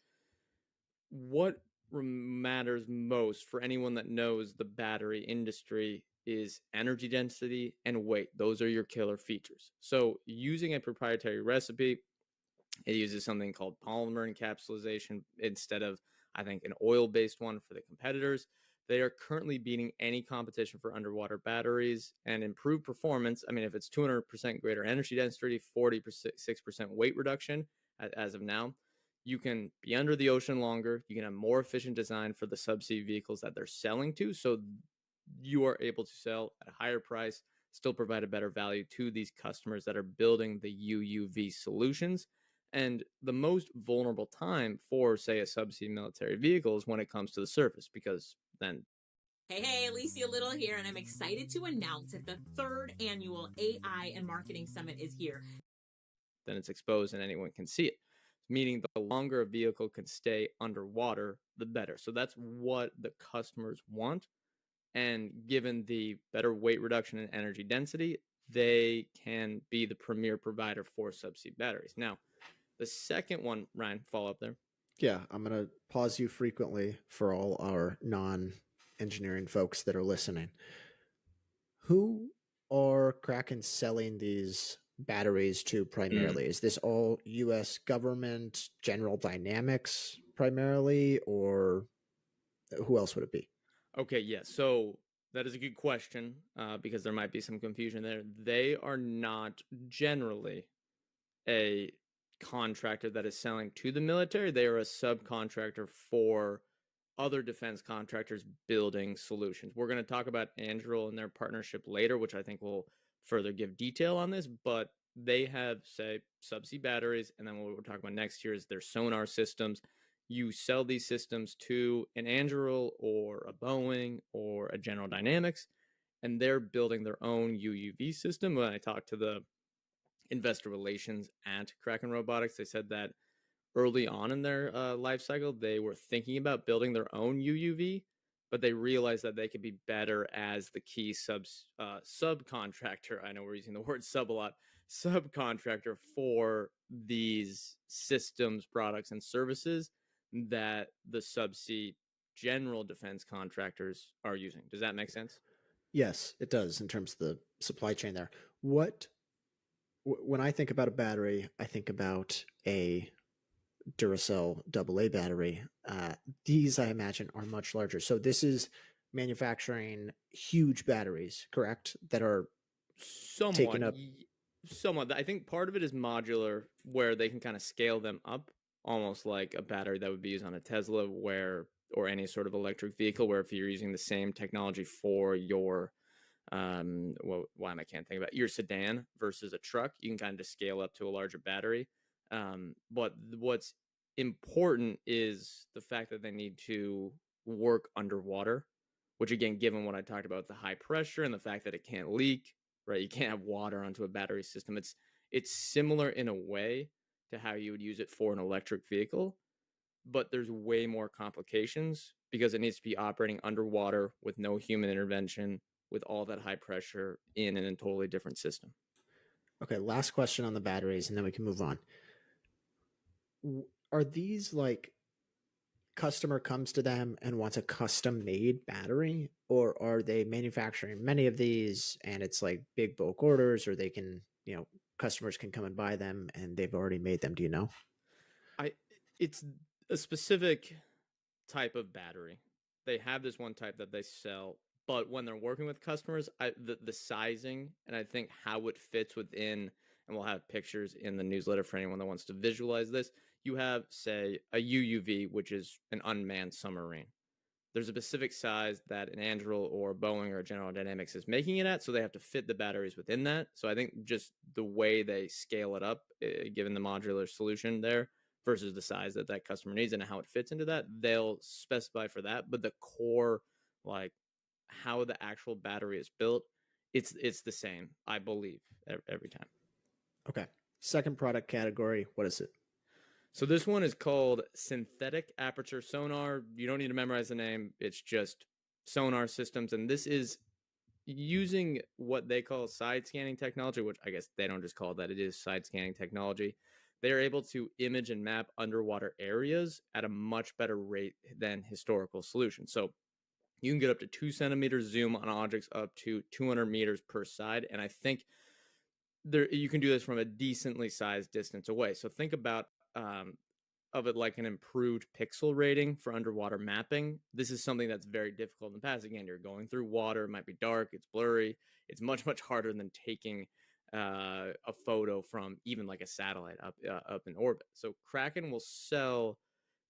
what matters most for anyone that knows the battery industry is energy density and weight. Those are your killer features. So using a proprietary recipe, it uses something called polymer encapsulation instead of, I think, an oil-based one for the competitors. They are currently beating any competition for underwater batteries and improved performance. I mean, if it's 200% greater energy density, 46% weight reduction as of now, you can be under the ocean longer. You can have more efficient design for the subsea vehicles that they're selling to. So you are able to sell at a higher price, still provide a better value to these customers that are building the UUV solutions. And the most vulnerable time for, say, a subsea military vehicle is when it comes to the surface, because then... Hey, Alicia Little here, and I'm excited to announce that the 3rd annual AI and Marketing Summit is here. Then it's exposed and anyone can see it, meaning the longer a vehicle can stay underwater, the better. So that's what the customers want. And given the better weight reduction and energy density, they can be the premier provider for subsea batteries. Now, the second one, Ryan, follow up there. Yeah, I'm going to pause you frequently for all our non-engineering folks that are listening. Who are Kraken selling these batteries to primarily? Is this all U.S. government, General Dynamics primarily, or who else would it be? Okay, yes. So that is a good question because there might be some confusion there. They are not generally a contractor that is selling to the military. They are a subcontractor for other defense contractors building solutions. We're going to talk about Anduril and their partnership later, which I think will further give detail on this, but they have, say, subsea batteries, and then what we're talking about next year is their sonar systems. You sell these systems to an Anduril or a Boeing or a General Dynamics, and they're building their own UUV system. When I talked to the investor relations at Kraken Robotics, they said that early on in their life cycle, they were thinking about building their own UUV, but they realized that they could be better as the key subcontractor. I know we're using the word sub a lot. Subcontractor for these systems, products, and services that the subsea general defense contractors are using. Does that make sense? Yes, it does in terms of the supply chain there. When I think about a battery, I think about a Duracell AA battery. These, I imagine, are much larger. So this is manufacturing huge batteries, correct? That are taking up. Somewhat. I think part of it is modular, where they can kind of scale them up, almost like a battery that would be used on a Tesla, or any sort of electric vehicle, where if you're using the same technology for your I can't think about your sedan versus a truck, you can kind of scale up to a larger battery. But what's important is the fact that they need to work underwater, which again, given what I talked about, the high pressure and the fact that it can't leak, right? You can't have water onto a battery system. It's similar in a way to how you would use it for an electric vehicle, but there's way more complications because it needs to be operating underwater with no human intervention, with all that high pressure in a totally different system. Okay, last question on the batteries, and then we can move on. Are these like customer comes to them and wants a custom made battery, or are they manufacturing many of these and it's like big bulk orders, or they can, customers can come and buy them and they've already made them? Do you know? It's a specific type of battery. They have this one type that they sell, but when they're working with customers, the sizing and I think how it fits within, and we'll have pictures in the newsletter for anyone that wants to visualize this. You have, say, a UUV, which is an unmanned submarine. There's a specific size that an Anduril or Boeing or General Dynamics is making it at, so they have to fit the batteries within that. So I think just the way they scale it up, given the modular solution there, versus the size that that customer needs and how it fits into that, they'll specify for that. But the core, like how the actual battery is built, it's the same, I believe, every time. Okay. Second product category, what is it? So this one is called synthetic aperture sonar. You don't need to memorize the name. It's just sonar systems. And this is using what they call side scanning technology, which I guess they don't just call it that. It is side scanning technology. They are able to image and map underwater areas at a much better rate than historical solutions. So you can get up to 2 centimeters zoom on objects up to 200 meters per side. And I think you can do this from a decently sized distance away. So think about of it like an improved pixel rating for underwater mapping. This is something that's very difficult in the past. Again, you're going through water, it might be dark, it's blurry. It's much, much harder than taking a photo from even like a satellite up in orbit. So Kraken will sell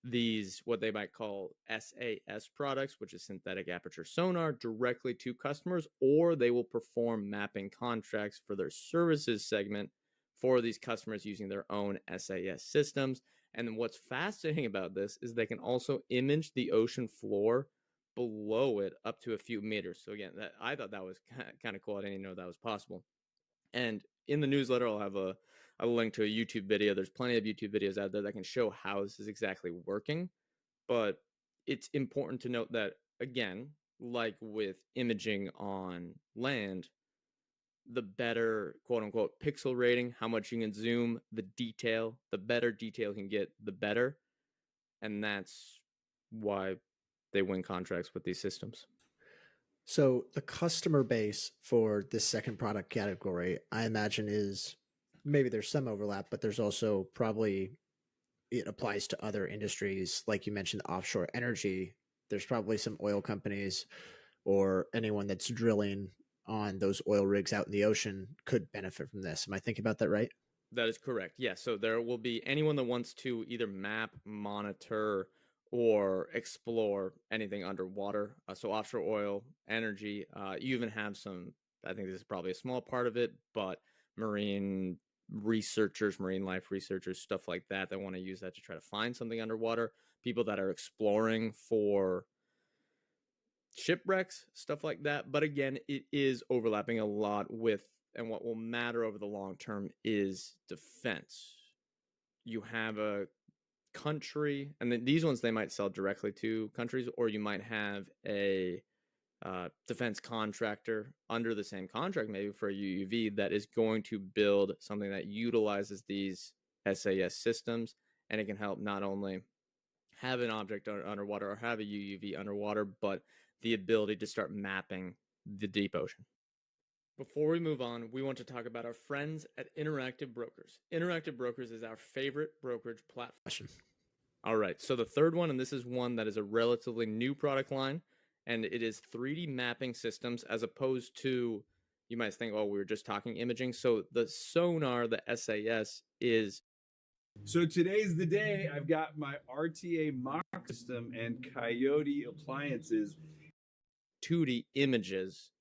these, what they might call SAS products, which is synthetic aperture sonar, directly to customers, or they will perform mapping contracts for their services segment for these customers using their own SAS systems. And then what's fascinating about this is they can also image the ocean floor below it up to a few meters. So again, I thought that was kind of cool. I didn't even know that was possible. And in the newsletter, I'll have a link to a YouTube video. There's plenty of YouTube videos out there that can show how this is exactly working. But it's important to note that, again, like with imaging on land, the better quote unquote pixel rating, how much you can zoom, the better detail you can get, the better. And that's why they win contracts with these systems. So the customer base for this second product category, I imagine, is maybe there's some overlap, but there's also probably it applies to other industries. Like you mentioned, offshore energy. There's probably some oil companies or anyone that's drilling on those oil rigs out in the ocean could benefit from this. Am I thinking about that right? That is correct. Yeah. So there will be anyone that wants to either map, monitor, or explore anything underwater. So offshore oil, energy. You even have some, I think this is probably a small part of it, but marine researchers, marine life researchers, stuff like that want to use that to try to find something underwater. People that are exploring for shipwrecks, stuff like that. But again, it is overlapping a lot with, and what will matter over the long term is defense. You have a country, and then these ones they might sell directly to countries, or you might have a defense contractor under the same contract, maybe for a UUV, that is going to build something that utilizes these SAS systems, and it can help not only have an object underwater or have a UUV underwater, but the ability to start mapping the deep ocean. Before we move on, we want to talk about our friends at Interactive Brokers. Interactive Brokers is our favorite brokerage platform. All right, so the third one, and this is one that is a relatively new product line, and it is 3D mapping systems, as opposed to, you might think, oh, we were just talking imaging. So the sonar, the SAS, is... So today's the day. I've got my RTA mock system and Coyote appliances. 2D images,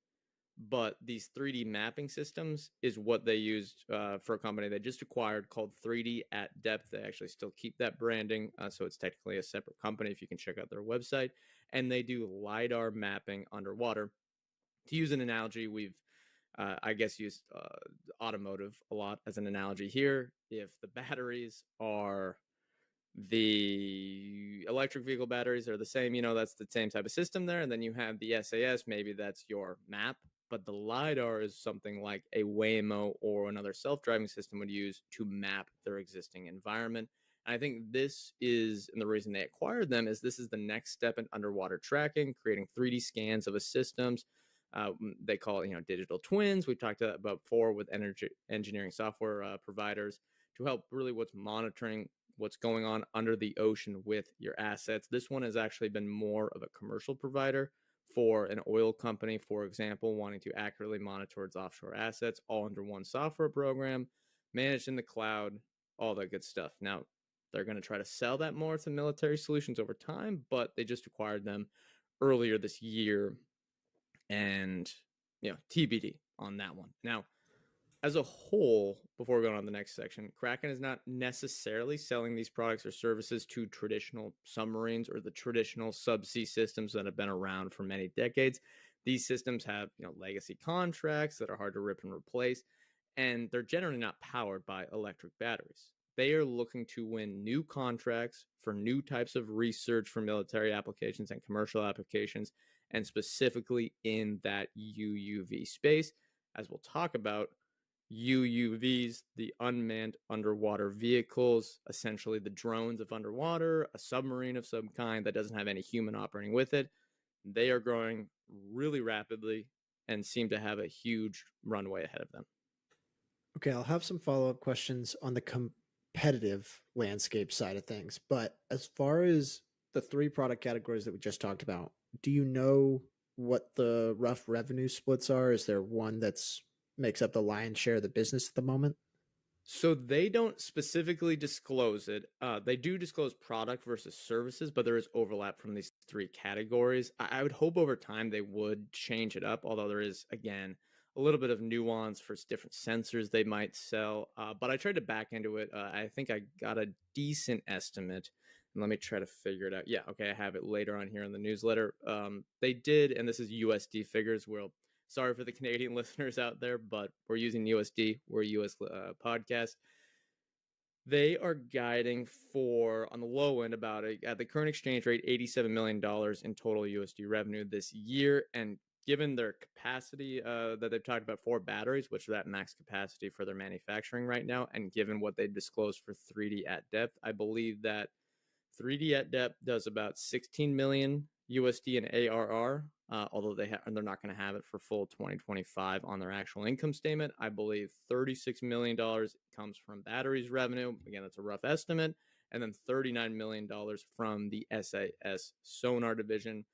but these 3D mapping systems is what they used for a company they just acquired called 3D at Depth. They actually still keep that branding, so it's technically a separate company if you can check out their website. and they do LiDAR mapping underwater. To use an analogy, we've I guess used automotive a lot as an analogy here. If the batteries are the electric vehicle batteries are the same, that's the same type of system there. And then you have the SAS, maybe that's your map. But the LiDAR is something like a Waymo or another self-driving system would use to map their existing environment. And I think this is, and the reason they acquired them is this is the next step in underwater tracking, creating 3D scans of a systems. They call it, digital twins. We've talked about before with energy engineering software providers to help really what's monitoring what's going on under the ocean with your assets. This one has actually been more of a commercial provider for an oil company, for example, wanting to accurately monitor its offshore assets all under one software program, managed in the cloud, all that good stuff. Now, they're going to try to sell that more to military solutions over time, but they just acquired them earlier this year. And, TBD on that one. Now, as a whole, before going on to the next section, Kraken is not necessarily selling these products or services to traditional submarines or the traditional subsea systems that have been around for many decades. These systems have, legacy contracts that are hard to rip and replace, and they're generally not powered by electric batteries. They are looking to win new contracts for new types of research for military applications and commercial applications, and specifically in that UUV space. As we'll talk about, UUVs, the unmanned underwater vehicles, essentially the drones of underwater, a submarine of some kind that doesn't have any human operating with it. They are growing really rapidly and seem to have a huge runway ahead of them. Okay, I'll have some follow-up questions on the competitive landscape side of things. But as far as the 3 product categories that we just talked about, do you know what the rough revenue splits are? Is there one that's makes up the lion's share of the business at the moment? So they don't specifically disclose it. They do disclose product versus services, but there is overlap from these 3 categories. I would hope over time they would change it up, although there is, again, a little bit of nuance for different sensors they might sell. But I tried to back into it. I think I got a decent estimate. And let me try to figure it out. Yeah, okay, I have it later on here in the newsletter. They did, and this is USD figures. Sorry for the Canadian listeners out there, but we're using USD. We're a US podcast. They are guiding for, on the low end, at the current exchange rate, $87 million in total USD revenue this year. And given their capacity that they've talked about for batteries, which are that max capacity for their manufacturing right now, and given what they disclosed for 3D at depth, I believe that 3D at depth does about 16 million USD in ARR, although they're not going to have it for full 2025 on their actual income statement. I believe $36 million comes from batteries revenue. Again, that's a rough estimate. And then $39 million from the SAS sonar division.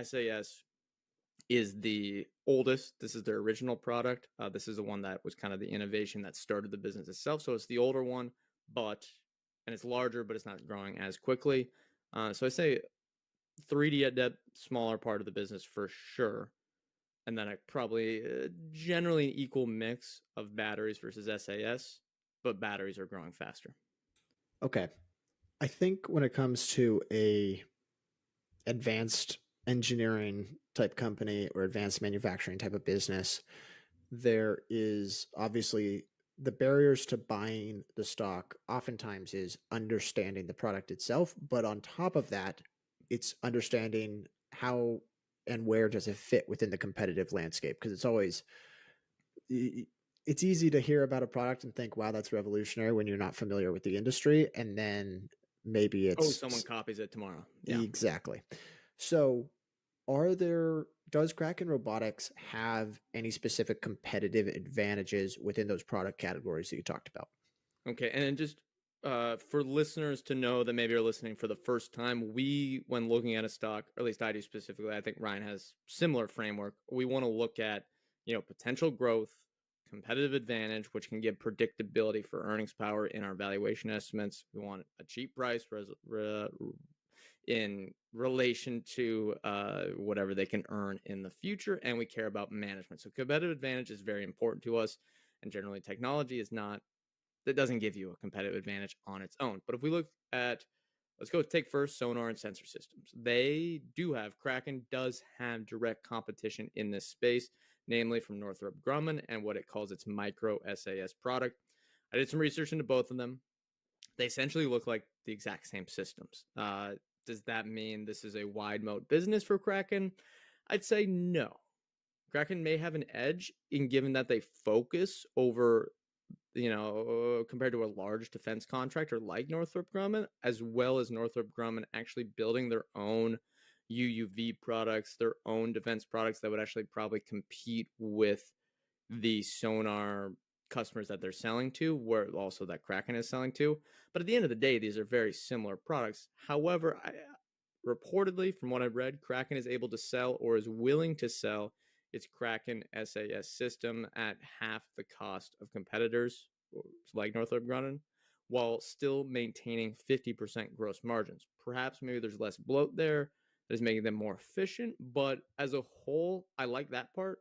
SAS is the oldest. This is their original product. This is the one that was kind of the innovation that started the business itself. So it's the older one, and it's larger, but it's not growing as quickly. So I say 3D at depth, smaller part of the business for sure. And then probably generally an equal mix of batteries versus SAS, but batteries are growing faster. Okay. I think when it comes to a advanced engineering type company or advanced manufacturing type of business, there is obviously the barriers to buying the stock oftentimes is understanding the product itself. But on top of that, it's understanding how and where does it fit within the competitive landscape. Because it's easy to hear about a product and think, wow, that's revolutionary when you're not familiar with the industry. And then maybe it's someone copies it tomorrow. Yeah. Exactly. So does Kraken Robotics have any specific competitive advantages within those product categories that you talked about? Okay. And then just for listeners to know that maybe are listening for the first time, when looking at a stock, or at least I do specifically, I think Ryan has similar framework. We want to look at, potential growth, competitive advantage, which can give predictability for earnings power in our valuation estimates. We want a cheap price in relation to whatever they can earn in the future, and we care about management. So competitive advantage is very important to us, and generally technology that doesn't give you a competitive advantage on its own. But if we look at Let's go take first sonar and sensor systems. Kraken does have direct competition in this space, namely from Northrop Grumman and what it calls its micro SAS product. I did some research into both of them. They essentially look like the exact same systems. Does that mean this is a wide moat business for Kraken? I'd say no. Kraken may have an edge in given that they focus over, compared to a large defense contractor like Northrop Grumman, as well as Northrop Grumman actually building their own UUV products, their own defense products that would actually probably compete with the sonar customers that they're selling to, where also that Kraken is selling to. But at the end of the day, these are very similar products. However, reportedly, from what I've read, Kraken is able to sell or is willing to sell its Kraken SAS system at half the cost of competitors like Northrop Grumman, while still maintaining 50% gross margins. Perhaps maybe there's less bloat there that is making them more efficient, but as a whole, I like that part.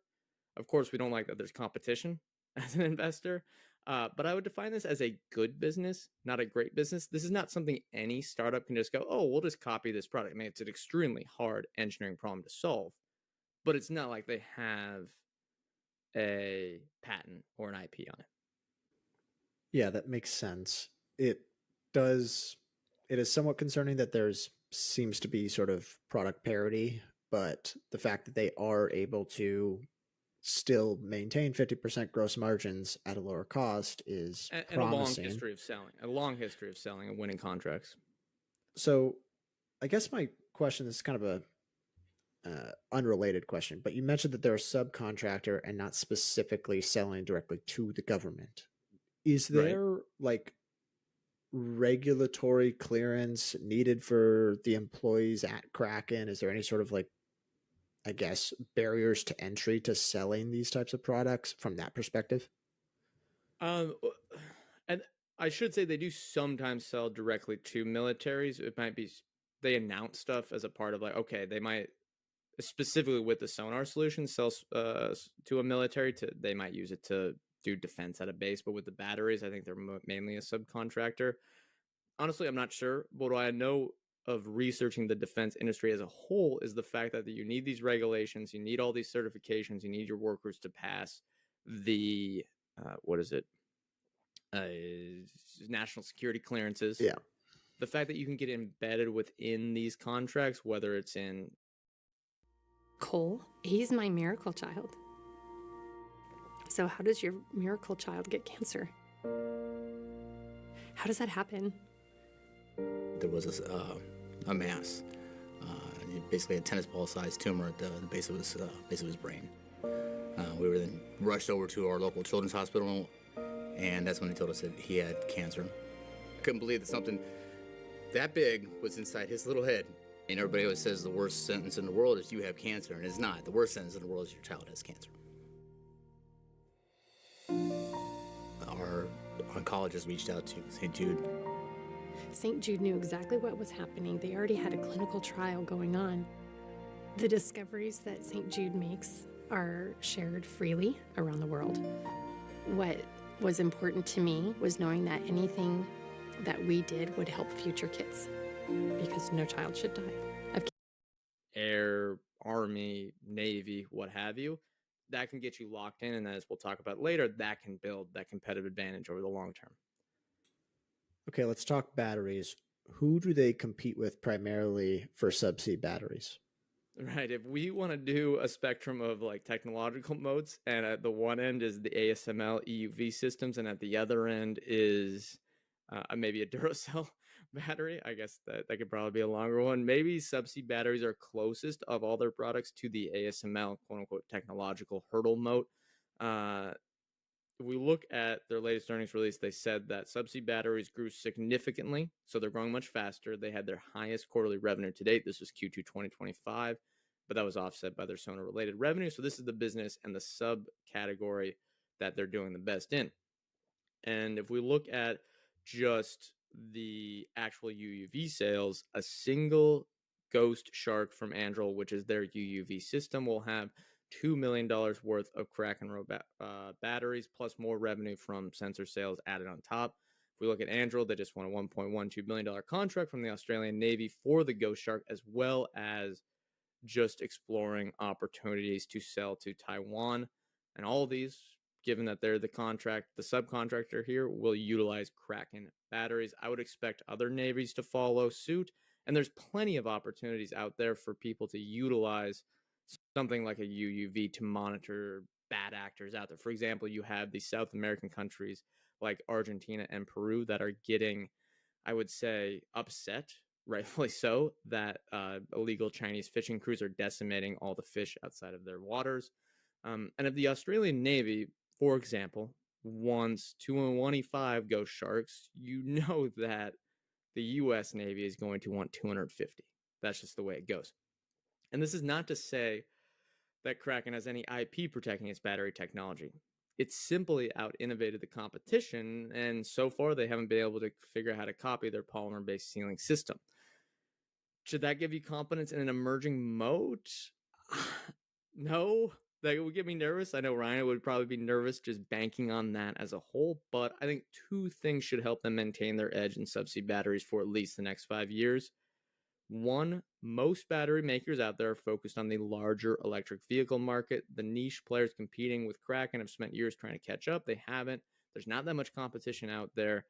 Of course, we don't like that there's competition as an investor, but I would define this as a good business, not a great business. This is not something any startup can just go, oh, we'll just copy this product. I mean, it's an extremely hard engineering problem to solve, but it's not like they have a patent or an IP on it. Yeah, that makes sense. It is somewhat concerning that there's seems to be sort of product parity, but the fact that they are able to still maintain 50% gross margins at a lower cost is and promising. a long history of selling and winning contracts. So I guess my question is kind of a unrelated question, but you mentioned that they're a subcontractor and not specifically selling directly to the government. Is there like regulatory clearance needed for the employees at Kraken? Is there any sort of like, I guess, barriers to entry to selling these types of products from that perspective? And I should say they do sometimes sell directly to militaries. It might be they announce stuff as a part of like, okay, they might specifically with the sonar solution sell to a military. They might use it to do defense at a base, but with the batteries, I think they're mainly a subcontractor. Honestly, I'm not sure. But what I know of researching the defense industry as a whole is the fact that you need these regulations, you need all these certifications, you need your workers to pass the national security clearances. Yeah. The fact that you can get embedded within these contracts, whether it's in Cole, he's my miracle child. So how does your miracle child get cancer? How does that happen? There was a mass, basically a tennis ball-sized tumor at the base of his brain. We were then rushed over to our local children's hospital, and that's when they told us that he had cancer. Couldn't believe that something that big was inside his little head. And everybody always says the worst sentence in the world is you have cancer, and it's not. The worst sentence in the world is your child has cancer. Our oncologist reached out to St. Jude. St. Jude knew exactly what was happening. They already had a clinical trial going on. The discoveries that St. Jude makes are shared freely around the world. What was important to me was knowing that anything that we did would help future kids, because no child should die. Air, Army, Navy, what have you, that can get you locked in, and as we'll talk about later, that can build that competitive advantage over the long term. Okay, let's talk batteries. Who do they compete with primarily for subsea batteries? Right. If we want to do a spectrum of like technological modes, and at the one end is the ASML EUV systems, and at the other end is maybe a Duracell battery. I guess that could probably be a longer one. Maybe subsea batteries are closest of all their products to the ASML quote unquote technological hurdle moat. If we look at their latest earnings release, they said that subsea batteries grew significantly, so they're growing much faster. They had their highest quarterly revenue to date. This was Q2 2025, but that was offset by their sonar-related revenue. So this is the business and the subcategory that they're doing the best in. And if we look at just the actual UUV sales, a single Ghost Shark from Anduril, which is their UUV system, will have $2 million worth of Kraken batteries, plus more revenue from sensor sales added on top. If we look at Anduril, they just won a $1.12 billion contract from the Australian Navy for the Ghost Shark, as well as just exploring opportunities to sell to Taiwan. And all of these, given that they're the subcontractor here, will utilize Kraken batteries. I would expect other navies to follow suit. And there's plenty of opportunities out there for people to utilize something like a UUV to monitor bad actors out there. For example, you have the South American countries like Argentina and Peru that are getting, I would say, upset, rightfully so, that illegal Chinese fishing crews are decimating all the fish outside of their waters. And if the Australian Navy, for example, wants 225 Ghost Sharks, you know that the U.S. Navy is going to want 250. That's just the way it goes. And this is not to say that Kraken has any IP protecting its battery technology. It's simply out-innovated the competition, and so far they haven't been able to figure out how to copy their polymer-based sealing system. Should that give you confidence in an emerging moat? No, that would get me nervous. I know Ryan would probably be nervous just banking on that as a whole, but I think two things should help them maintain their edge in subsea batteries for at least the next 5 years. One, most battery makers out there are focused on the larger electric vehicle market. The niche players competing with Kraken have spent years trying to catch up. They haven't. There's not that much competition out there.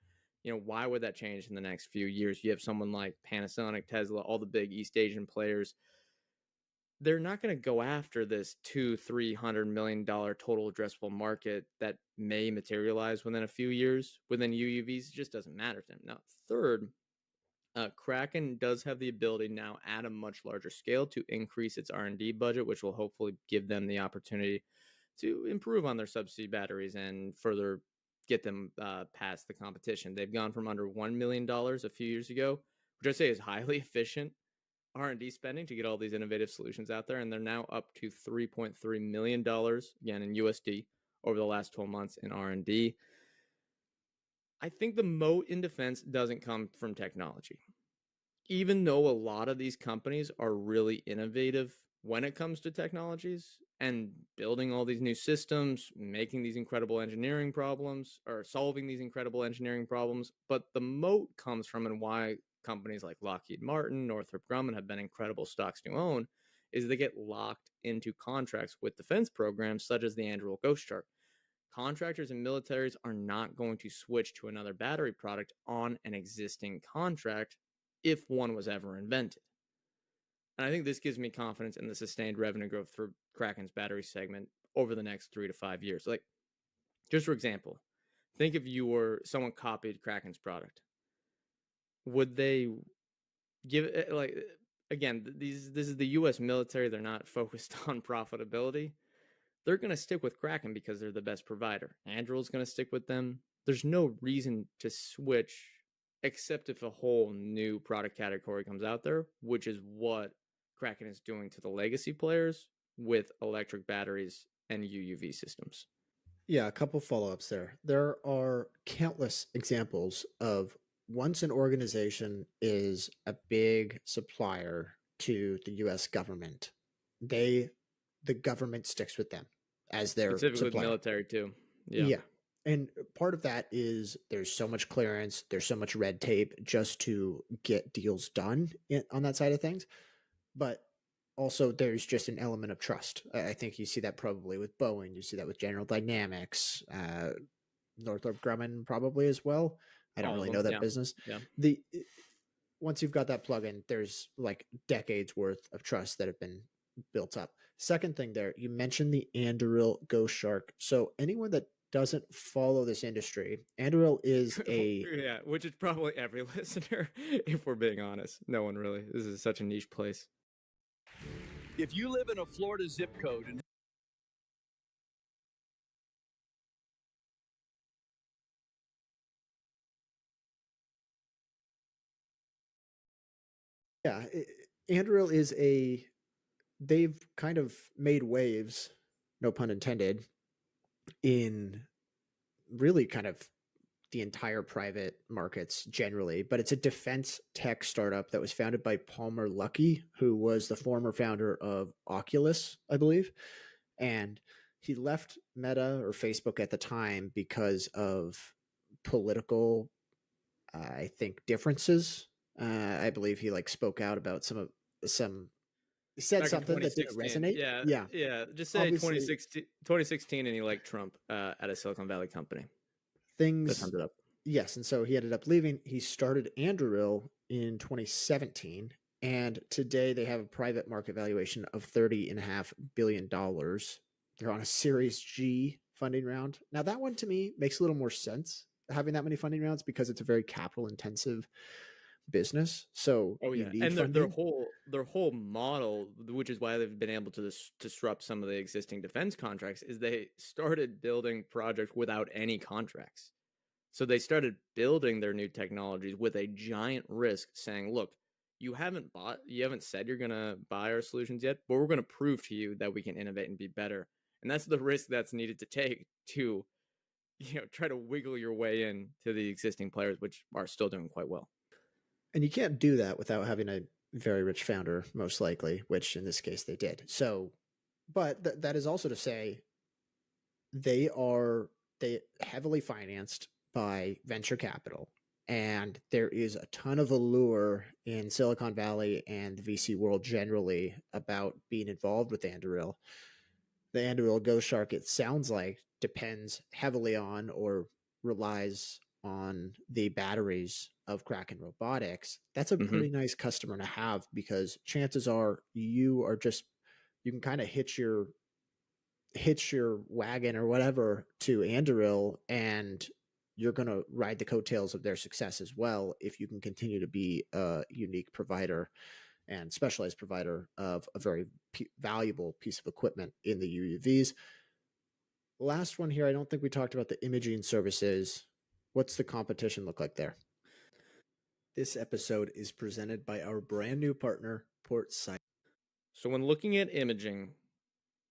Why would that change in the next few years? You have someone like Panasonic, Tesla, all the big East Asian players. They're not going to go after this $200-300 million total addressable market that may materialize within a few years. Within UUVs, it just doesn't matter to them. Now, third, Kraken does have the ability now at a much larger scale to increase its R&D budget, which will hopefully give them the opportunity to improve on their subsea batteries and further get them past the competition. They've gone from under $1 million a few years ago, which I say is highly efficient R&D spending to get all these innovative solutions out there, and they're now up to $3.3 million, again in USD, over the last 12 months in R&D. I think the moat in defense doesn't come from technology. Even though a lot of these companies are really innovative when it comes to technologies and building all these new systems, making these incredible engineering problems or solving these incredible engineering problems, but the moat comes from, and why companies like Lockheed Martin, Northrop Grumman have been incredible stocks to own, is they get locked into contracts with defense programs such as the Anduril Ghost Shark. Contractors and militaries are not going to switch to another battery product on an existing contract if one was ever invented. And I think this gives me confidence in the sustained revenue growth for Kraken's battery segment over the next 3 to 5 years. Like, just for example, think if someone copied Kraken's product. Would they give it, like, again, this is the U.S. military. They're not focused on profitability. They're going to stick with Kraken because they're the best provider. Anduril's going to stick with them. There's no reason to switch except if a whole new product category comes out there, which is what Kraken is doing to the legacy players with electric batteries and UUV systems. Yeah, a couple follow-ups there. There are countless examples of once an organization is a big supplier to the US government, the government sticks with them as their Specifically with supplier. military too. Yeah. And part of that is there's so much clearance, there's so much red tape just to get deals done on that side of things. But also there's just an element of trust. I think you see that probably with Boeing, you see that with General Dynamics, Northrop Grumman probably as well. I don't really know that business. Yeah. Once you've got that plug-in, there's like decades worth of trust that have been built up. Second thing there, you mentioned the Anduril Ghost Shark. So anyone that doesn't follow this industry, Anduril is yeah, which is probably every listener, if we're being honest. No one really. This is such a niche place. If you live in a Florida zip code and Anduril is they've kind of made waves, no pun intended, in really kind of the entire private markets generally, but it's a defense tech startup that was founded by Palmer Luckey, who was the former founder of Oculus, I believe. And he left Meta or Facebook at the time because of political I think, differences. I believe he like spoke out about some. He said Back in something that didn't 2016. resonate. Yeah, Yeah, yeah. Just say obviously 2016, and he liked Trump at a Silicon Valley company. That things. sums it up. Yes, and so he ended up leaving. He started Anduril in 2017, and today they have a private market valuation of $30.5 billion. They're on a Series G funding round. Now that one to me makes a little more sense having that many funding rounds because it's a very capital intensive business. So Oh you yeah, need and funding. their whole model, which is why they've been able to disrupt some of the existing defense contracts, is they started building projects without any contracts. So they started building their new technologies with a giant risk, saying, "Look, you haven't said you're gonna buy our solutions yet, but we're gonna prove to you that we can innovate and be better." And that's the risk that's needed to take to, try to wiggle your way in to the existing players, which are still doing quite well. And you can't do that without having a very rich founder, most likely, which in this case they did. So, but that is also to say they heavily financed by venture capital, and there is a ton of allure in Silicon Valley and the VC world generally about being involved with Anduril. The Anduril Ghost Shark, it sounds like, depends heavily on or relies on the batteries of Kraken Robotics. That's a pretty nice customer to have because chances are you can kind of hitch your wagon or whatever to Anduril, and you're going to ride the coattails of their success as well if you can continue to be a unique provider and specialized provider of a very valuable piece of equipment in the UUVs. Last one here, I don't think we talked about the imaging services. What's the competition look like there? This episode is presented by our brand new partner, Portsight. So when looking at imaging,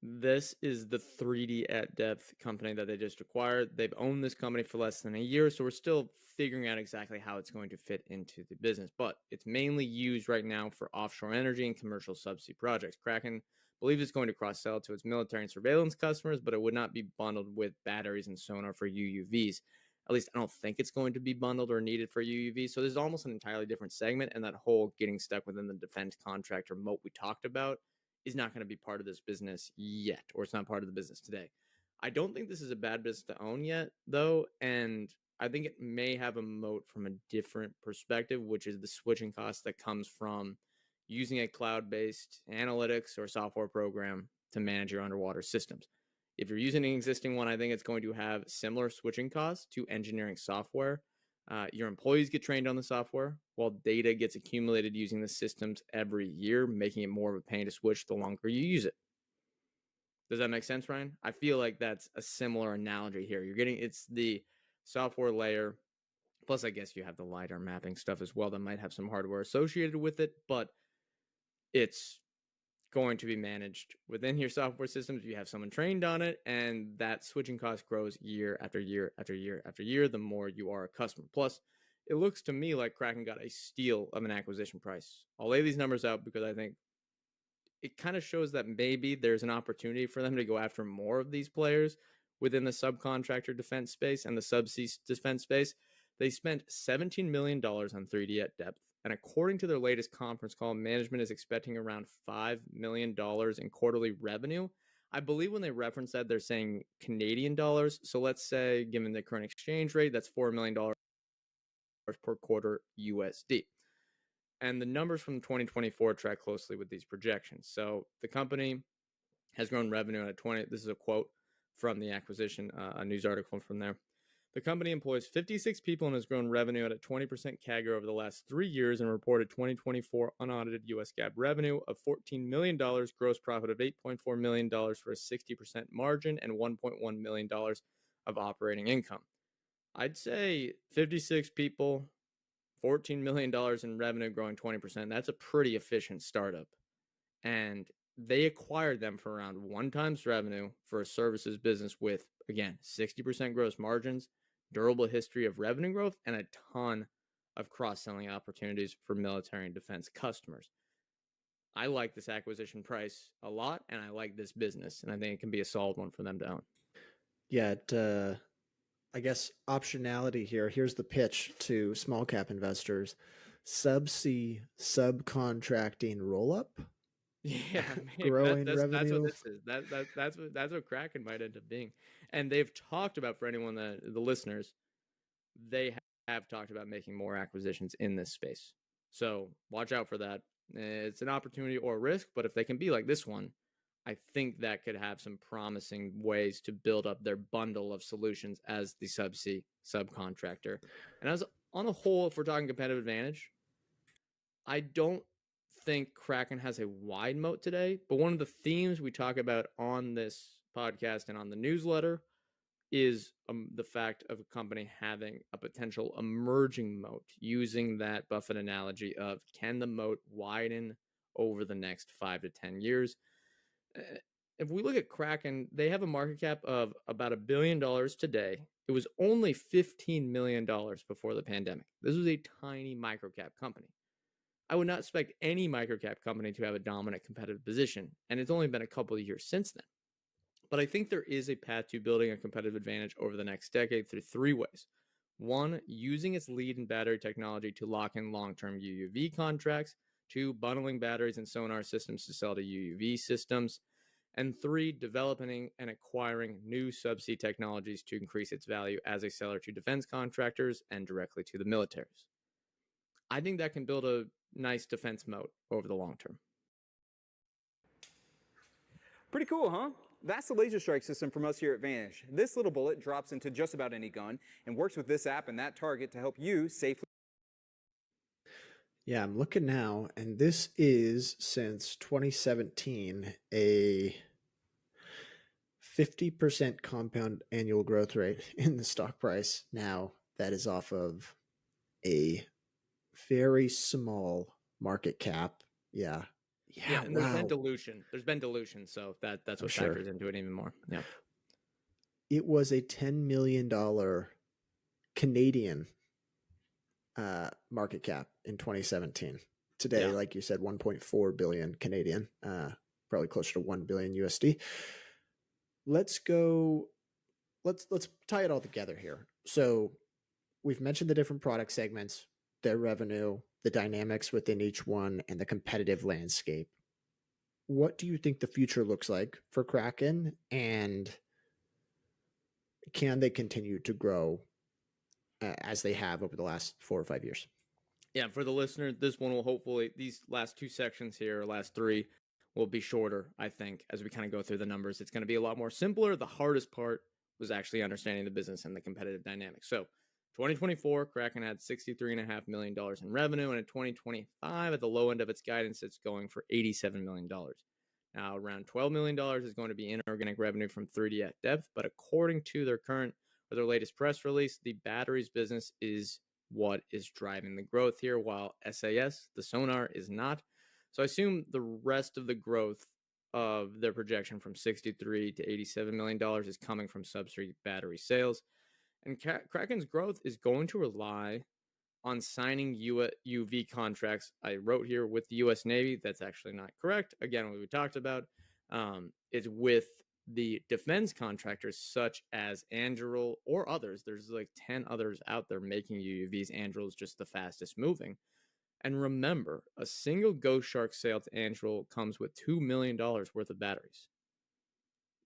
this is the 3D at Depth company that they just acquired. They've owned this company for less than a year, so we're still figuring out exactly how it's going to fit into the business. But it's mainly used right now for offshore energy and commercial subsea projects. Kraken believes it's going to cross-sell to its military and surveillance customers, but it would not be bundled with batteries and sonar for UUVs. At least I don't think it's going to be bundled or needed for UUVs. So there's almost an entirely different segment, and that whole getting stuck within the defense contractor moat we talked about is not going to be part of this business yet, or it's not part of the business today. I don't think this is a bad business to own yet, though, and I think it may have a moat from a different perspective, which is the switching cost that comes from using a cloud-based analytics or software program to manage your underwater systems. If you're using an existing one, I think it's going to have similar switching costs to engineering software. Your employees get trained on the software while data gets accumulated using the systems every year, making it more of a pain to switch the longer you use it. Does that make sense, Ryan? I feel like that's a similar analogy here. It's the software layer, plus I guess you have the LiDAR mapping stuff as well that might have some hardware associated with it, but it's going to be managed within your software systems. You have someone trained on it, and that switching cost grows year after year after year after year the more you are a customer. Plus, it looks to me like Kraken got a steal of an acquisition price. I'll lay these numbers out because I think it kind of shows that maybe there's an opportunity for them to go after more of these players within the subcontractor defense space and the subsea defense space. They spent $17 million on 3D at Depth, and according to their latest conference call, management is expecting around $5 million in quarterly revenue. I believe when they reference that, they're saying Canadian dollars. So let's say, given the current exchange rate, that's $4 million per quarter USD. And the numbers from 2024 track closely with these projections. So the company has grown revenue at 20. This is a quote from the acquisition, a news article from there. The company employs 56 people and has grown revenue at a 20% CAGR over the last 3 years and reported 2024 unaudited US GAAP revenue of $14 million, gross profit of $8.4 million for a 60% margin, and $1.1 million of operating income. I'd say 56 people, $14 million in revenue, growing 20%. That's a pretty efficient startup. And they acquired them for around 1 times revenue for a services business with, again, 60% gross margins, durable history of revenue growth, and a ton of cross-selling opportunities for military and defense customers. I like this acquisition price a lot, and I like this business, and I think it can be a solid one for them to own. Yeah, I guess, optionality here. Here's the pitch to small cap investors: subsea subcontracting roll up, Yeah, maybe growing that's what revenue. this is. That's what Kraken might end up being. And they've talked about, for anyone that the listeners, they have talked about making more acquisitions in this space. So watch out for that. It's an opportunity or a risk, but if they can be like this one, I think that could have some promising ways to build up their bundle of solutions as the subsea subcontractor. And as on a whole, if we're talking competitive advantage, I don't think Kraken has a wide moat today, but one of the themes we talk about on this podcast and on the newsletter is the fact of a company having a potential emerging moat, using that Buffett analogy of can the moat widen over the next 5 to 10 years. If we look at Kraken, they have a market cap of about $1 billion today. It was only $15 million before the pandemic. This was a tiny microcap company. I would not expect any microcap company to have a dominant competitive position, and it's only been a couple of years since then. But I think there is a path to building a competitive advantage over the next decade through three ways. One, using its lead in battery technology to lock in long-term UUV contracts. Two, bundling batteries and sonar systems to sell to UUV systems. And three, developing and acquiring new subsea technologies to increase its value as a seller to defense contractors and directly to the militaries. I think that can build a nice defense moat over the long term. Pretty cool, huh? That's the laser strike system from us here at Vantage. This little bullet drops into just about any gun and works with this app and that target to help you safely. Yeah, I'm looking now, and this is since 2017 a 50% compound annual growth rate in the stock price. Now, that is off of a very small market cap. Yeah. Yeah, and there's been dilution. There's been dilution, so that's what factors into it even more. Yeah. It was a $10 million Canadian market cap in 2017. Today, like you said, 1.4 billion Canadian, probably closer to 1 billion USD. Let's tie it all together here. So we've mentioned the different product segments, their revenue, the dynamics within each one, and the competitive landscape. What do you think the future looks like for Kraken, and can they continue to grow as they have over the last 4 or 5 years? Yeah, for the listener, this one will hopefully, these last two sections here, or last three, will be shorter, I think, as we kind of go through the numbers. It's going to be a lot more simpler. The hardest part was actually understanding the business and the competitive dynamics. So 2024, Kraken had $63.5 million in revenue, and in 2025, at the low end of its guidance, it's going for $87 million. Now, around $12 million is going to be inorganic revenue from 3D at Depth, but according to their latest press release, the batteries business is what is driving the growth here, while SAS, the sonar, is not. So I assume the rest of the growth of their projection from $63 to $87 million is coming from subsea battery sales. And Kraken's growth is going to rely on signing UV contracts. I wrote here with the U.S. Navy. That's actually not correct. Again, what we talked about is with the defense contractors such as Anduril or others. There's like 10 others out there making UUVs. Anduril is just the fastest moving. And remember, a single Ghost Shark sale to Anduril comes with $2 million worth of batteries.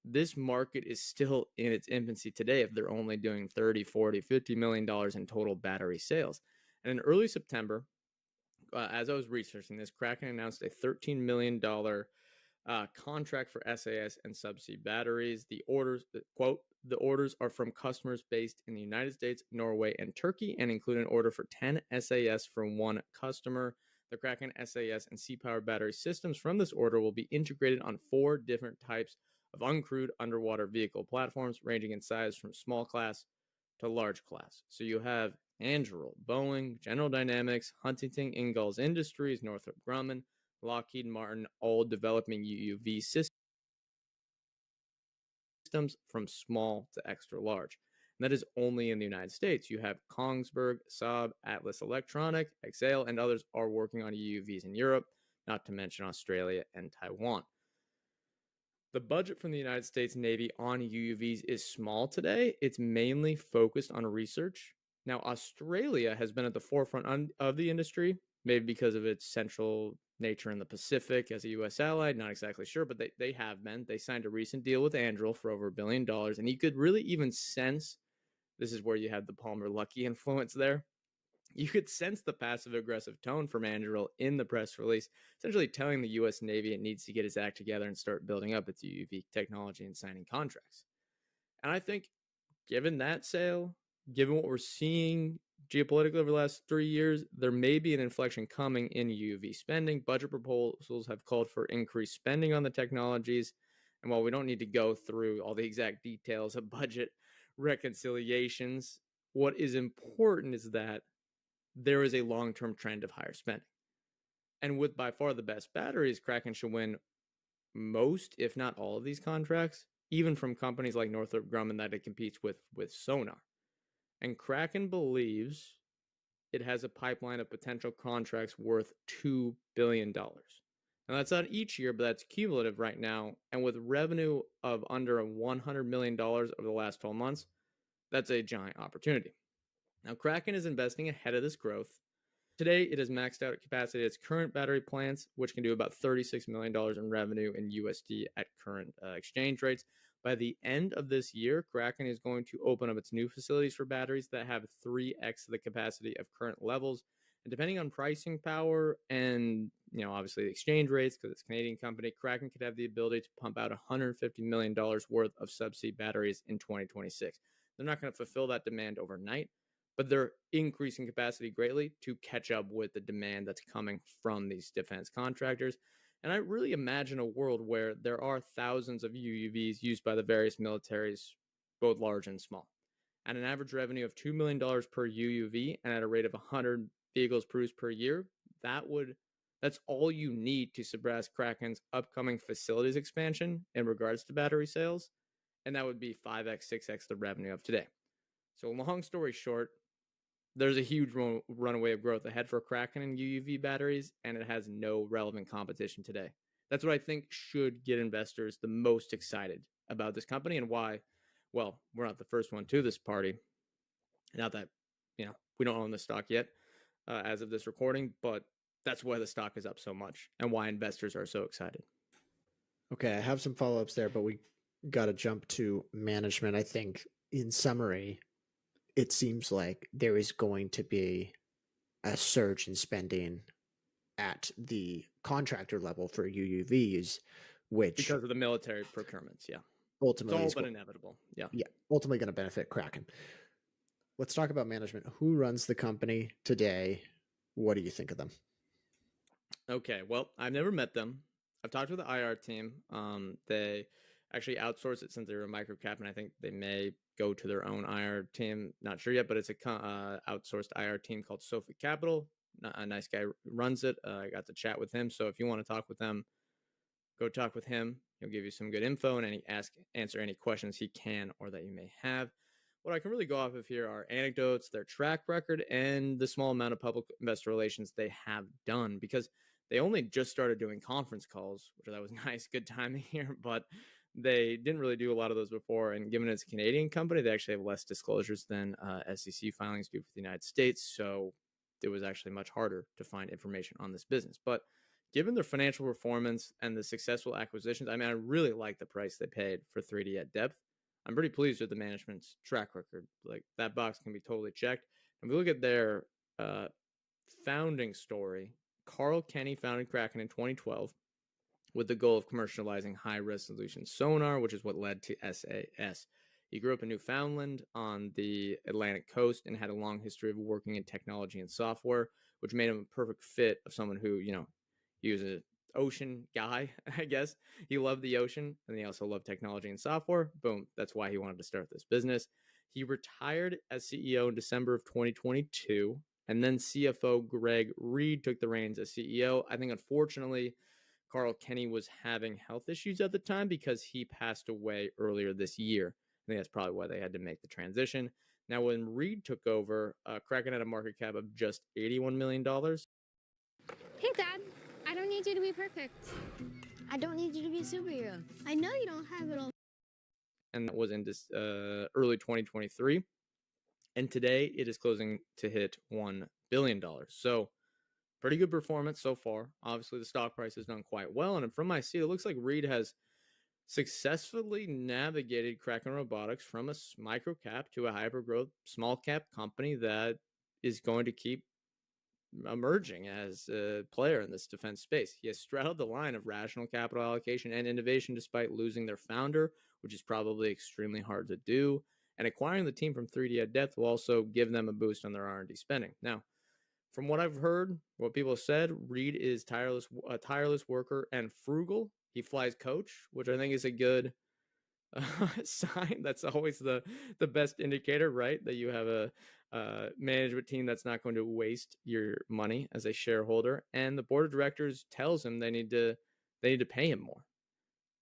This market is still in its infancy today if they're only doing $30, $40, $50 million in total battery sales. And in early September, as I was researching this, Kraken announced a $13 million contract for SAS and subsea batteries. The orders, quote, the orders are from customers based in the United States, Norway, and Turkey, and include an order for 10 SAS from one customer. The Kraken SAS and Sea-Power battery systems from this order will be integrated on 4 different types of uncrewed underwater vehicle platforms, ranging in size from small class to large class. So you have Anduril, Boeing, General Dynamics, Huntington Ingalls Industries, Northrop Grumman, Lockheed Martin, all developing UUV systems from small to extra large. And that is only in the United States. You have Kongsberg, Saab, Atlas Electronic, Exail, and others are working on UUVs in Europe, not to mention Australia and Taiwan. The budget from the United States Navy on UUVs is small today. It's mainly focused on research. Now, Australia has been at the forefront of the industry, maybe because of its central nature in the Pacific as a U.S. ally. Not exactly sure, but they have been. They signed a recent deal with Anduril for over $1 billion. And you could really even sense, this is where you had the Palmer Luckey influence there. You could sense the passive aggressive tone from Anduril in the press release, essentially telling the U.S. Navy it needs to get its act together and start building up its UUV technology and signing contracts. And I think given that sale, given what we're seeing geopolitically over the last 3 years, there may be an inflection coming in UUV spending. Budget proposals have called for increased spending on the technologies. And while we don't need to go through all the exact details of budget reconciliations, what is important is that there is a long-term trend of higher spending. And with by far the best batteries, Kraken should win most, if not all, of these contracts, even from companies like Northrop Grumman that it competes with sonar. And Kraken believes it has a pipeline of potential contracts worth $2 billion. Now, that's not each year, but that's cumulative right now. And with revenue of under $100 million over the last 12 months, that's a giant opportunity. Now, Kraken is investing ahead of this growth. Today, it has maxed out capacity at its current battery plants, which can do about $36 million in revenue in USD at current exchange rates. By the end of this year, Kraken is going to open up its new facilities for batteries that have 3x the capacity of current levels. And depending on pricing power and, obviously the exchange rates, because it's a Canadian company, Kraken could have the ability to pump out $150 million worth of subsea batteries in 2026. They're not going to fulfill that demand overnight, but they're increasing capacity greatly to catch up with the demand that's coming from these defense contractors. And I really imagine a world where there are thousands of UUVs used by the various militaries, both large and small. At an average revenue of $2 million per UUV and at a rate of 100 vehicles produced per year, that's all you need to surpass Kraken's upcoming facilities expansion in regards to battery sales. And that would be 5x, 6x the revenue of today. So long story short, there's a huge runaway of growth ahead for Kraken and UUV batteries, and it has no relevant competition today. That's what I think should get investors the most excited about this company and why, well, we're not the first one to this party. Not that, we don't own the stock yet as of this recording, but that's why the stock is up so much and why investors are so excited. Okay, I have some follow-ups there, but we got to jump to management. I think in summary, it seems like there is going to be a surge in spending at the contractor level for UUVs, which because of the military procurements, yeah. Ultimately, it's all but inevitable. Yeah. Yeah, ultimately going to benefit Kraken. Let's talk about management. Who runs the company today? What do you think of them? Okay, well, I've never met them. I've talked with the IR team. They actually outsource it since they were a microcap, and I think they may go to their own IR team. Not sure yet, but it's a outsourced IR team called Sophie Capital. A nice guy runs it. I got to chat with him. So if you want to talk with them, go talk with him. He'll give you some good info and answer any questions he can or that you may have. What I can really go off of here are anecdotes, their track record, and the small amount of public investor relations they have done, because they only just started doing conference calls, which I thought was nice, good timing here, but they didn't really do a lot of those before. And given it's a Canadian company, they actually have less disclosures than SEC filings do for the United States. So it was actually much harder to find information on this business. But given their financial performance and the successful acquisitions, I mean, I really like the price they paid for 3D at depth. I'm pretty pleased with the management's track record. Like, that box can be totally checked. And we look at their founding story. Carl Kenny founded Kraken in 2012 with the goal of commercializing high-resolution sonar, which is what led to SAS. He grew up in Newfoundland on the Atlantic coast and had a long history of working in technology and software, which made him a perfect fit of someone who, he was an ocean guy, I guess. He loved the ocean, and he also loved technology and software. Boom, that's why he wanted to start this business. He retired as CEO in December of 2022, and then CFO Greg Reed took the reins as CEO. I think, unfortunately, Carl Kenny was having health issues at the time because he passed away earlier this year. I think that's probably why they had to make the transition. Now, when Reed took over, Kraken had a market cap of just $81 million. Hey, Dad. I don't need you to be perfect. I don't need you to be a superhero. I know you don't have it all. And that was in this early 2023. And today it is closing to hit $1 billion. So pretty good performance so far. Obviously, the stock price has done quite well. And from my seat, it looks like Reed has successfully navigated Kraken Robotics from a micro cap to a hyper growth small cap company that is going to keep emerging as a player in this defense space. He has straddled the line of rational capital allocation and innovation despite losing their founder, which is probably extremely hard to do. And acquiring the team from 3D at Death will also give them a boost on their R&D spending. Now, from what I've heard, what people have said, Reed is a tireless worker and frugal. He flies coach, which I think is a good sign. That's always the best indicator, right? That you have a management team that's not going to waste your money as a shareholder. And the board of directors tells him they need to pay him more.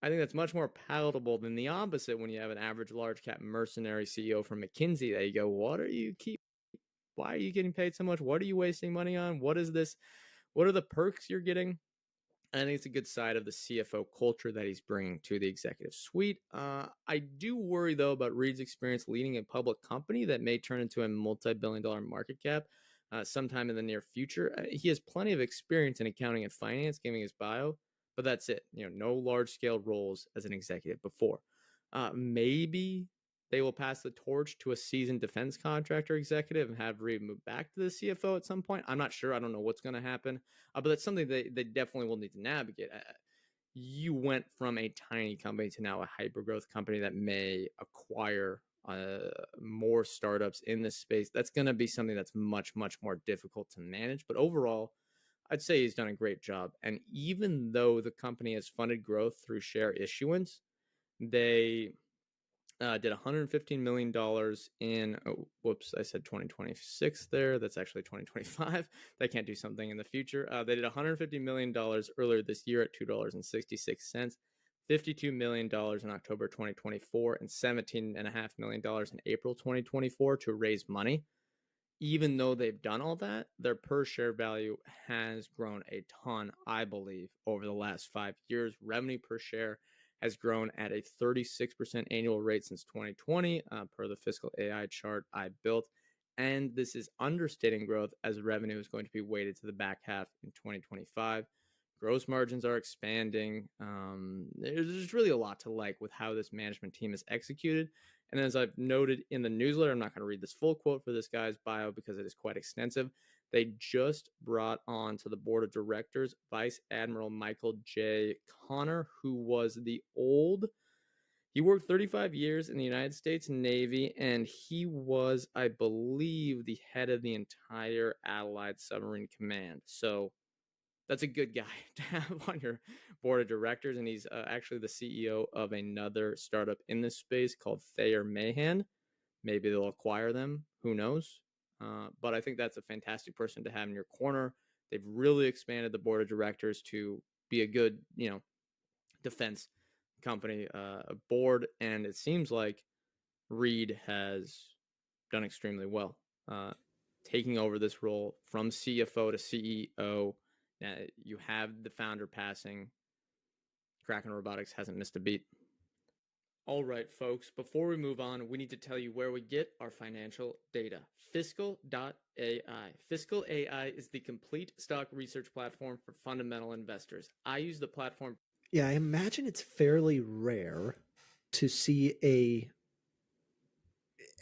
I think that's much more palatable than the opposite when you have an average large cap mercenary CEO from McKinsey that you go, why are you getting paid so much? What are you wasting money on? What is this? What are the perks you're getting? I think it's a good side of the CFO culture that he's bringing to the executive suite. I do worry, though, about Reed's experience leading a public company that may turn into a multi-billion-dollar market cap sometime in the near future. He has plenty of experience in accounting and finance, giving his bio, but that's it. No large-scale roles as an executive before. Maybe they will pass the torch to a seasoned defense contractor executive and have Reed move back to the CFO at some point. I'm not sure. I don't know what's going to happen, but that's something they definitely will need to navigate. You went from a tiny company to now a hyper-growth company that may acquire more startups in this space. That's going to be something that's much, much more difficult to manage. But overall, I'd say he's done a great job. And even though the company has funded growth through share issuance, they did $115 million in, I said 2026 there. That's actually 2025. They can't do something in the future. They did $150 million earlier this year at $2.66, $52 million in October 2024, and $17.5 million in April 2024 to raise money. Even though they've done all that, their per share value has grown a ton, I believe, over the last 5 years. Revenue per share has grown at a 36% annual rate since 2020, per the fiscal AI chart I built. And this is understating growth as revenue is going to be weighted to the back half in 2025. Gross margins are expanding. There's really a lot to like with how this management team is executed. And as I've noted in the newsletter, I'm not going to read this full quote for this guy's bio because it is quite extensive. They just brought on to the board of directors Vice Admiral Michael J. Connor, who was he worked 35 years in the United States Navy, and he was, I believe, the head of the entire Allied Submarine Command. So that's a good guy to have on your board of directors, and he's actually the CEO of another startup in this space called Thayer Mahan. Maybe they'll acquire them. Who knows? But I think that's a fantastic person to have in your corner. They've really expanded the board of directors to be a good, defense company board, and it seems like Reed has done extremely well, taking over this role from CFO to CEO. You have the founder passing. Kraken Robotics hasn't missed a beat. All right, folks, before we move on, we need to tell you where we get our financial data. Fiscal.ai. Fiscal AI is the complete stock research platform for fundamental investors. I use the platform. Yeah, I imagine it's fairly rare to see a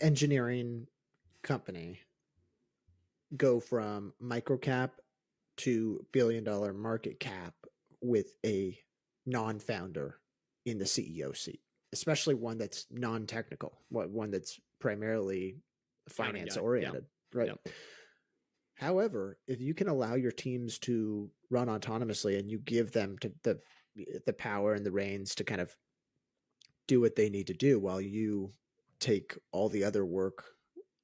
engineering company go from microcap to billion-dollar market cap with a non-founder in the CEO seat, especially one that's non-technical, one that's primarily finance oriented, right? Yep. However, if you can allow your teams to run autonomously and you give them the power and the reins to kind of do what they need to do while you take all the other work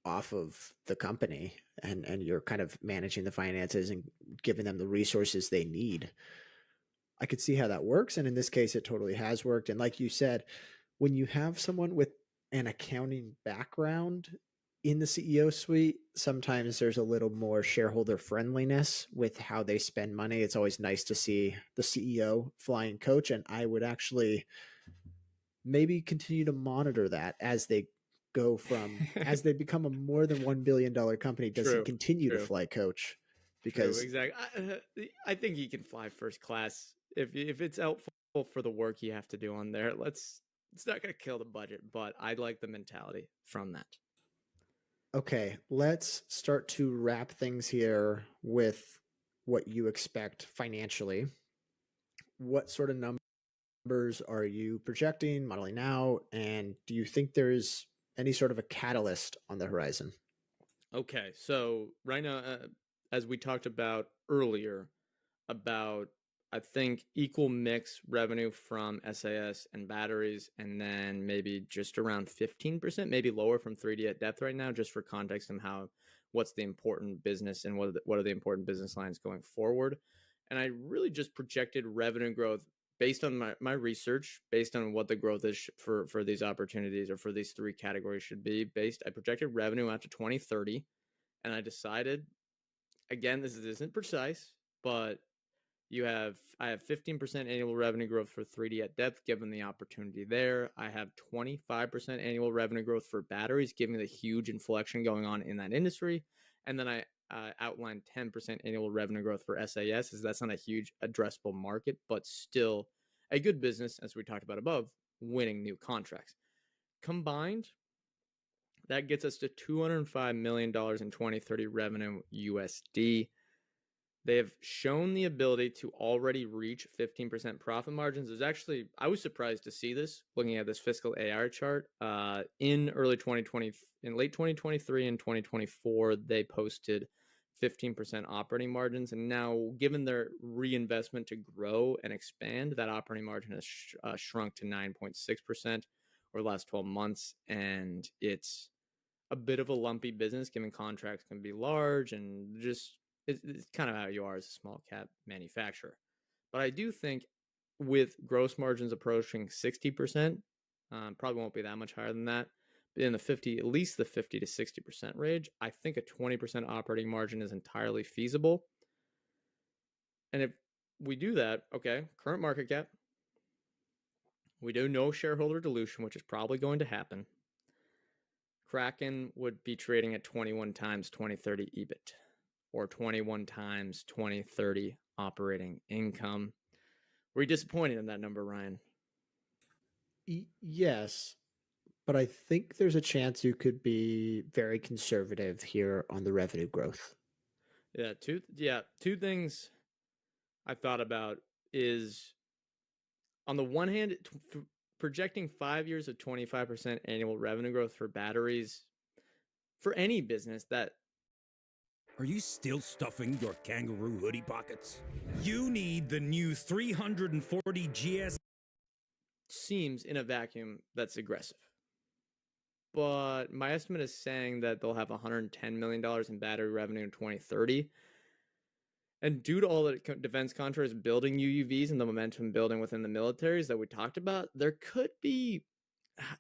off of the company and you're kind of managing the finances and giving them the resources they need, I could see how that works. And in this case, it totally has worked. And like you said, when you have someone with an accounting background, in the CEO suite, sometimes there's a little more shareholder friendliness with how they spend money. It's always nice to see the CEO flying coach, and I would actually maybe continue to monitor that as they go from as they become a more than $1 billion company. Does he True, continue to true, fly coach? true. Because Exactly. I think he can fly first class if it's helpful for the work you have to do on there. It's not going to kill the budget, but I like the mentality from that. okay, let's start to wrap things here with what you expect financially. What sort of numbers are you projecting, modeling out, and do you think there's any sort of a catalyst on the horizon? Okay, so right now, as we talked about earlier, about I think equal mix revenue from SAS and batteries, and then maybe just around 15%, maybe lower from 3D at depth right now, just for context and what's the important business and what are the important business lines going forward. And I really just projected revenue growth based on my research, based on what the growth is for these opportunities or for these three categories should be. I projected revenue out to 2030, and I decided, again, this isn't precise, but I have 15% annual revenue growth for 3D at depth, given the opportunity there. I have 25% annual revenue growth for batteries, given the huge inflection going on in that industry. And then I outlined 10% annual revenue growth for SAS, as that's not a huge addressable market, but still a good business, as we talked about above, winning new contracts. Combined, that gets us to $205 million in 2030 revenue USD. They have shown the ability to already reach 15% profit margins. I was surprised to see this looking at this fiscal AR chart. In late 2023 and 2024, they posted 15% operating margins. And now, given their reinvestment to grow and expand, that operating margin has shrunk to 9.6% over the last 12 months. And it's a bit of a lumpy business, given contracts can be large and just it's kind of how you are as a small cap manufacturer. But I do think with gross margins approaching 60%, probably won't be that much higher than that, but in at least the 50 to 60% range, I think a 20% operating margin is entirely feasible. And if we do that, okay, current market cap, we do no shareholder dilution, which is probably going to happen. Kraken would be trading at 21 times 2030 EBIT, or 21 times 2030 operating income. Were you disappointed in that number, Ryan? Yes, but I think there's a chance you could be very conservative here on the revenue growth. Two things I thought about is, on the one hand, projecting 5 years of 25% annual revenue growth for batteries for any business that. Are you still stuffing your kangaroo hoodie pockets? You need the new 340 GS. Seems in a vacuum that's aggressive. But my estimate is saying that they'll have $110 million in battery revenue in 2030. And due to all the defense contractors building UUVs and the momentum building within the militaries that we talked about, there could be,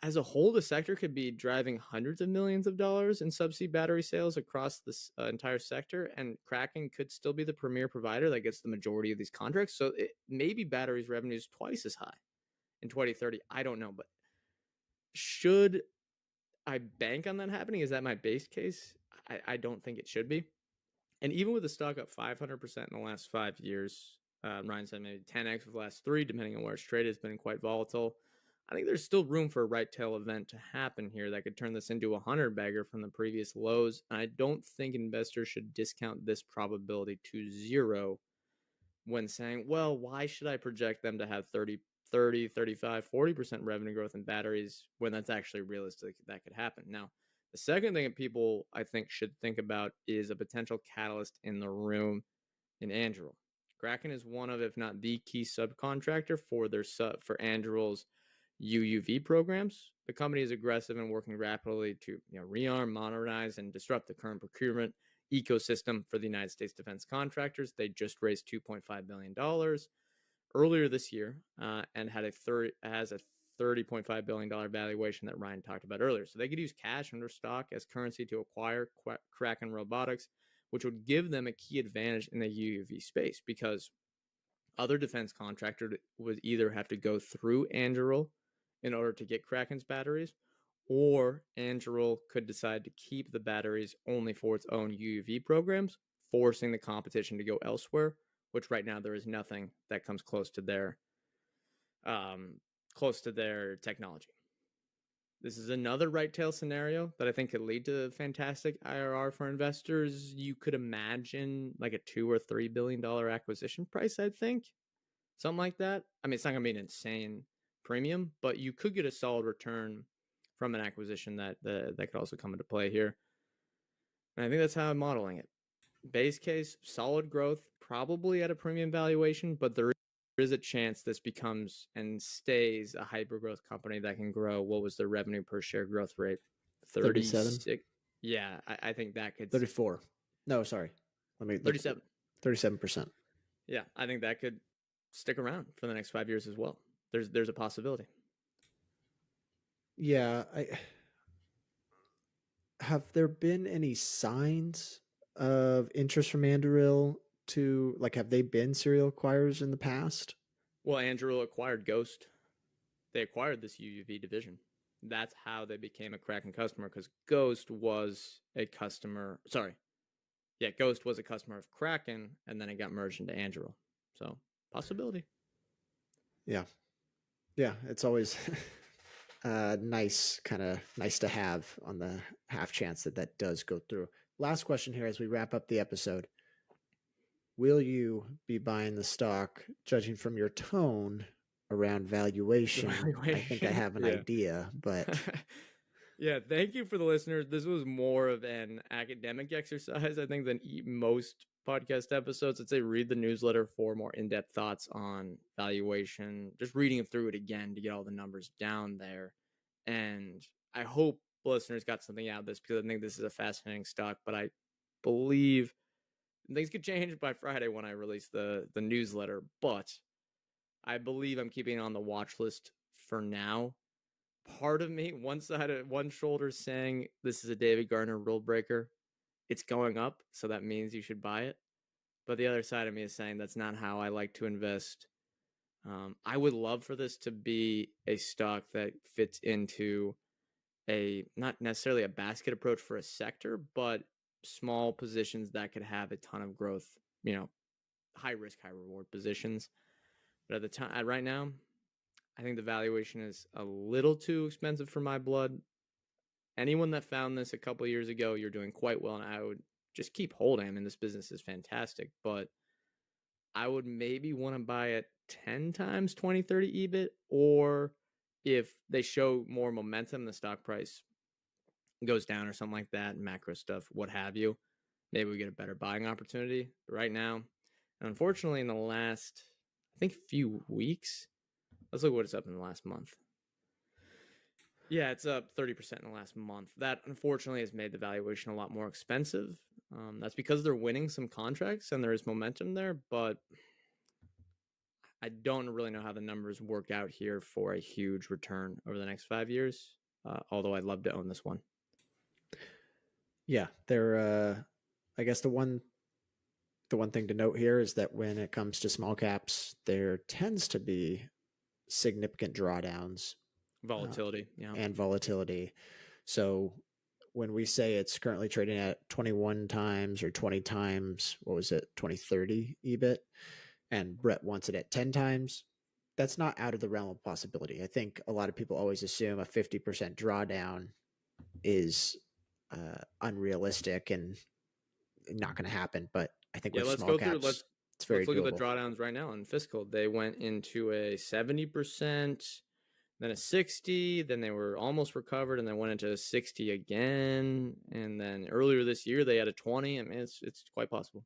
as a whole, the sector could be driving hundreds of millions of dollars in subsea battery sales across this entire sector, and Kraken could still be the premier provider that gets the majority of these contracts. So maybe batteries revenue is twice as high in 2030. I don't know, but should I bank on that happening? Is that my base case? I don't think it should be. And even with the stock up 500% in the last 5 years, Ryan said maybe 10x for the last 3, depending on where it's traded, has been quite volatile. I think there's still room for a right tail event to happen here that could turn this into a 100-bagger from the previous lows. And I don't think investors should discount this probability to zero when saying, well, why should I project them to have 30, 35, 40% revenue growth in batteries when that's actually realistic that could happen? Now, the second thing that people, I think, should think about is a potential catalyst in the room in Anduril. Kraken is one of, if not the key subcontractor for Anduril's UUV programs. The company is aggressive and working rapidly to rearm, modernize, and disrupt the current procurement ecosystem for the United States defense contractors. They just raised $2.5 billion earlier this year and has a $30.5 billion valuation that Ryan talked about earlier. So they could use cash under stock as currency to acquire Kraken Robotics, which would give them a key advantage in the UUV space, because other defense contractors would either have to go through Anduril in order to get Kraken's batteries, or Anduril could decide to keep the batteries only for its own UUV programs, forcing the competition to go elsewhere, which right now there is nothing that comes close to their technology. This is another right tail scenario that I think could lead to fantastic IRR for investors. You could imagine like a $2 or $3 billion acquisition price, I think. Something like that. I mean, it's not going to be an insane premium, but you could get a solid return from an acquisition that could also come into play here. And I think that's how I'm modeling it. Base case, solid growth, probably at a premium valuation, but there is a chance this becomes and stays a hyper-growth company that can grow. What was the revenue per share growth rate? 37? Yeah, I think that could... 34. No, sorry. 37. 37%. Yeah, I think that could stick around for the next 5 years as well. There's a possibility. Yeah, have there been any signs of interest from Anduril to, like, have they been serial acquirers in the past? Well, Anduril acquired Ghost. They acquired this UUV division. That's how they became a Kraken customer, because Ghost was a customer. Sorry. Yeah, Ghost was a customer of Kraken, and then it got merged into Anduril. So, possibility. Yeah. Yeah, it's always nice to have on the half chance that does go through. Last question here as we wrap up the episode. Will you be buying the stock, judging from your tone around valuation? I think I have an idea, but... Yeah, thank you for the listeners. This was more of an academic exercise, I think, than most podcast episodes. I'd say read the newsletter for more in-depth thoughts on valuation, just reading through it again to get all the numbers down there. And I hope listeners got something out of this, because I think this is a fascinating stock, but I believe things could change by Friday when I release the newsletter, but I believe I'm keeping it on the watch list for now. Part of me, one shoulder saying this is a David Gardner rule breaker. It's going up, so that means you should buy it. But the other side of me is saying that's not how I like to invest. I would love for this to be a stock that fits into not necessarily a basket approach for a sector, but small positions that could have a ton of growth, high risk, high reward positions. But at the time, right now, I think the valuation is a little too expensive for my blood. Anyone that found this a couple years ago, you're doing quite well, and I would just keep holding. I mean, this business is fantastic, but I would maybe want to buy it 10 times 2030 EBIT, or if they show more momentum, the stock price goes down or something like that, macro stuff, what have you, maybe we get a better buying opportunity. But right now, and unfortunately, in the last, I think, few weeks, let's look what it's up in the last month. Yeah, it's up 30% in the last month. That, unfortunately, has made the valuation a lot more expensive. That's because they're winning some contracts and there is momentum there, but I don't really know how the numbers work out here for a huge return over the next 5 years, although I'd love to own this one. Yeah, I guess the one thing to note here is that when it comes to small caps, there tends to be significant drawdowns, volatility, and volatility. So when we say it's currently trading at 21 times or 20 times, 2030 EBIT, and Brett wants it at 10 times, that's not out of the realm of possibility. I think a lot of people always assume a 50% drawdown is unrealistic and not going to happen, but I think with small caps, it's very doable. Let's look at the drawdowns right now in fiscal. They went into a 70%, then a 60, then they were almost recovered, and then went into a 60 again, and then earlier this year they had a 20. I mean, it's quite possible.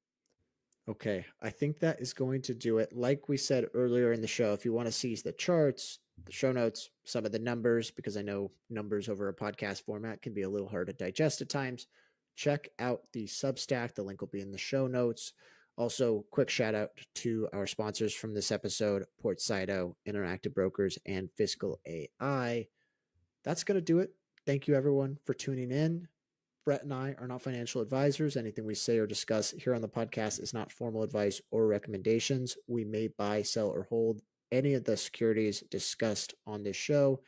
Okay, I think that is going to do it. Like we said earlier in the show, if you want to see the charts, the show notes, some of the numbers, because I know numbers over a podcast format can be a little hard to digest at times, check out the Substack. The link will be in the show notes. Also, quick shout out to our sponsors from this episode, Portsido, Interactive Brokers, and Fiscal AI. That's going to do it. Thank you, everyone, for tuning in. Brett and I are not financial advisors. Anything we say or discuss here on the podcast is not formal advice or recommendations. We may buy, sell, or hold any of the securities discussed on this show.